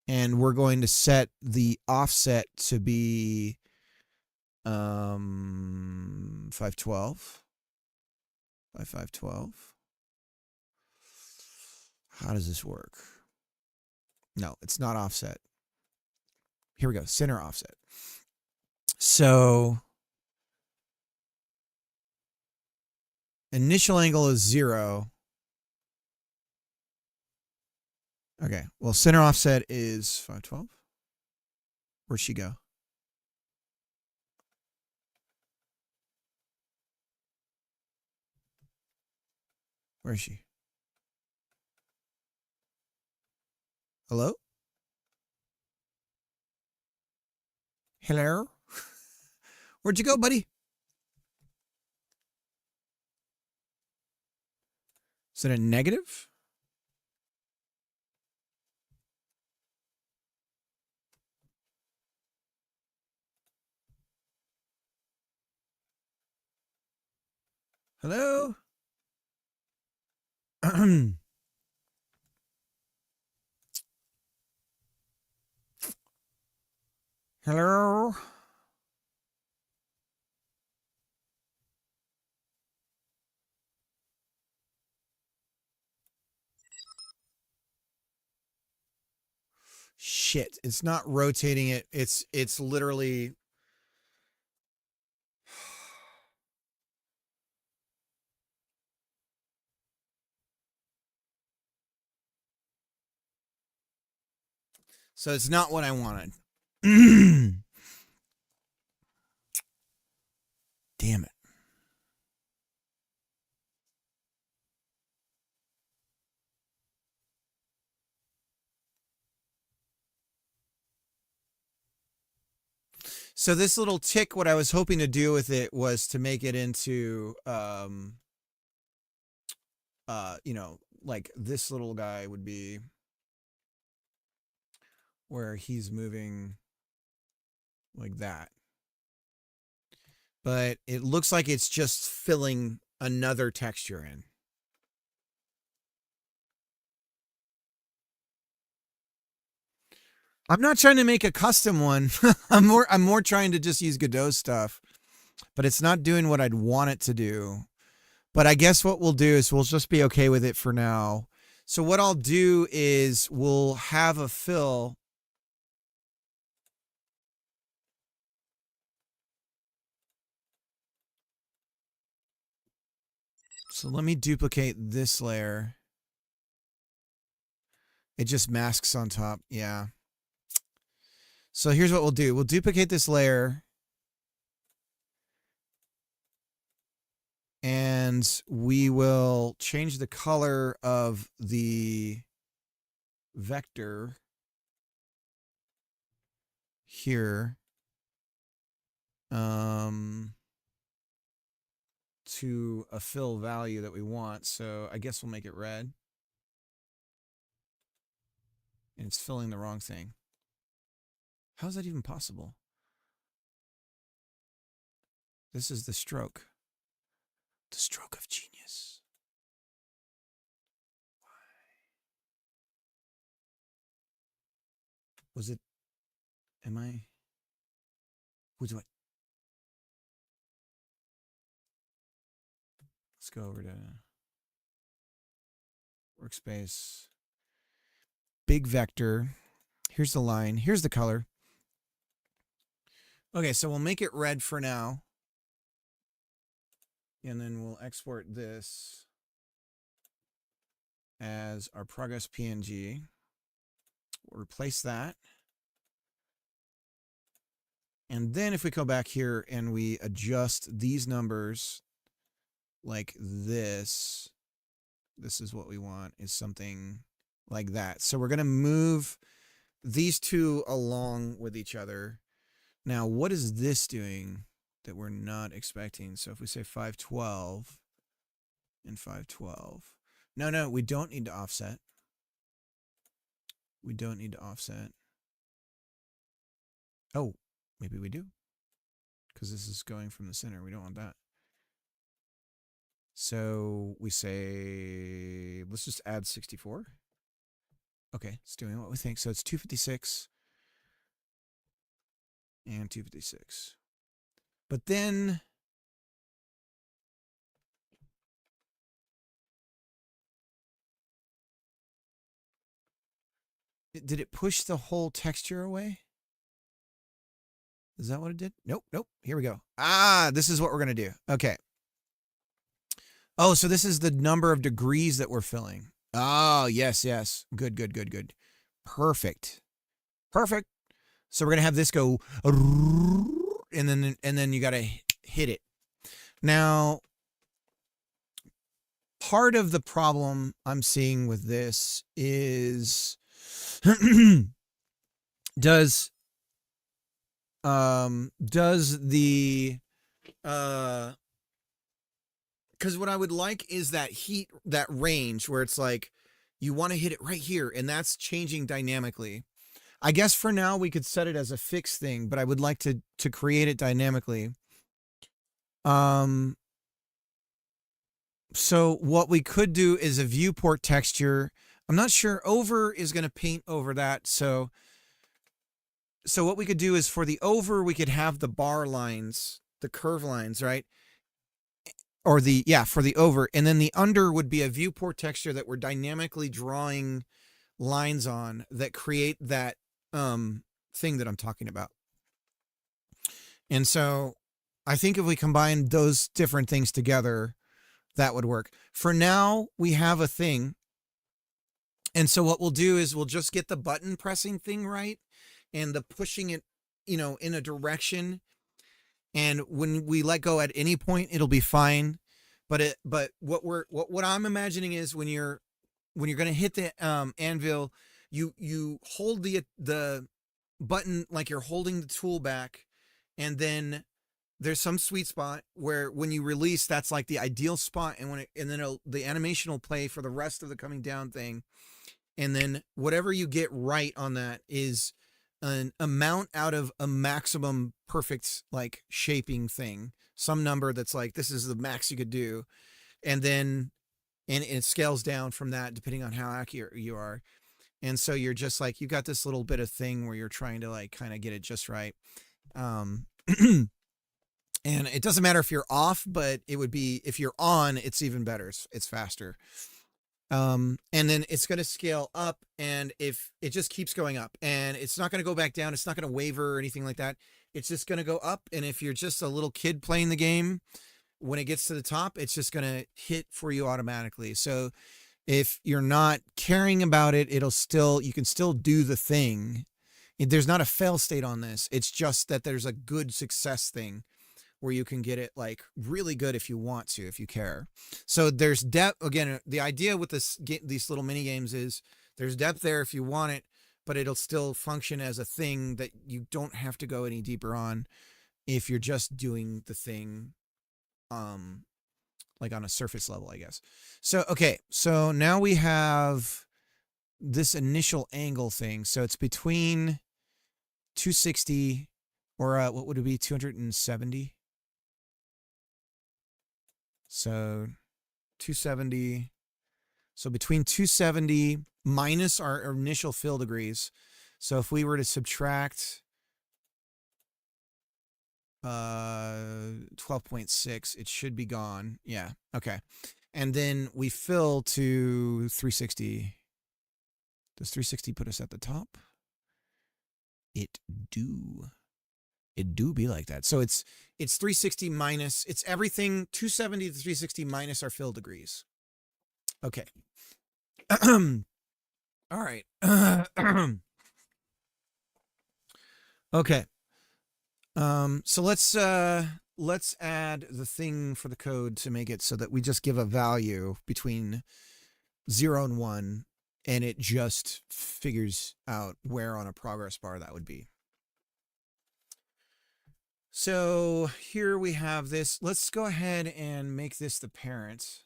A: And we're going to set the offset to be 512. By 512. How does this work? No, it's not offset. Here we go. Center offset. So initial angle is 0. Okay. Well, center offset is 512. Where'd she go? Where is she? Hello? Hello? Where'd you go, buddy? Is it a negative? Hello? Hello? Shit, it's not rotating it. It's literally so it's not what I wanted. Damn it. So this little tick, what I was hoping to do with it was to make it into, you know, like this little guy would be where he's moving like that. But it looks like it's just filling another texture in. I'm not trying to make a custom one. I'm more trying to just use Godot stuff, but it's not doing what I'd want it to do. But I guess what we'll do is we'll just be okay with it for now. So what I'll do is we'll have a fill. So let me duplicate this layer. It just masks on top. Yeah. So here's what we'll do. We'll duplicate this layer. And we will change the color of the vector here to a fill value that we want. So I guess we'll make it red. And it's filling the wrong thing. How is that even possible? This is the stroke. The stroke of genius. Why? Was it? Am I? Who's what? Let's go over to workspace. Big vector. Here's the line. Here's the color. Okay, so we'll make it red for now. And then we'll export this as our progress PNG. We'll replace that. And then if we go back here and we adjust these numbers like this is what we want, is something like that. So we're going to move these two along with each other. Now, what is this doing that we're not expecting? So if we say 512 and 512. No, we don't need to offset. We don't need to offset. Oh, maybe we do. Because this is going from the center. We don't want that. So we say, let's just add 64. Okay, it's doing what we think. So it's 256 and 256. But then did it push the whole texture away? Is that what it did? Nope. Here we go. This is what we're going to do. Okay. Oh, so this is the number of degrees that we're filling. Oh, yes. Good. Perfect. So we're going to have this go, and then you got to hit it. Now, part of the problem I'm seeing with this is does the because what I would like is that heat, that range where it's like you want to hit it right here, and that's changing dynamically. I guess for now we could set it as a fixed thing, but I would like to create it dynamically. So what we could do is a viewport texture. I'm not sure over is going to paint over that. So what we could do is for the over, we could have the bar lines, the curve lines, right? Or for the over. And then the under would be a viewport texture that we're dynamically drawing lines on that create that thing that I'm talking about. And so I think if we combine those different things together, that would work. For now, we have a thing. And so what we'll do is we'll just get the button pressing thing right and the pushing it, in a direction. And when we let go at any point, it'll be fine. But what I'm imagining is when you're going to hit the anvil, you hold the button like you're holding the tool back, and then there's some sweet spot where when you release, that's like the ideal spot, and then the animation will play for the rest of the coming down thing, and then whatever you get right on that is an amount out of a maximum perfect like shaping thing, some number that's like this is the max you could do, and it scales down from that depending on how accurate you are. And so you're just like, you got this little bit of thing where you're trying to like kind of get it just right. And it doesn't matter if you're off, but it would be, if you're on, it's even better. It's faster. And then it's going to scale up, and if it just keeps going up, and it's not going to go back down, it's not going to waver or anything like that. It's just going to go up. And if you're just a little kid playing the game, when it gets to the top, it's just going to hit for you automatically. So if you're not caring about it, you can still do the thing. There's not a fail state on this. It's just that there's a good success thing where you can get it like really good if you want to, if you care. So there's depth. Again, the idea with these little mini games is there's depth there if you want it, but it'll still function as a thing that you don't have to go any deeper on if you're just doing the thing like on a surface level, I guess. So, okay. So now we have this initial angle thing. So it's between 260 or what would it be? 270. So 270. So between 270 minus our initial fill degrees. So if we were to subtract 12.6, it should be gone. Yeah. Okay. And then we fill to 360. Does 360 put us at the top? It do. It do be like that. So it's 360 minus, it's everything 270 to 360 minus our fill degrees. Okay. All right. Okay. So let's add the thing for the code to make it so that we just give a value between 0 and 1 and it just figures out where on a progress bar that would be. So here we have this. Let's go ahead and make this the parent.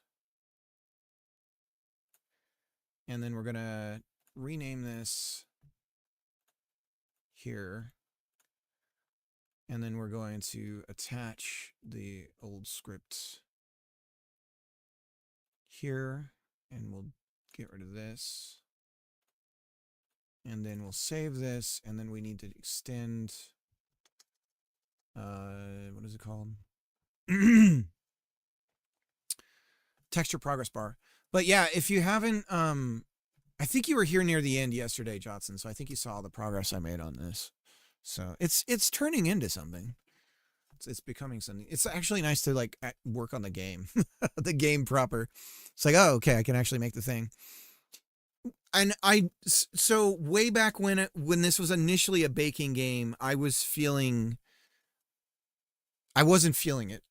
A: And then we're going to rename this here. And then we're going to attach the old script here. And we'll get rid of this. And then we'll save this. And then we need to extend, what is it called? Texture progress bar. But yeah, if you haven't, I think you were here near the end yesterday, Jotson. So I think you saw the progress I made on this. So it's turning into something. It's becoming something. It's actually nice to like work on the game, the game proper. It's like, oh, okay, I can actually make the thing. And so way back when this was initially a baking game, I wasn't feeling it,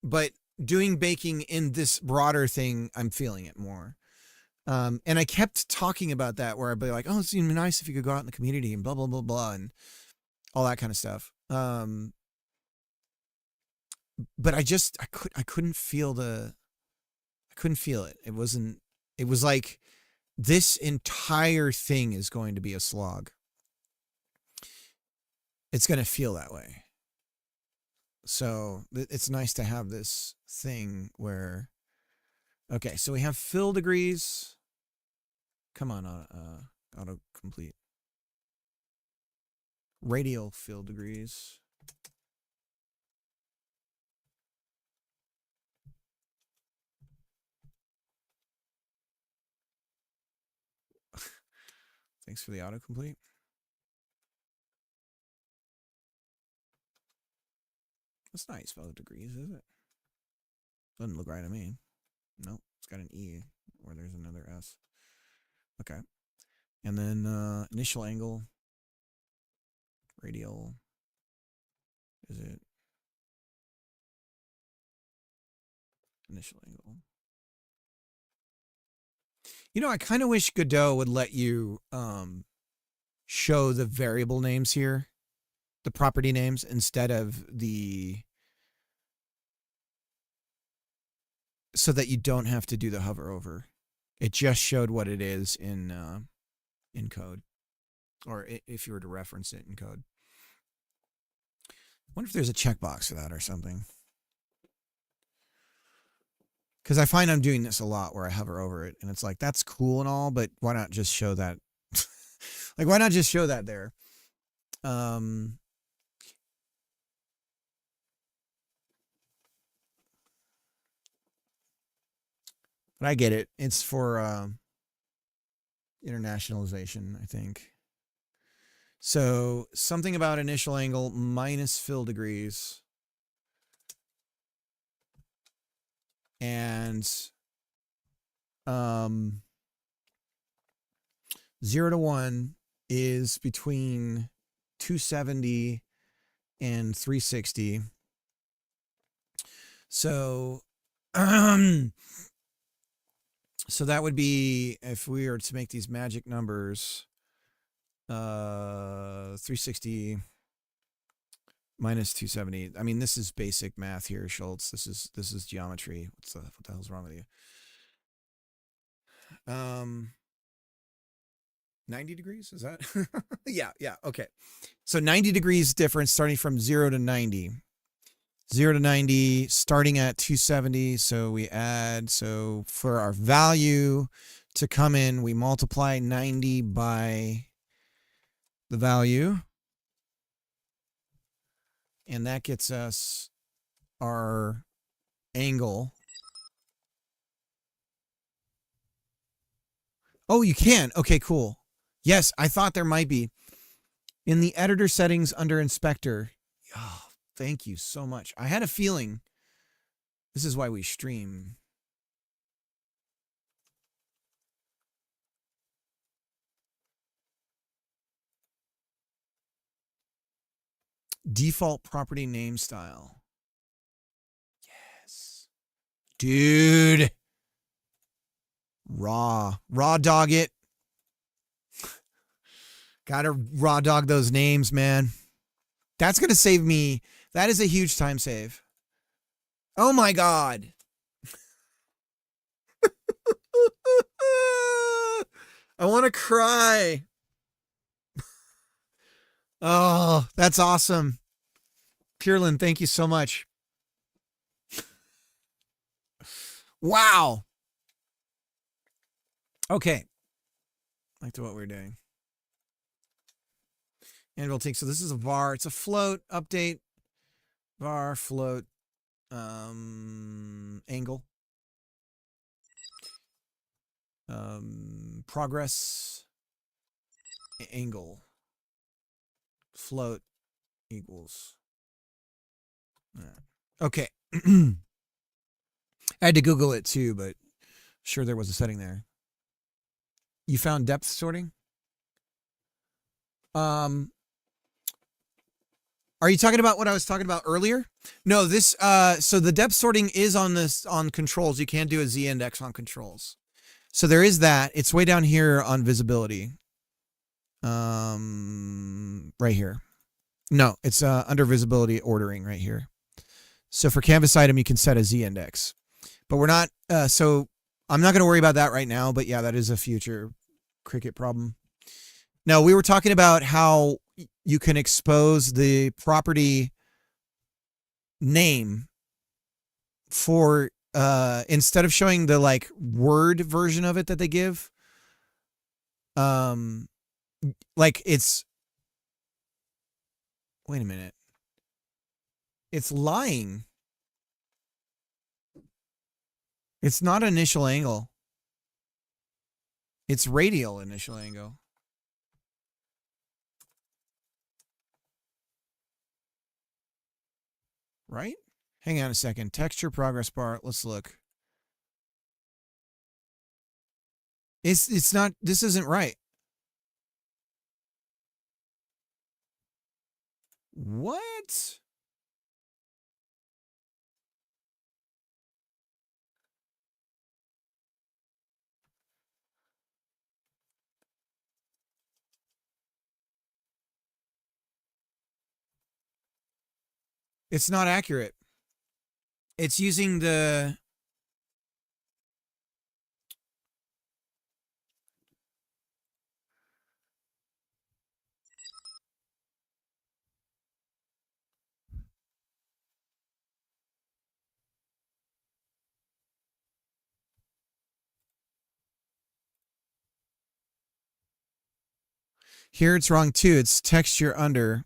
A: but doing baking in this broader thing, I'm feeling it more. And I kept talking about that where I'd be like, oh, it'd be nice if you could go out in the community and blah, blah, blah, blah, and all that kind of stuff. But I couldn't feel it. It was like this entire thing is going to be a slog. It's going to feel that way. So it's nice to have this thing where, okay, so we have fill degrees. Come on, autocomplete. Radial fill degrees. Thanks for the autocomplete. That's not how you spell the degrees, is it? Doesn't look right to me. Nope, it's got an E where there's another S. Okay. And then initial angle. Radial. Is it? Initial angle. You know, I kind of wish Godot would let you show the variable names here, the property names, instead of so that you don't have to do the hover over. It just showed what it is in code, or if you were to reference it in code. I wonder if there's a checkbox for that or something. Because I find I'm doing this a lot where I hover over it and it's like, that's cool and all, but why not just show that? Like, why not just show that there? But I get it. It's for internationalization, I think. So something about initial angle minus fill degrees. And 0 to 1 is between 270 and 360. So so that would be, if we were to make these magic numbers, 360 Minus 270. I mean, this is basic math here, Schultz. This is geometry. What the hell's wrong with you? 90 degrees? Is that? Yeah. Okay. So 90 degrees difference starting from 0 to 90. 0 to 90 starting at 270. So we add, so for our value to come in, we multiply 90 by the value. And that gets us our angle. Oh, you can. Okay, cool. Yes, I thought there might be. In the editor settings under inspector. Oh, thank you so much. I had a feeling this is why we stream. Default property name style. Yes. Dude. Raw dog it. Gotta raw dog those names, man. That's gonna save me. That is a huge time save. Oh my God. I want to cry. Oh, that's awesome. Pierlin, thank you so much. Wow. Okay. Back to what we're doing. Anvil take. So this is a var. It's a float update. Var float angle. Progress angle. Float equals. Okay. I had to Google it too, but sure there was a setting there. You found depth sorting? Are you talking about what I was talking about earlier? No, this so the depth sorting is on controls. You can't do a Z index on controls. So there is that. It's way down here on visibility. Right here. No, it's under visibility ordering right here. So for canvas item, you can set a Z index. But we're not, so I'm not going to worry about that right now. But yeah, that is a future Cricut problem. Now, we were talking about how you can expose the property name for, instead of showing the like Word version of it that they give, like it's, wait a minute. It's lying. It's not initial angle. It's radial initial angle. Right? Hang on a second. Texture progress bar. Let's look. It's not, this isn't right. What? It's not accurate. It's using the here it's wrong too. It's texture under.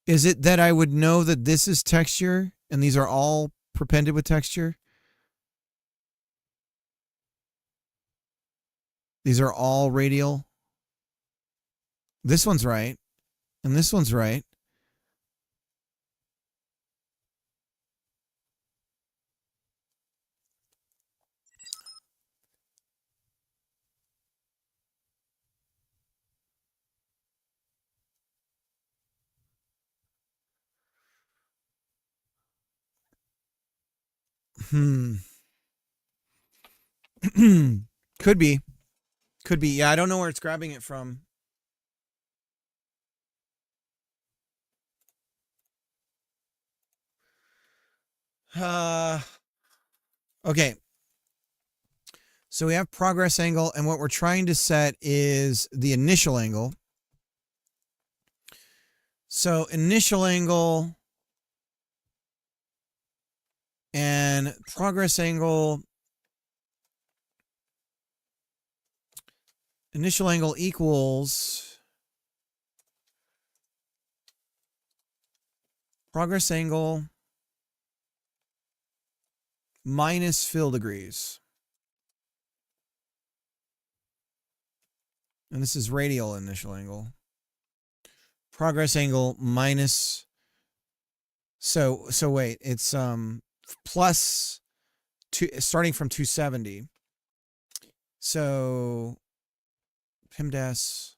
A: Is it that I would know that this is texture and these are all prepended with texture? These are all radial. This one's right. And this one's right. Could be. Could be. Yeah, I don't know where it's grabbing it from. Okay. So we have progress angle, and what we're trying to set is the initial angle. So initial angle and progress angle. Initial angle equals progress angle minus fill degrees. And this is radial initial angle. Progress angle minus, so wait, it's plus two, starting from 270. So PIMDAS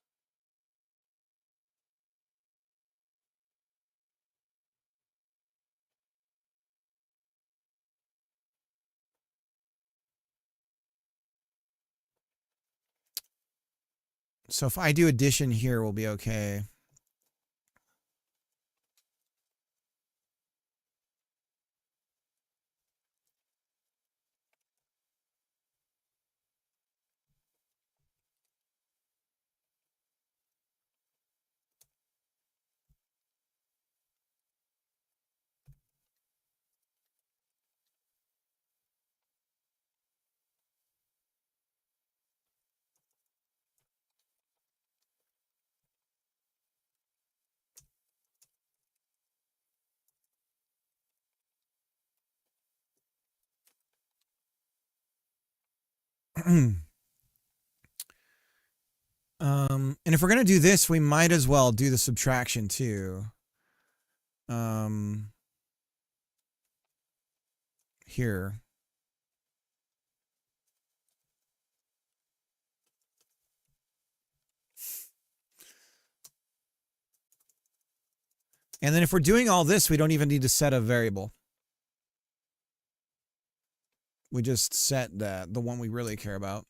A: so if I do addition here, we'll be okay. And if we're gonna do this, we might as well do the subtraction too. Here. And then if we're doing all this, we don't even need to set a variable. We just set the one we really care about.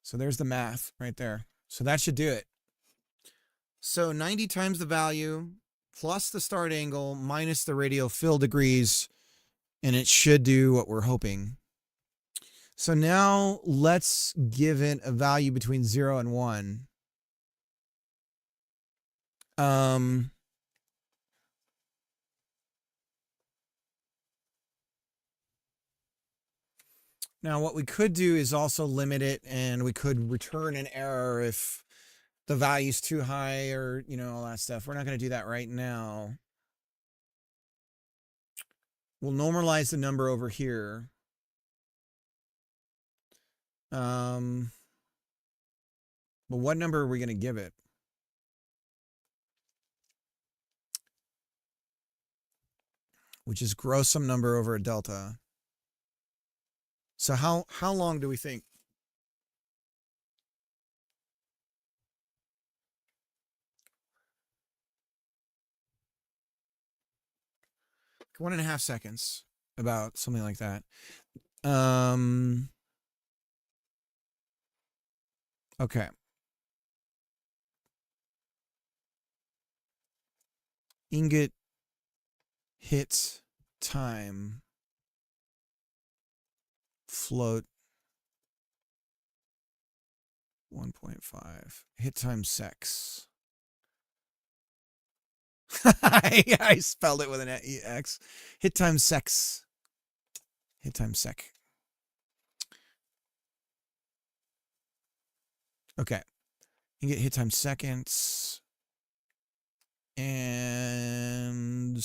A: So there's the math right there. So that should do it. So 90 times the value plus the start angle minus the radial fill degrees, and it should do what we're hoping. So now let's give it a value between 0 and 1. Now what we could do is also limit it, and we could return an error if the value's too high or, you know, all that stuff. We're not going to do that right now. We'll normalize the number over here. But what number are we going to give it? Which is gross sum number over a delta. So how long do we think? Like 1.5 seconds, about something like that. Okay. Ingot hit time float 1.5 hit time sex. I spelled it with an EX. Hit time sex. Hit time sec. Okay. You get hit time seconds. And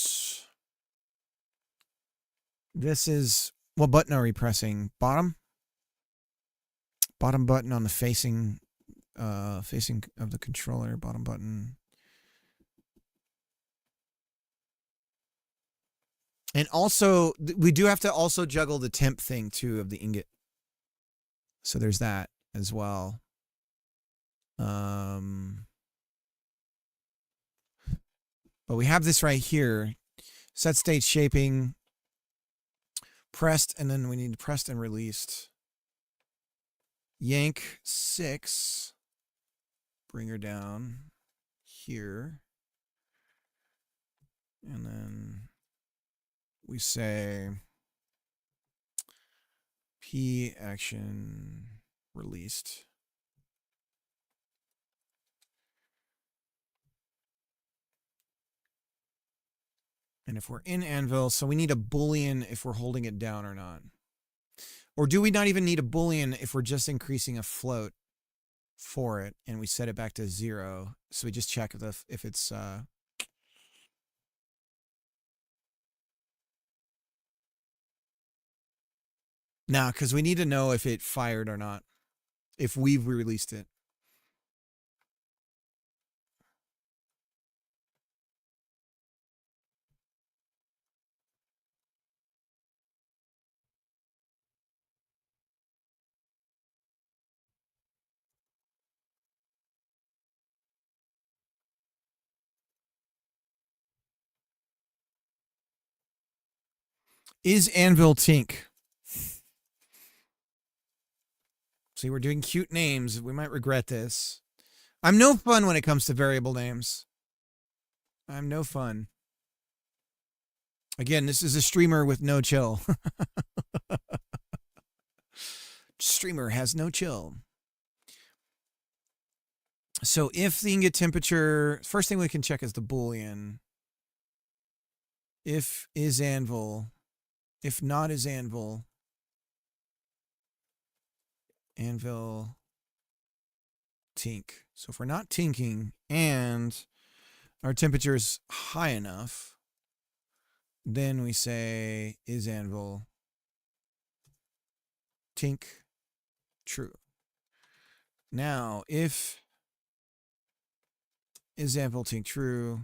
A: this is, what button are we pressing? Bottom? Bottom button on the facing of the controller. Bottom button. And also, we do have to also juggle the temp thing too of the ingot. So there's that as well. But we have this right here. Set state shaping. Pressed, and then we need pressed and released. Yank 6. Bring her down here. And then we say P action released. And if we're in Anvil, so we need a Boolean if we're holding it down or not. Or do we not even need a Boolean if we're just increasing a float for it and we set it back to 0? So we just check if it's... Nah, because we need to know if it fired or not, if we've released it. Is Anvil Tink? See, we're doing cute names. We might regret this. I'm no fun when it comes to variable names. I'm no fun. Again, this is a streamer with no chill. Streamer has no chill. So if the ingot temperature, first thing we can check is the Boolean. If is Anvil. If not is Anvil. Anvil tink. So if we're not tinking and our temperature is high enough, then we say is Anvil tink true. Now, if is Anvil tink true,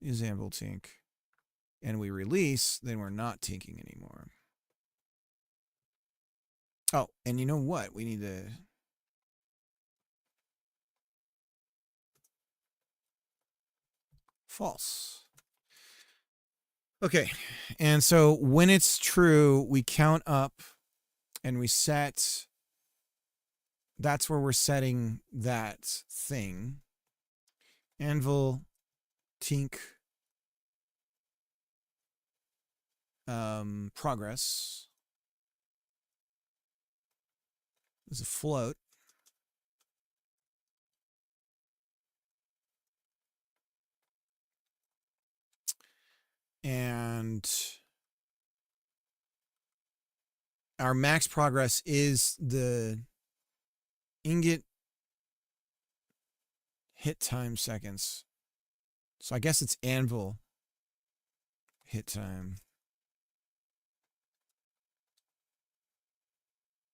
A: is Anvil tink, and we release, then we're not tinking anymore. Oh, and you know what? We need to... False. Okay, and so when it's true, we count up and we set... That's where we're setting that thing. Anvil tink progress is a float. And our max progress is the ingot hit time seconds. So I guess it's Anvil hit time.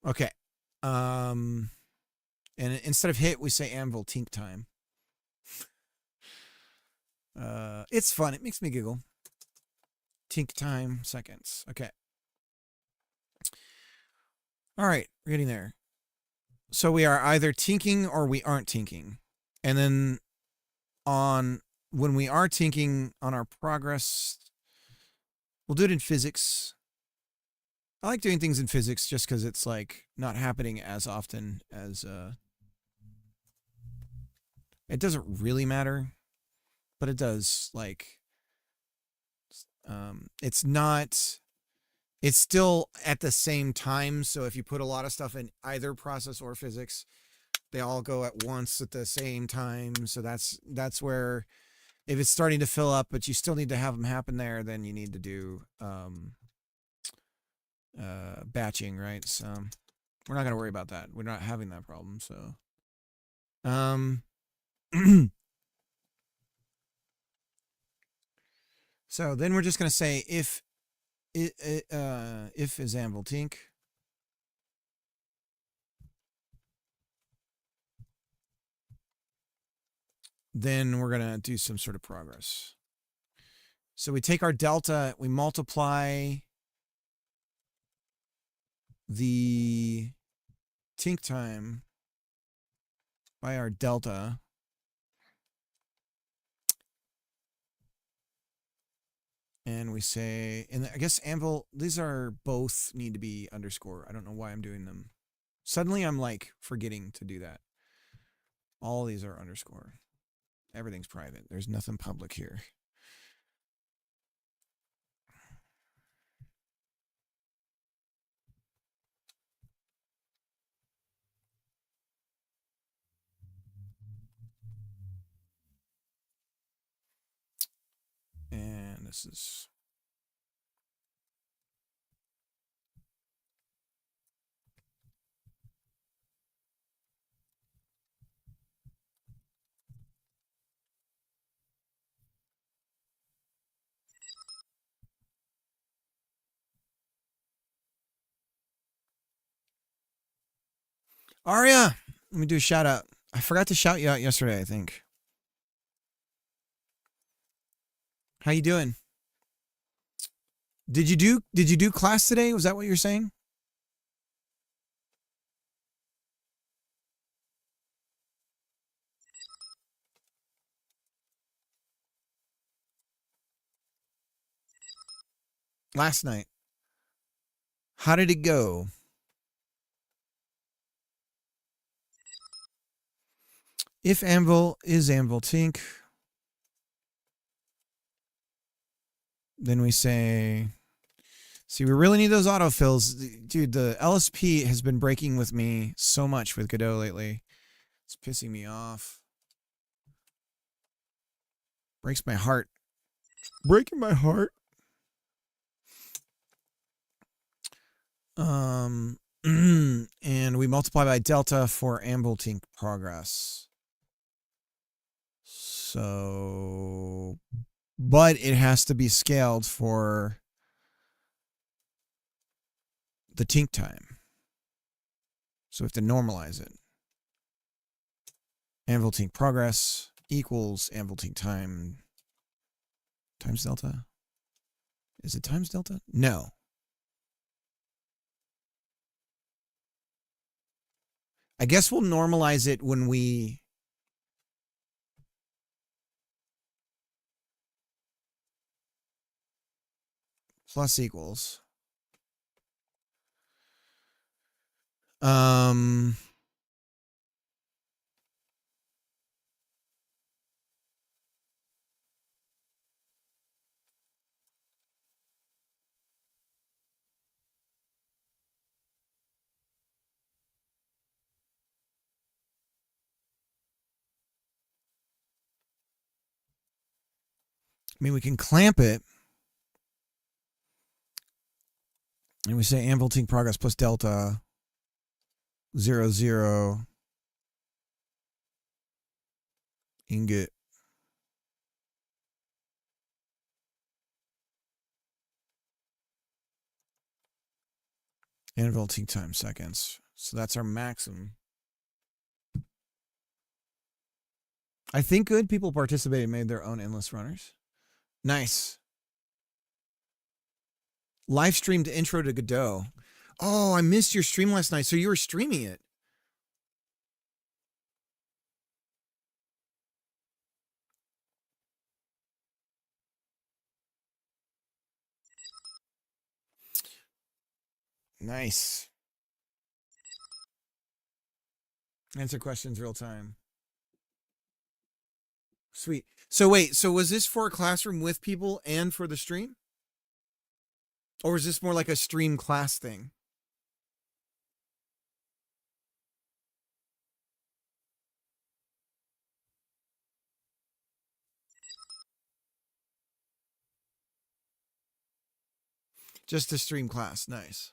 A: Okay. And instead of hit, we say Anvil tink time. It's fun. It makes me giggle. Tink time seconds. Okay. All right. We're getting there. So we are either tinking or we aren't tinking. And then when we are tinking on our progress, we'll do it in physics. I like doing things in physics just because it's like not happening as often as it doesn't really matter, but it does. Like it's still at the same time. So if you put a lot of stuff in either process or physics, they all go at once at the same time. So that's where if it's starting to fill up, but you still need to have them happen there, then you need to do batching, right? So we're not going to worry about that. We're not having that problem. So so then we're just going to say if is Anvil tink, then we're going to do some sort of progress. So we take our delta, we multiply the tink time by our delta. And we say, and I guess Anvil, these are both need to be underscore. I don't know why I'm doing them. Suddenly I'm like forgetting to do that. All these are underscore. Everything's private. There's nothing public here. processes. Aria, let me do a shout out. I forgot to shout you out yesterday, I think. How you doing? Did you do class today? Was that what you're saying? Last night. How did it go? If Anvil is Anvil Tink, then we say, see, we really need those autofills. Dude, the LSP has been breaking with me so much with Godot lately. It's pissing me off. Breaks my heart. Breaking my heart. And we multiply by delta for Anvil Tink progress. So, but it has to be scaled for the Tink time. So we have to normalize it. Anvil Tink progress equals Anvil Tink time times delta. Is it times delta? No. I guess we'll normalize it when we plus equals. I mean, we can clamp it. And we say Anvil Tink progress plus delta 0, 0 ingot. Anvil Tink time seconds. So that's our maximum. I think good people participated, made their own endless runners. Nice. Live streamed intro to Godot. Oh, I missed your stream last night. So you were streaming it. Nice. Answer questions real time. Sweet. So wait, so was this for a classroom with people and for the stream? Or is this more like a stream class thing? Just a stream class. Nice.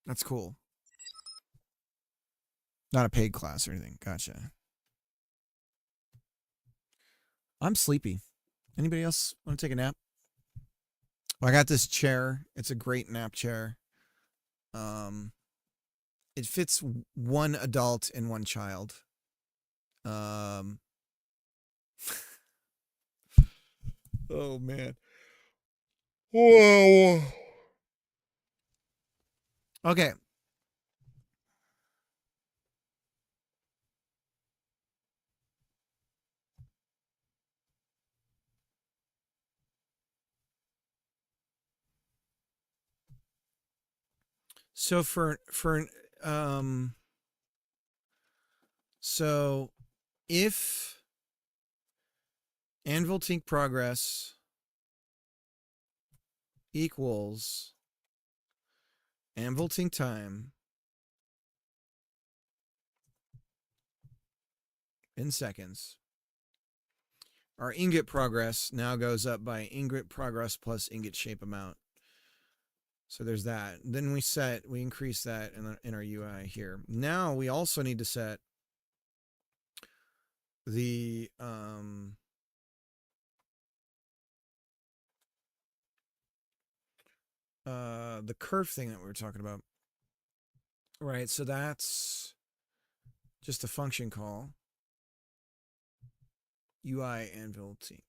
A: That's cool. Not a paid class or anything. Gotcha. I'm sleepy. Anybody else want to take a nap? Well, I got this chair. It's a great nap chair. It fits one adult and one child. Oh man. Whoa. Okay. So so if Anvil Tink progress equals Anvil Tink time in seconds, Our ingot progress now goes up by ingot progress plus ingot shape amount. So there's that. Then we increase that in our UI here. Now we also need to set the curve thing that we were talking about. Right, so that's just a function call. UI anvil tink.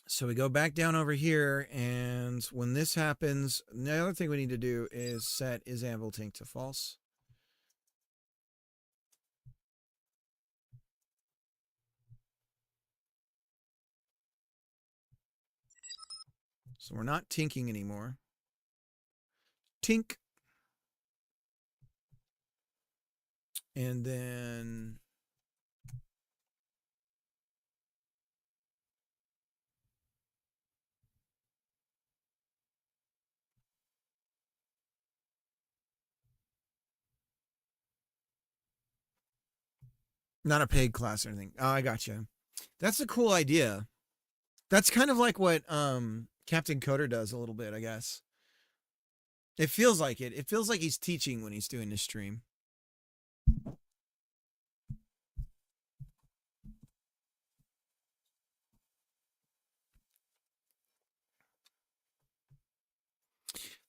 A: So we go back down over here, and when this happens, the other thing we need to do is set is anvil tink to false. So we're not tinking anymore. Tink. And then not a paid class or anything. Oh, I gotcha. That's a cool idea. That's kind of like what Captain Coder does a little bit, I guess. It feels like it. It feels like he's teaching when he's doing this stream.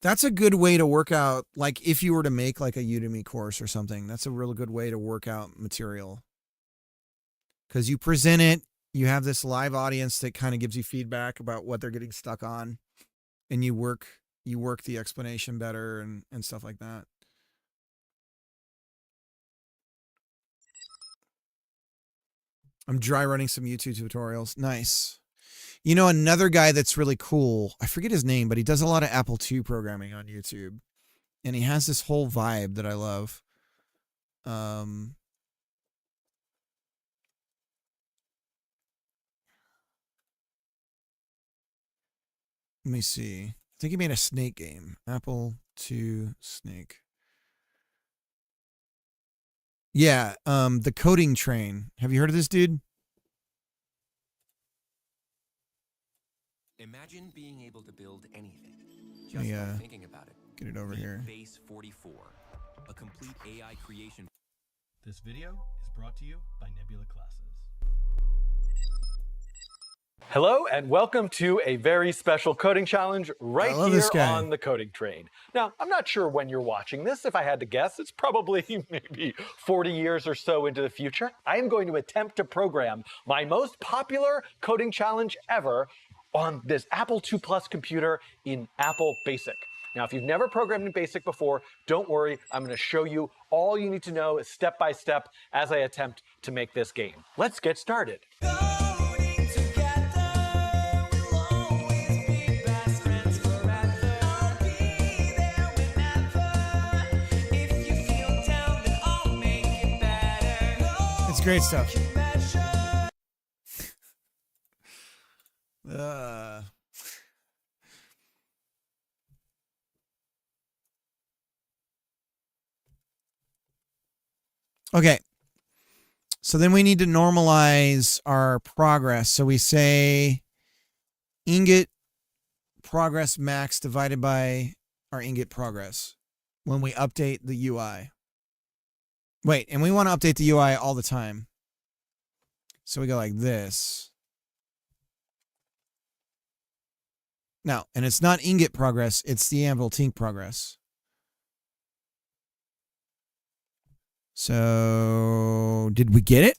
A: That's a good way to work out, like if you were to make like a Udemy course or something, that's a really good way to work out material. Because you present it, you have this live audience that kind of gives you feedback about what they're getting stuck on, and you work the explanation better and stuff like that. I'm dry running some YouTube tutorials. Nice. You know, another guy that's really cool, I forget his name, but he does a lot of Apple II programming on YouTube. And he has this whole vibe that I love. Let me see. I think he made a Snake game. Apple II Snake. Yeah, the coding train. Have you heard of this dude?
G: Imagine being able to build anything just by thinking about it.
A: Get it over here.
G: Base 44, a complete AI creation.
H: This video is brought to you by Nebula Classes.
I: Hello and welcome to a very special coding challenge right here on the coding train. Now, I'm not sure when you're watching this. If I had to guess, it's probably maybe 40 years or so into the future. I am going to attempt to program my most popular coding challenge ever on this Apple II Plus computer in Apple Basic. Now, if you've never programmed in Basic before, don't worry. I'm going to show you all you need to know step by step as I attempt to make this game. Let's get started.
A: It's great stuff. Okay. So then we need to normalize our progress. So we say ingot progress max divided by our ingot progress when we update the UI. Wait, and we want to update the UI all the time. So we go like this. Now, and it's not ingot progress, it's the anvil tink progress. So, did we get it?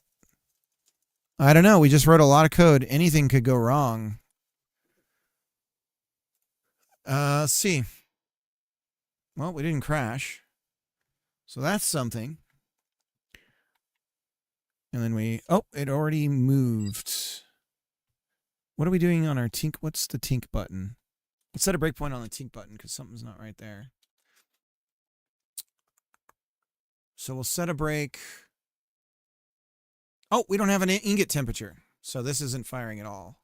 A: I don't know. We just wrote a lot of code. Anything could go wrong. Let's see. Well, we didn't crash. So that's something. And then it already moved. What are we doing on our tink? What's the tink button? Let's set a breakpoint on the tink button because something's not right there. So we'll set a break. Oh, we don't have an ingot temperature. So this isn't firing at all.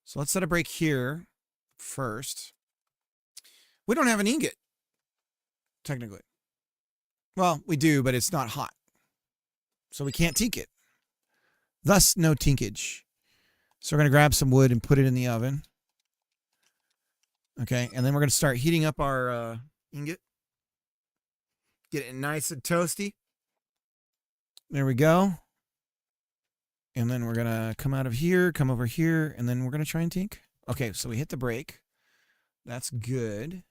A: So let's set a break here first. We don't have an ingot, technically. Well, we do, but it's not hot. So we can't tink it. Thus, no tinkage. So we're going to grab some wood and put it in the oven. Okay, and then we're going to start heating up our ingot. Get it nice and toasty. There we go. And then we're going to come out of here, come over here, and then we're going to try and tink. Okay, so we hit the break. That's good.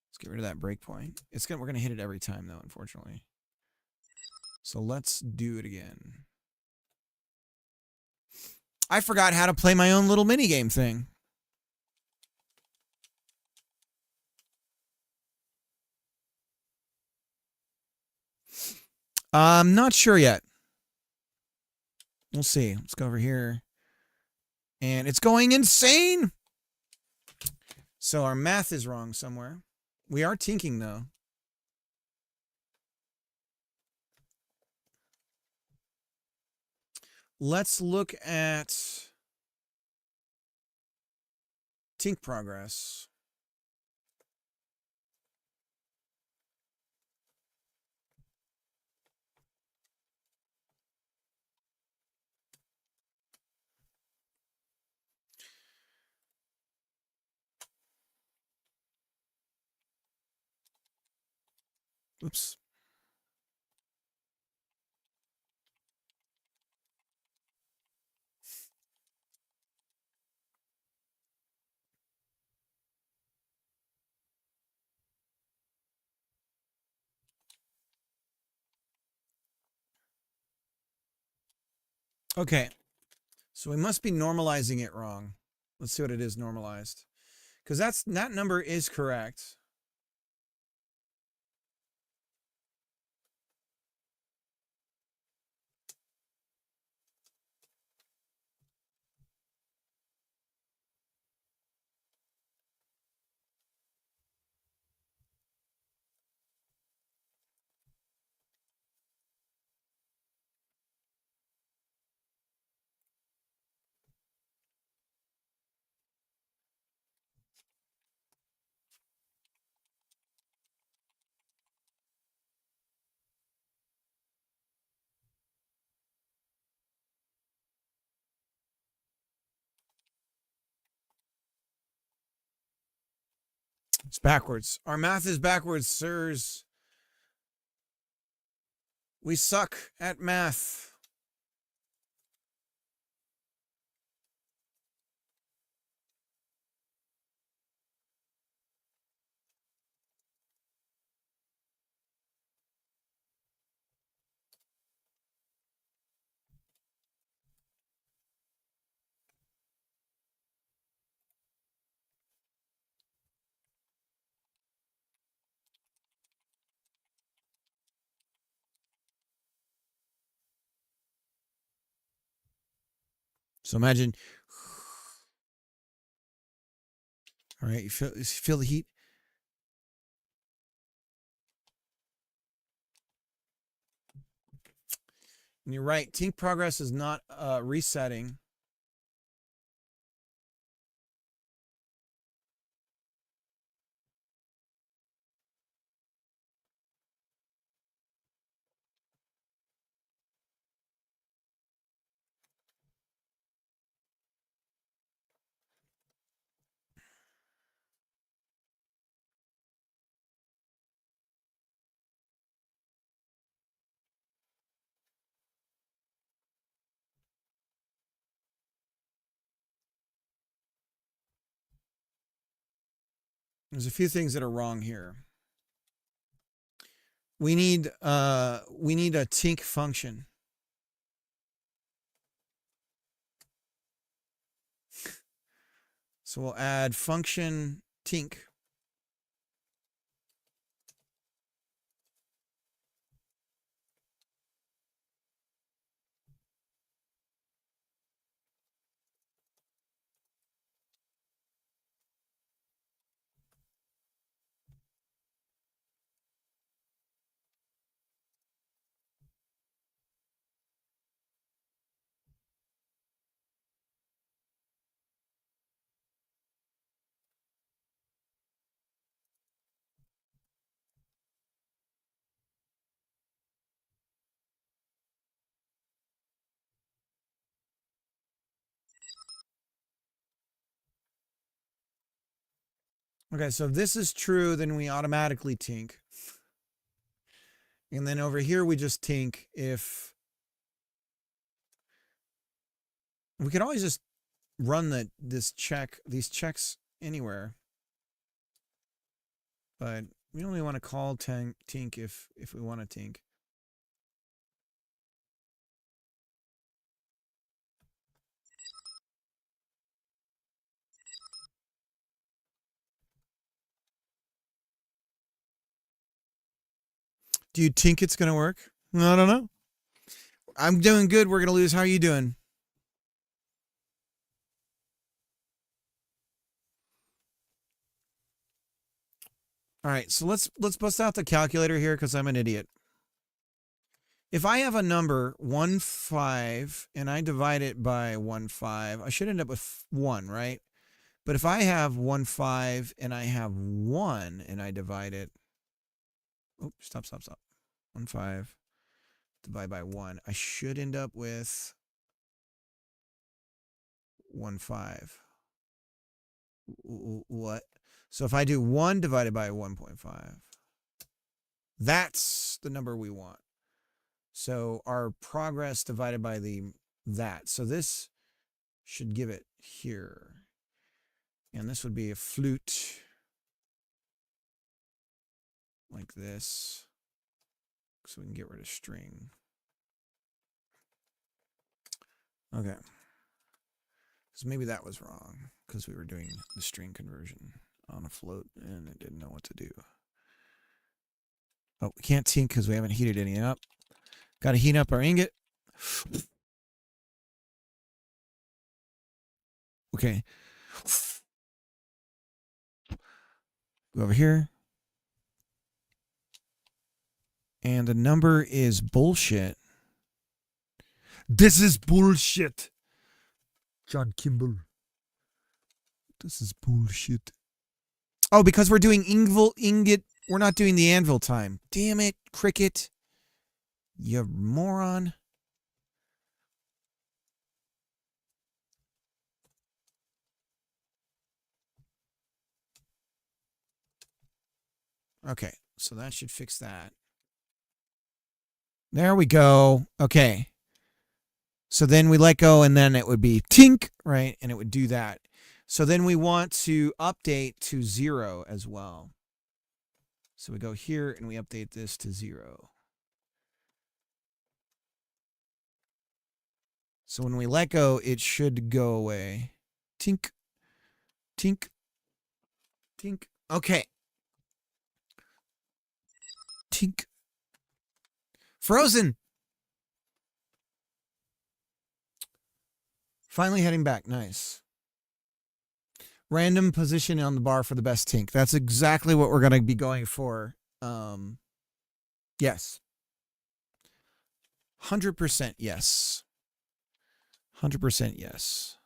A: Let's get rid of that break point. We're going to hit it every time, though, unfortunately. So let's do it again. I forgot how to play my own little mini game thing. I'm not sure yet. We'll see. Let's go over here. And it's going insane. So our math is wrong somewhere. We are tinking, though. Let's look at tink progress. Oops. Okay. So we must be normalizing it wrong. Let's see what it is normalized. Because that number is correct. It's backwards. Our math is backwards, sirs. We suck at math. So imagine. All right, you feel the heat. And you're right. Tink progress is not resetting. There's a few things that are wrong here. We need a tink function. So we'll add function tink. Okay, so if this is true, then we automatically tink. And then over here, we just tink if... We could always just run these checks anywhere. But we only want to call tink if we want to tink. Do you think it's going to work? I don't know. I'm doing good. We're going to lose. How are you doing? All right, so let's bust out the calculator here because I'm an idiot. If I have a number 1, 5, and I divide it by 1, 5, I should end up with 1, right? But if I have 1, 5, and I have 1, and I divide it... Oh, stop. 1, 5, divide by 1. I should end up with 1, 5. What? So if I do 1 divided by 1.5, that's the number we want. So our progress divided by that. So this should give it here. And this would be a flute. Like this. So we can get rid of string. Okay. So maybe that was wrong because we were doing the string conversion on a float and it didn't know what to do. Oh, we can't tink because we haven't heated anything up. Got to heat up our ingot. Okay. Go over here. And the number is bullshit. This is bullshit. John Kimball. This is bullshit. Oh, because we're doing ingot. We're not doing the anvil time. Damn it, Cricket. You moron. Okay, so that should fix that. There we go. Okay. So then we let go and then it would be tink, right? And it would do that. So then we want to update to 0 as well. So we go here and we update this to 0. So when we let go, it should go away. Tink, tink, tink. Okay. Tink. Frozen. Finally heading back. Nice. Random position on the bar for the best tink. That's exactly what we're going to be going for. Yes. 100% yes. 100% yes.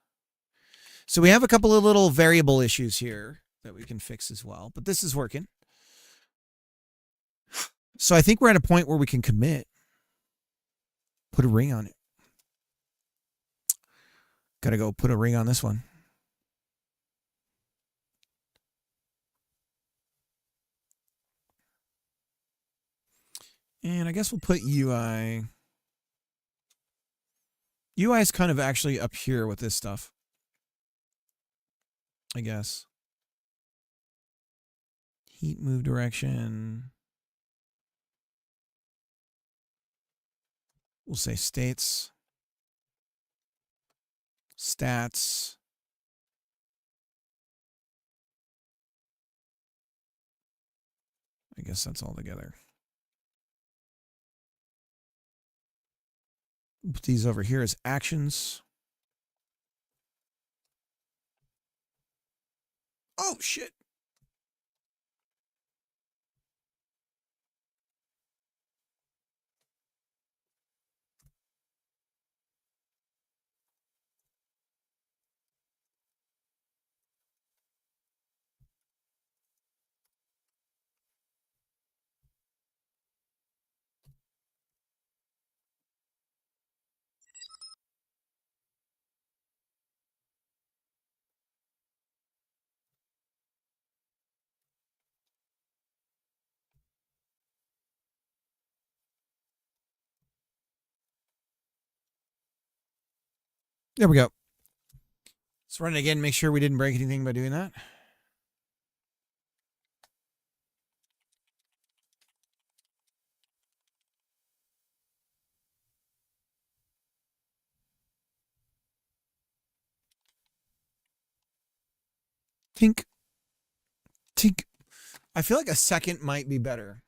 A: So we have a couple of little variable issues here that we can fix as well, but this is working. So I think we're at a point where we can commit. Put a ring on it. Got to go put a ring on this one. And I guess we'll put UI. UI is kind of actually up here with this stuff. I guess. Heat move direction. We'll say states. Stats. I guess that's all together. Put these over here as actions. Oh, shit. There we go. Let's run it again. Make sure we didn't break anything by doing that. Tink. Tink. I feel like a second might be better.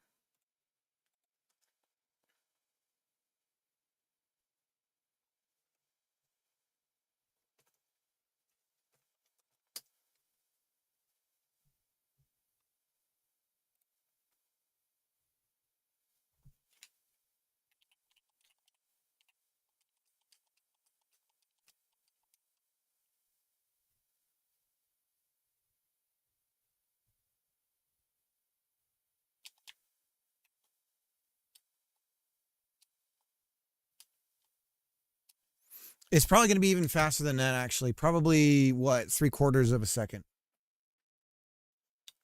A: It's probably going to be even faster than that, actually. Probably, what, 3/4 of a second?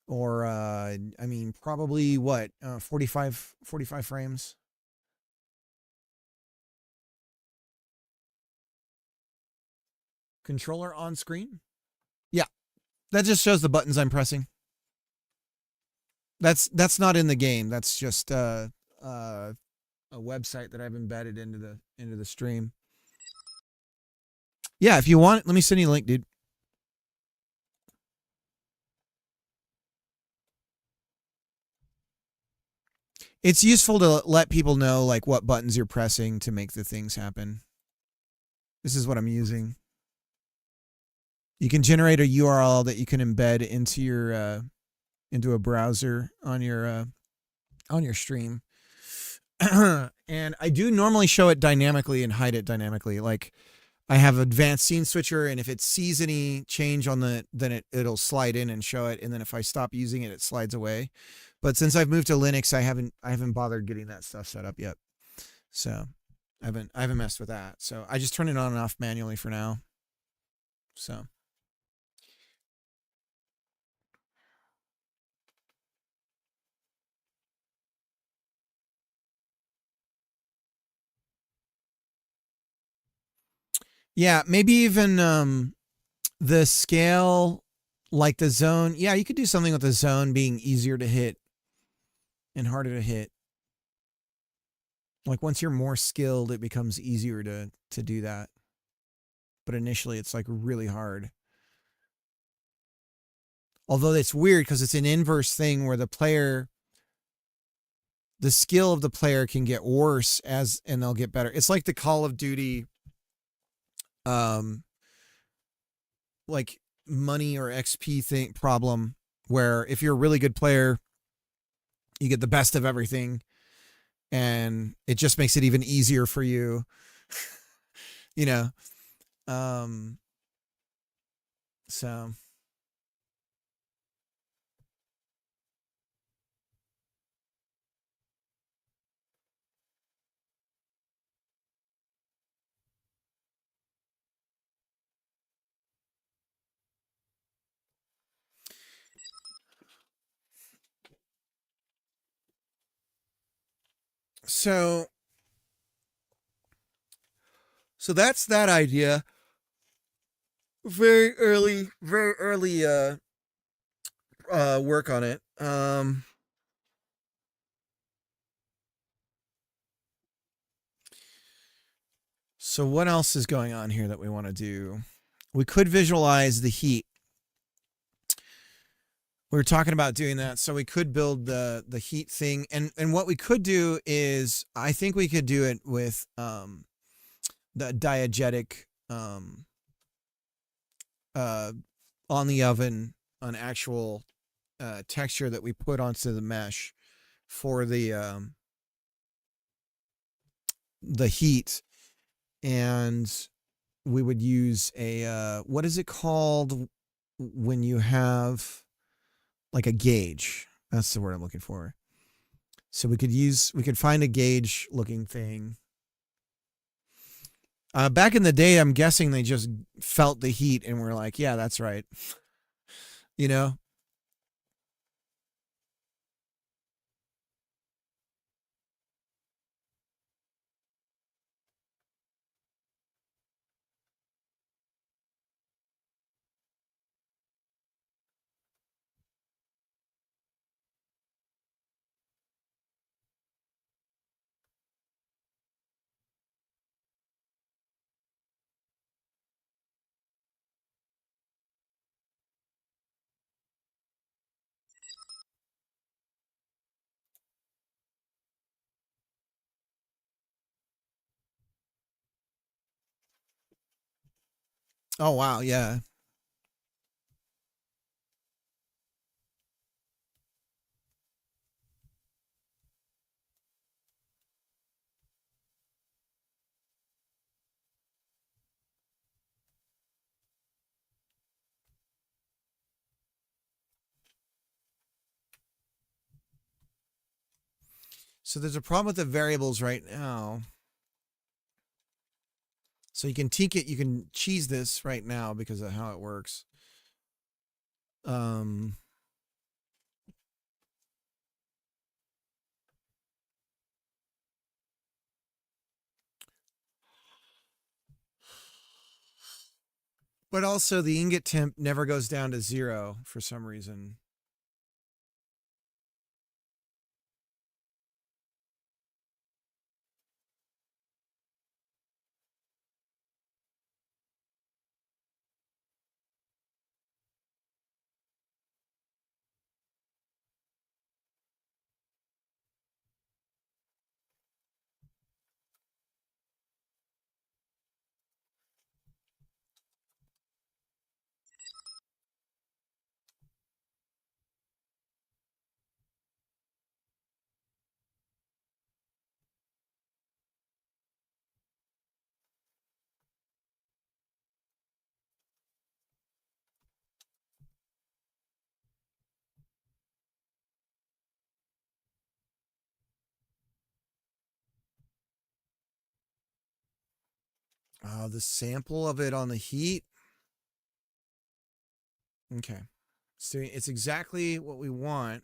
A: Or, I mean, probably, what, 45 frames? Controller on screen? Yeah. That just shows the buttons I'm pressing. That's not in the game. That's just a website that I've embedded into the stream. Yeah, if you want, let me send you a link, dude. It's useful to let people know like what buttons you're pressing to make the things happen. This is what I'm using. You can generate a URL that you can embed into your into a browser on your stream. And I do normally show it dynamically and hide it dynamically. Like I have advanced scene switcher, and if it sees any change on then it'll slide in and show it, and then if I stop using it, it slides away. But since I've moved to Linux, I haven't bothered getting that stuff set up yet. So I haven't messed with that. So I just turn it on and off manually for now. So yeah, maybe even the scale, like the zone. Yeah, you could do something with the zone being easier to hit and harder to hit. Like once you're more skilled, it becomes easier to do that. But initially it's like really hard. Although it's weird because it's an inverse thing where the skill of the player can get worse and they'll get better. It's like the Call of Duty like money or XP problem, where if you're a really good player, you get the best of everything and it just makes it even easier for you. You know. So So that's that idea. Very early work on it. So what else is going on here that we want to do? We could visualize the heat. We were talking about doing that, so we could build the heat thing, and what we could do is I think we could do it with the diegetic on the oven, an actual texture that we put onto the mesh for the heat, and we would use a what is it called when you have like a gauge? That's the word I'm looking for. So we could find a gauge looking thing. Back in the day, I'm guessing they just felt the heat and were like, yeah, that's right. You know? Oh, wow. Yeah. So there's a problem with the variables right now. So you can you can cheese this right now because of how it works. Um, but also the ingot temp never goes down to 0 for some reason. The sample of it on the heat. Okay. So it's exactly what we want.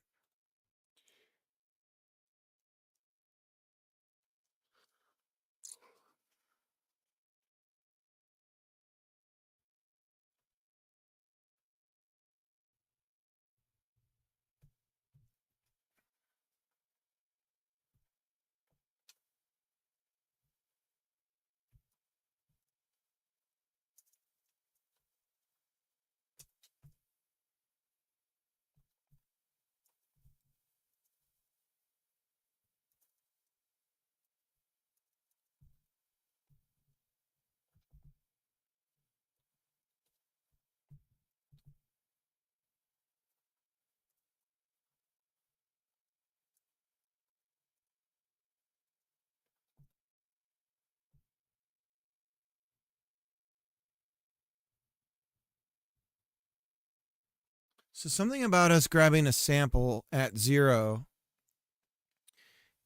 A: So something about us grabbing a sample at 0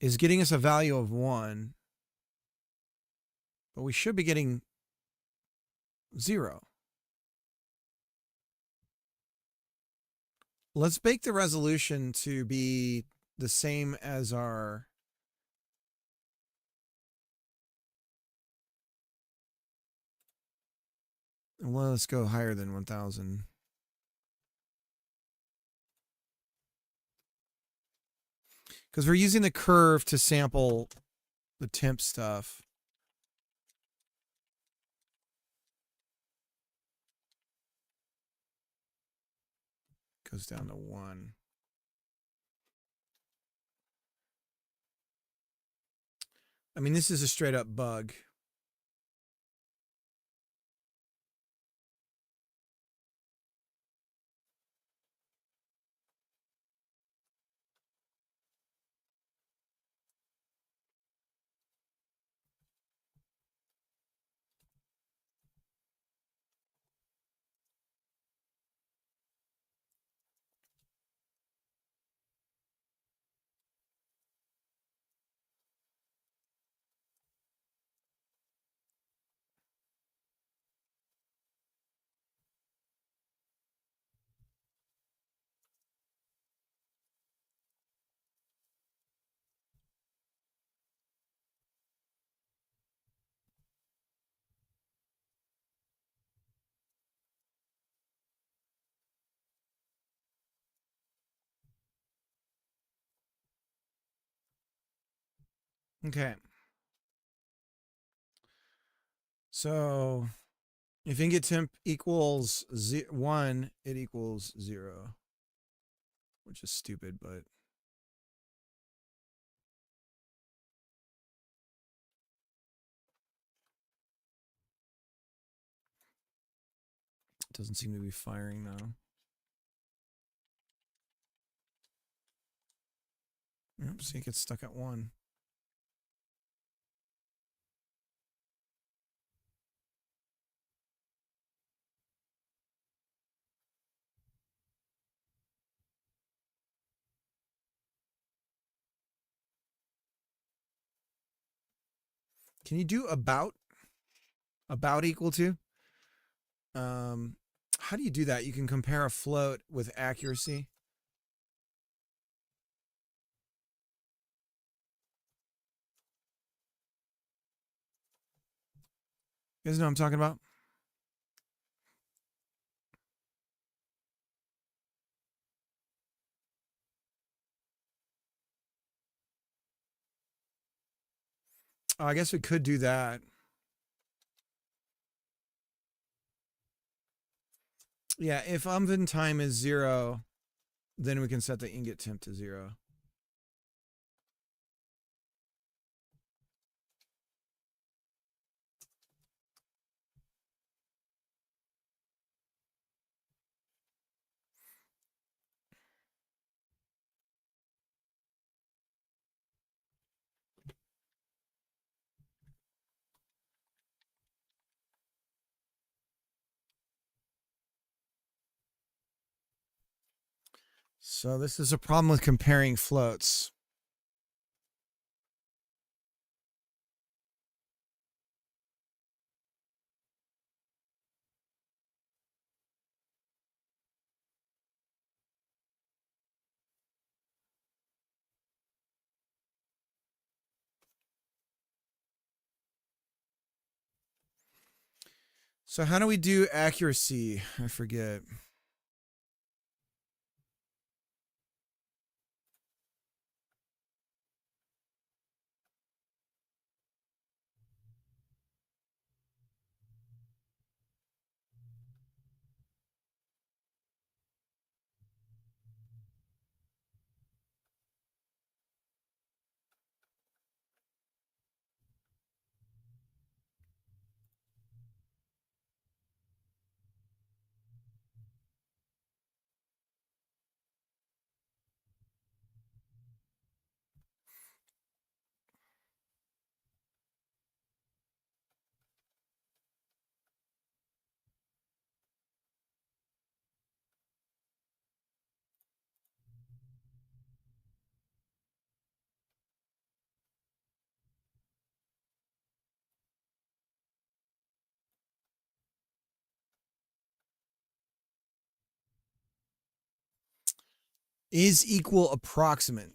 A: is getting us a value of 1, but we should be getting 0. Let's bake the resolution to be the same as our well, let's go higher than 1000. Because we're using the curve to sample the temp stuff. Goes down to 1. I mean, this is a straight up bug. Okay. So if ingot temp equals 1, it equals 0, which is stupid, but Doesn't seem to be firing though. Yep, see, it gets stuck at 1. Can you do about equal to? How do you do that? You can compare a float with accuracy. You guys know what I'm talking about? Oh, I guess we could do that. Yeah, if oven time is 0, then we can set the ingot temp to 0. So this is a problem with comparing floats. So how do we do accuracy? I forget. Is equal approximate.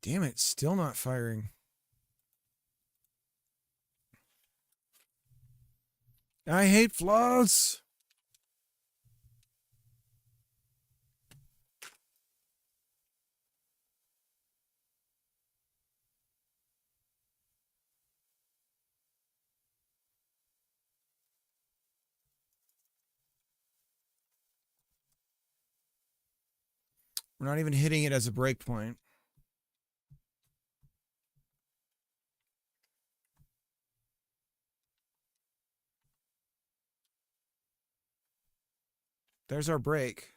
A: Damn it, still not firing. I hate floats. We're not even hitting it as a breakpoint. There's our break.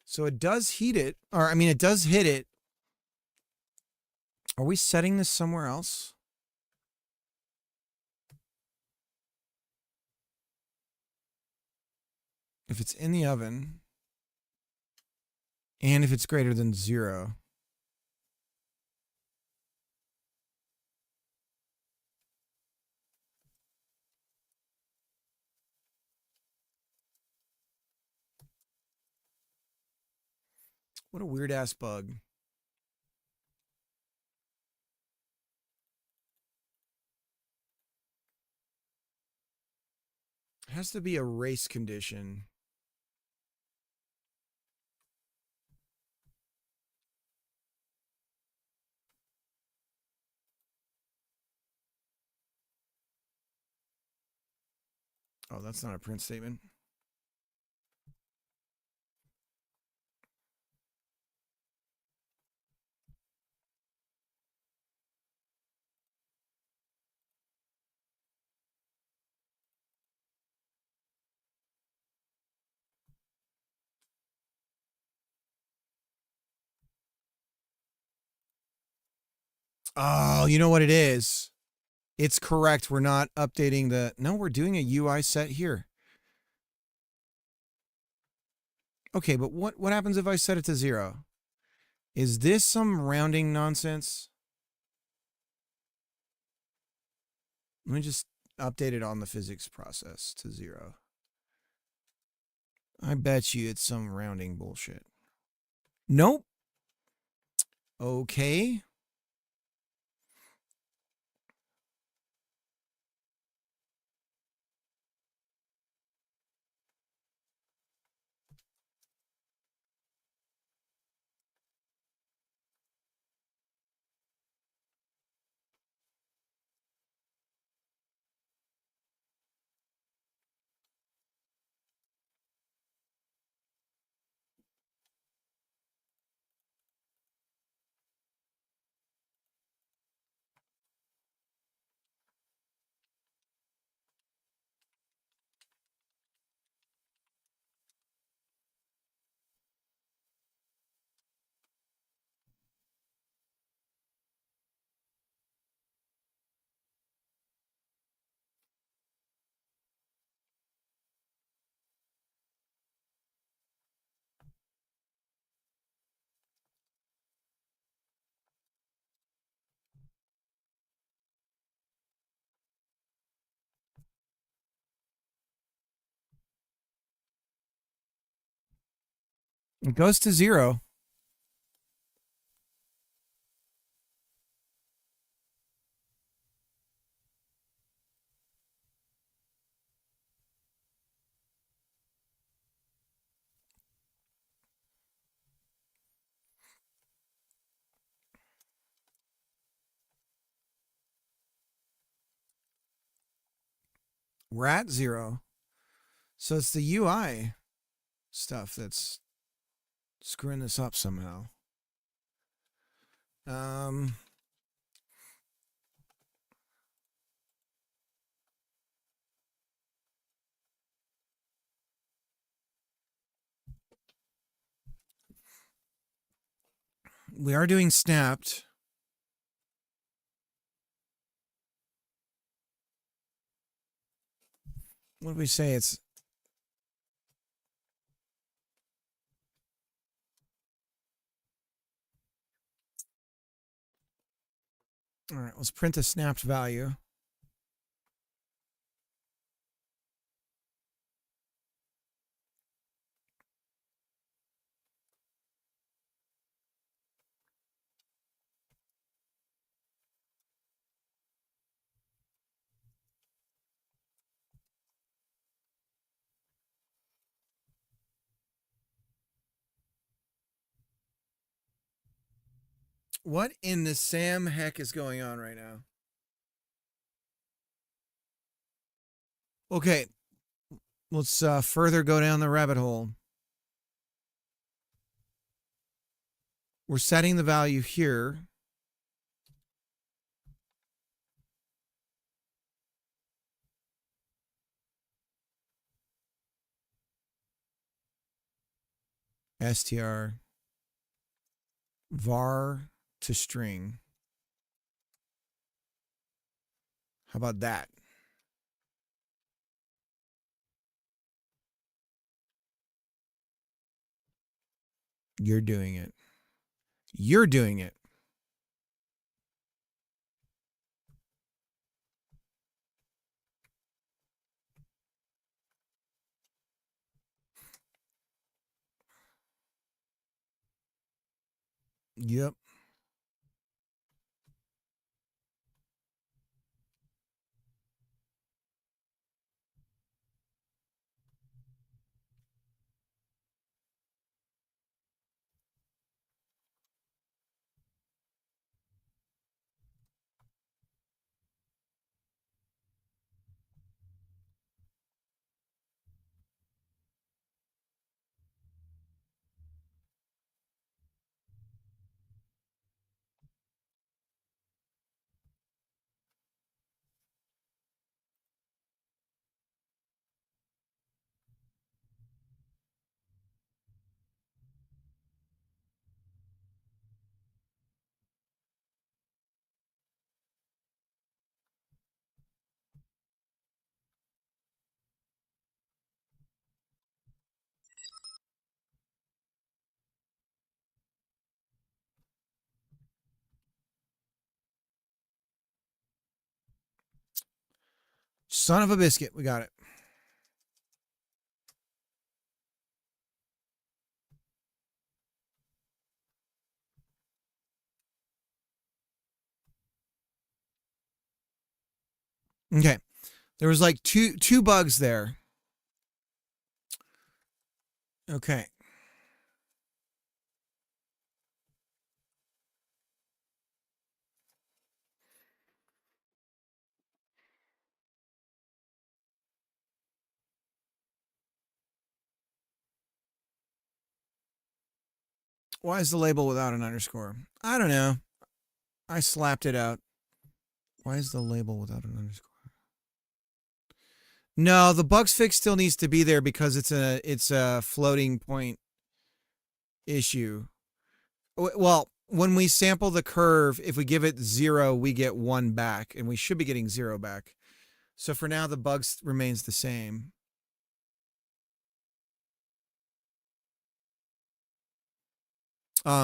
A: So it does heat it, or I mean, it does hit it. Are we setting this somewhere else? If it's in the oven, and if it's greater than 0. What a weird ass bug. It has to be a race condition. Oh, that's not a print statement. Oh, you know what it is? It's correct. We're not updating the... No, we're doing a UI set here. Okay, but what happens if I set it to 0? Is this some rounding nonsense? Let me just update it on the physics process to 0. I bet you it's some rounding bullshit. Nope. Okay. It goes to 0. We're at 0. So it's the UI stuff that's screwing this up somehow. We are doing snapped. What do we say? It's... All right, let's print a snapped value. What in the Sam heck is going on right now? Okay, let's further go down the rabbit hole. We're setting the value here. str var to string. How about that? You're doing it. You're doing it. Yep. Son of a biscuit. We got it. Okay. There was like two bugs there. Okay. Why is the label without an underscore? I don't know. I slapped it out. Why is the label without an underscore? No, the bugs fix still needs to be there because it's a floating point issue. Well, when we sample the curve, if we give it 0, we get 1 back, and we should be getting 0 back. So for now, the bugs remains the same.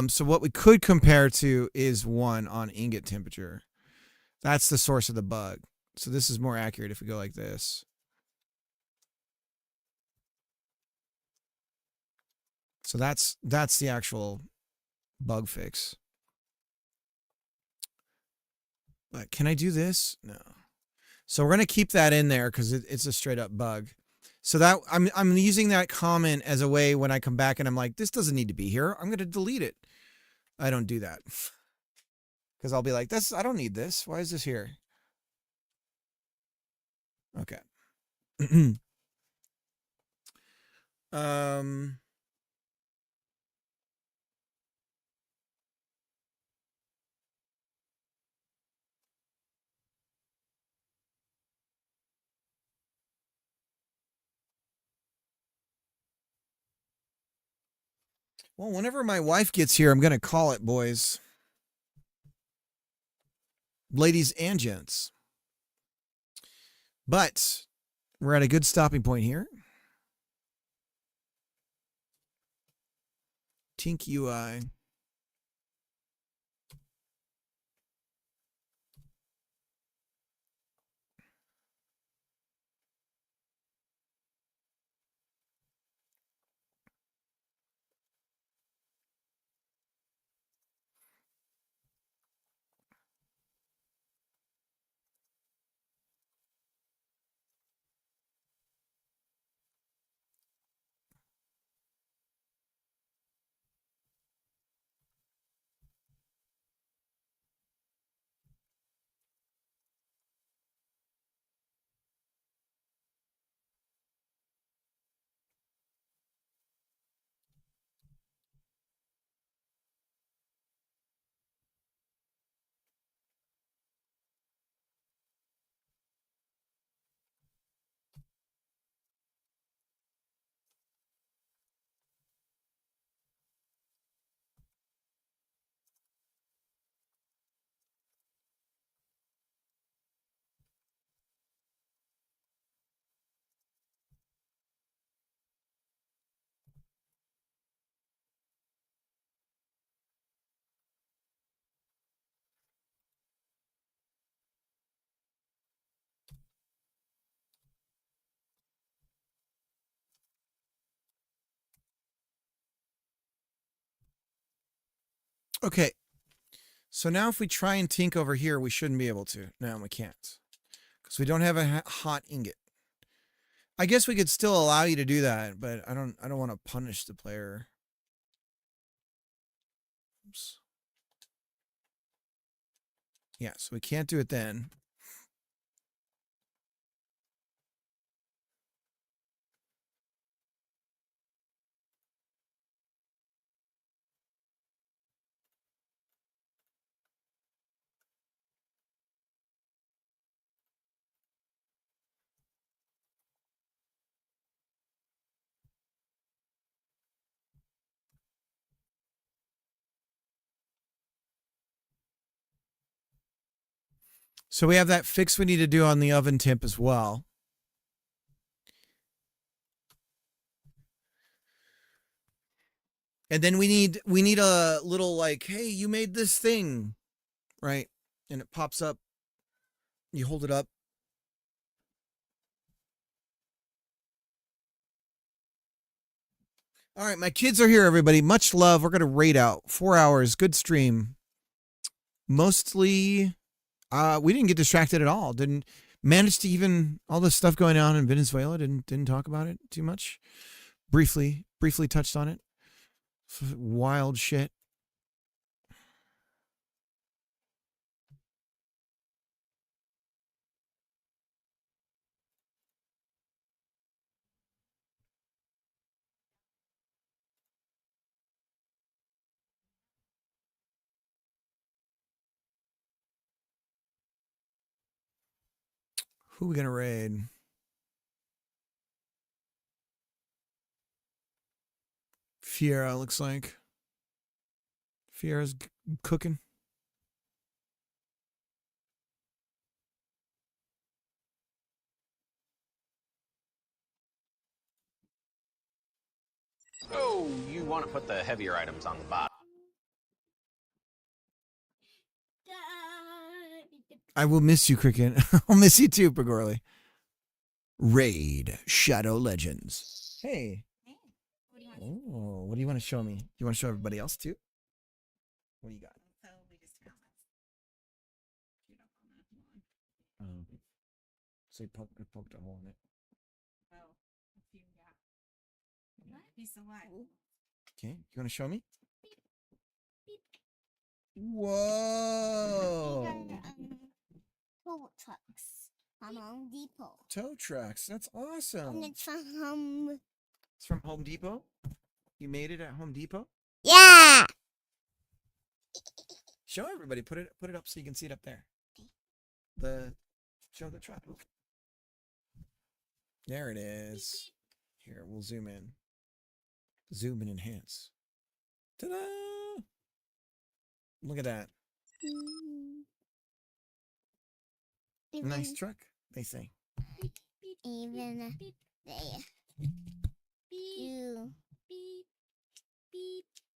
A: So what we could compare to is 1 on ingot temperature. That's the source of the bug. So this is more accurate if we go like this. So that's the actual bug fix. But can I do this? No. So we're going to keep that in there because it's a straight up bug. So that I'm using that comment as a way when I come back and I'm like, this doesn't need to be here. I'm going to delete it. I don't do that because I'll be like, I don't need this. Why is this here? Okay. Well, whenever my wife gets here, I'm going to call it, boys. Ladies and gents. But we're at a good stopping point here. Tink UI. Okay. So now if we try and tink over here, we shouldn't be able to. No, we can't. Because we don't have a hot ingot. I guess we could still allow you to do that, but I don't want to punish the player. Oops. Yeah, so we can't do it then. So we have that fix we need to do on the oven temp as well. And then we need a little like, hey, you made this thing, right? And it pops up. You hold it up. All right, my kids are here, everybody. Much love. We're going to raid out 4 hours. Good stream. Mostly, we didn't get distracted at all. Didn't manage to even all the stuff going on in Venezuela. Didn't talk about it too much. Briefly touched on it. Wild shit. Who are we going to raid? Fiera, looks like. Fiera's cooking.
J: Oh, you want to put the heavier items on the bottom.
A: I will miss you, Cricket. I'll miss you too, Pagorli. Raid Shadow Legends. Hey. Oh, what do you want to show me? You want to show everybody else too? What do you got? So you poked a hole in it. Okay, you want to show me? Whoa!
K: Tow trucks from Home Depot.
A: Tow trucks, that's awesome.
K: And it's from Home.
A: It's from Home Depot? You made it at Home Depot?
K: Yeah.
A: Show everybody. Put it up so you can see it up there. Show the truck. There it is. Here, we'll zoom in. Zoom and enhance. Ta-da! Look at that. Nice truck, they say.
K: Even there.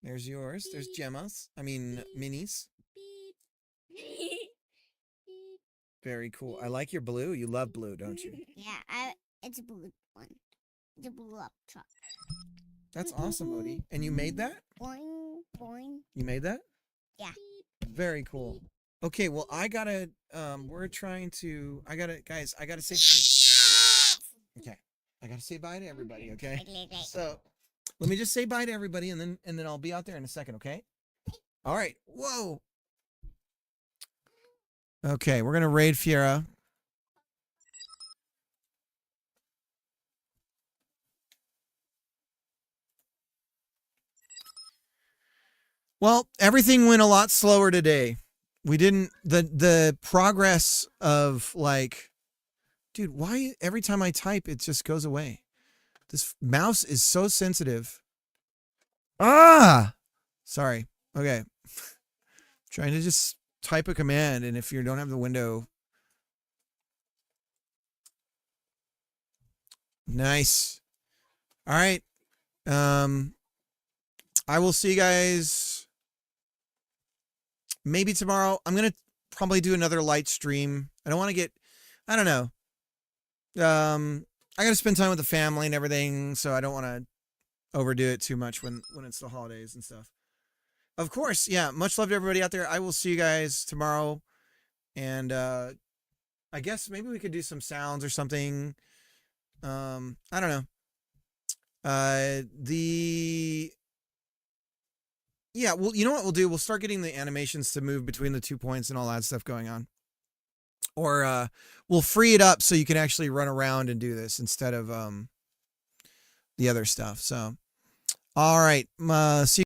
A: There's yours. There's Gemma's. I mean, Minnie's. Very cool. I like your blue. You love blue, don't you?
K: Yeah, it's a blue one. It's a blue up truck.
A: That's awesome, Odie. And you made that?
K: Boing, boing.
A: You made that?
K: Yeah.
A: Very cool. Okay, well, I gotta, guys, I gotta say, okay, I gotta say bye to everybody, okay? So, let me just say bye to everybody, and then I'll be out there in a second, okay? All right. Whoa. Okay, we're gonna raid Fiera. Well, everything went a lot slower today. We didn't, the progress of like, dude, why every time I type, it just goes away? This mouse is so sensitive. Sorry. Okay. Trying to just type a command, and if you don't have the window. Nice. All right. I will see you guys maybe tomorrow. I'm going to probably do another light stream. I don't want to get, I don't know. I got to spend time with the family and everything, so I don't want to overdo it too much when it's the holidays and stuff. Of course, yeah. Much love to everybody out there. I will see you guys tomorrow, and I guess maybe we could do some sounds or something. I don't know. Yeah, well, you know what we'll do? We'll start getting the animations to move between the 2 points and all that stuff going on. Or we'll free it up so you can actually run around and do this instead of the other stuff. So, all right. See you